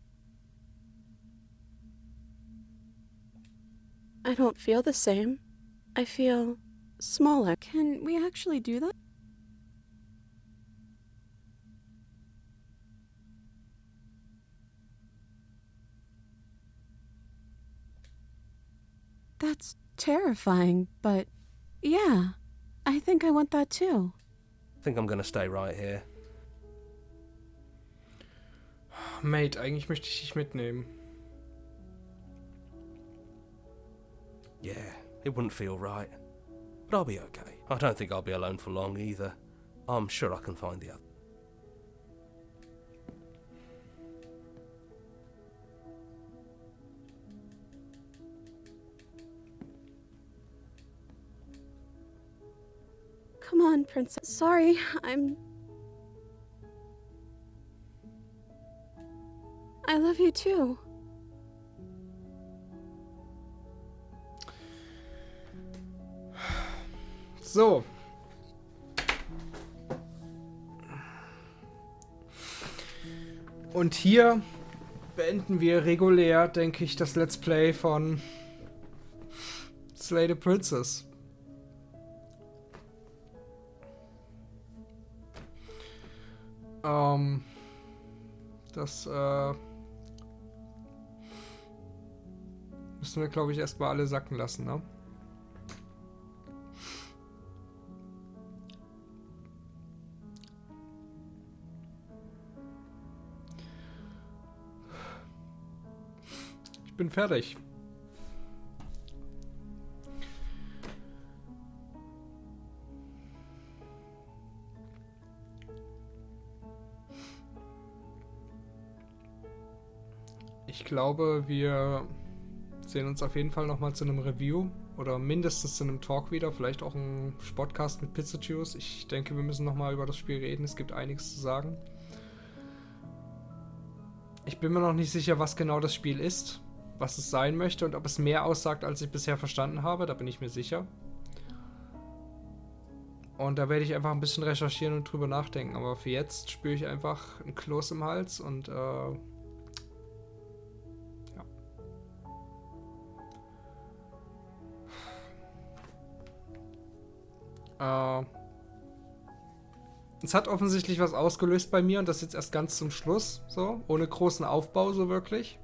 Speaker 3: I don't feel the same. I feel smaller. Can we actually do that? That's terrifying, but yeah, I think I want that too.
Speaker 10: I think I'm gonna stay right here.
Speaker 1: Mate, eigentlich möchte ich dich mitnehmen.
Speaker 10: Yeah, it wouldn't feel right. But I'll be okay. I don't think I'll be alone for long either. I'm sure I can find the other.
Speaker 3: Come on, Princess. Sorry, I love you too.
Speaker 1: So. Und hier beenden wir regulär, denke ich, das Let's Play von Slay the Princess. Das müssen wir, glaube ich, erstmal alle sacken lassen, ne? Ich bin fertig. Ich glaube, wir sehen uns auf jeden Fall nochmal zu einem Review oder mindestens zu einem Talk wieder, vielleicht auch ein Podcast mit Pizza Juice. Ich denke, wir müssen nochmal über das Spiel reden, es gibt einiges zu sagen. Ich bin mir noch nicht sicher, was genau das Spiel ist, was es sein möchte und ob es mehr aussagt, als ich bisher verstanden habe, da bin ich mir sicher. Und da werde ich einfach ein bisschen recherchieren und drüber nachdenken, aber für jetzt spüre ich einfach ein Kloß im Hals und es hat offensichtlich was ausgelöst bei mir und das jetzt erst ganz zum Schluss, so, ohne großen Aufbau so wirklich.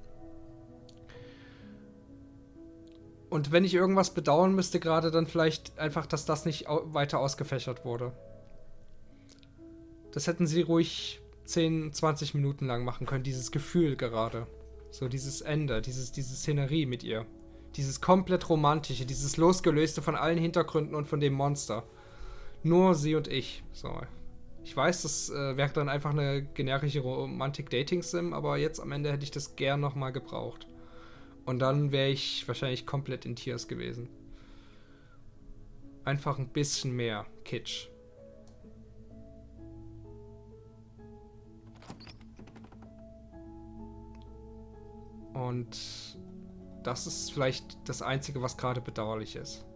Speaker 1: Und wenn ich irgendwas bedauern müsste gerade, dann vielleicht einfach, dass das nicht weiter ausgefächert wurde. Das hätten sie ruhig 10, 20 Minuten lang machen können, dieses Gefühl gerade. So dieses Ende, diese Szenerie mit ihr. Dieses komplett romantische, dieses losgelöste von allen Hintergründen und von dem Monster. Nur sie und ich. So. Ich weiß, das wäre dann einfach eine generische Romantik-Dating-Sim, aber jetzt am Ende hätte ich das gern nochmal gebraucht. Und dann wäre ich wahrscheinlich komplett in Tears gewesen. Einfach ein bisschen mehr Kitsch. Und das ist vielleicht das Einzige, was gerade bedauerlich ist.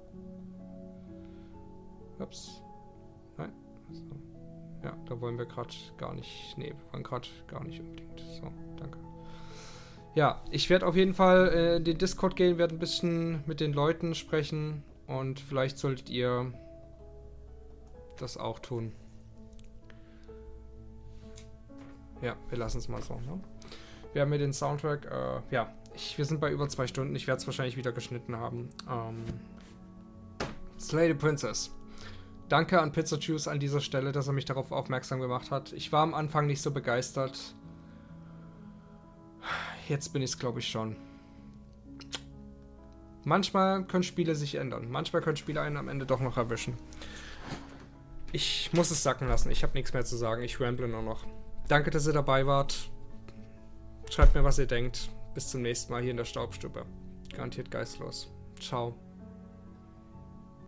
Speaker 1: Ups. Nein. So. Ja, da wollen wir gerade gar nicht. Nee, wir wollen gerade gar nicht unbedingt. So, danke. Ja, ich werde auf jeden Fall in den Discord gehen, werde ein bisschen mit den Leuten sprechen und vielleicht solltet ihr das auch tun. Ja, wir lassen es mal so, ne? Wir haben hier den Soundtrack, ja, Wir sind bei über 2 Stunden. Ich werde es wahrscheinlich wieder geschnitten haben. Slay the Princess. Danke an Pizza Juice an dieser Stelle, dass er mich darauf aufmerksam gemacht hat. Ich war am Anfang nicht so begeistert. Jetzt bin ich es, glaube ich, schon. Manchmal können Spiele sich ändern. Manchmal können Spiele einen am Ende doch noch erwischen. Ich muss es sacken lassen. Ich habe nichts mehr zu sagen. Ich ramble nur noch. Danke, dass ihr dabei wart. Schreibt mir, was ihr denkt. Bis zum nächsten Mal hier in der Staubstube. Garantiert geistlos. Ciao.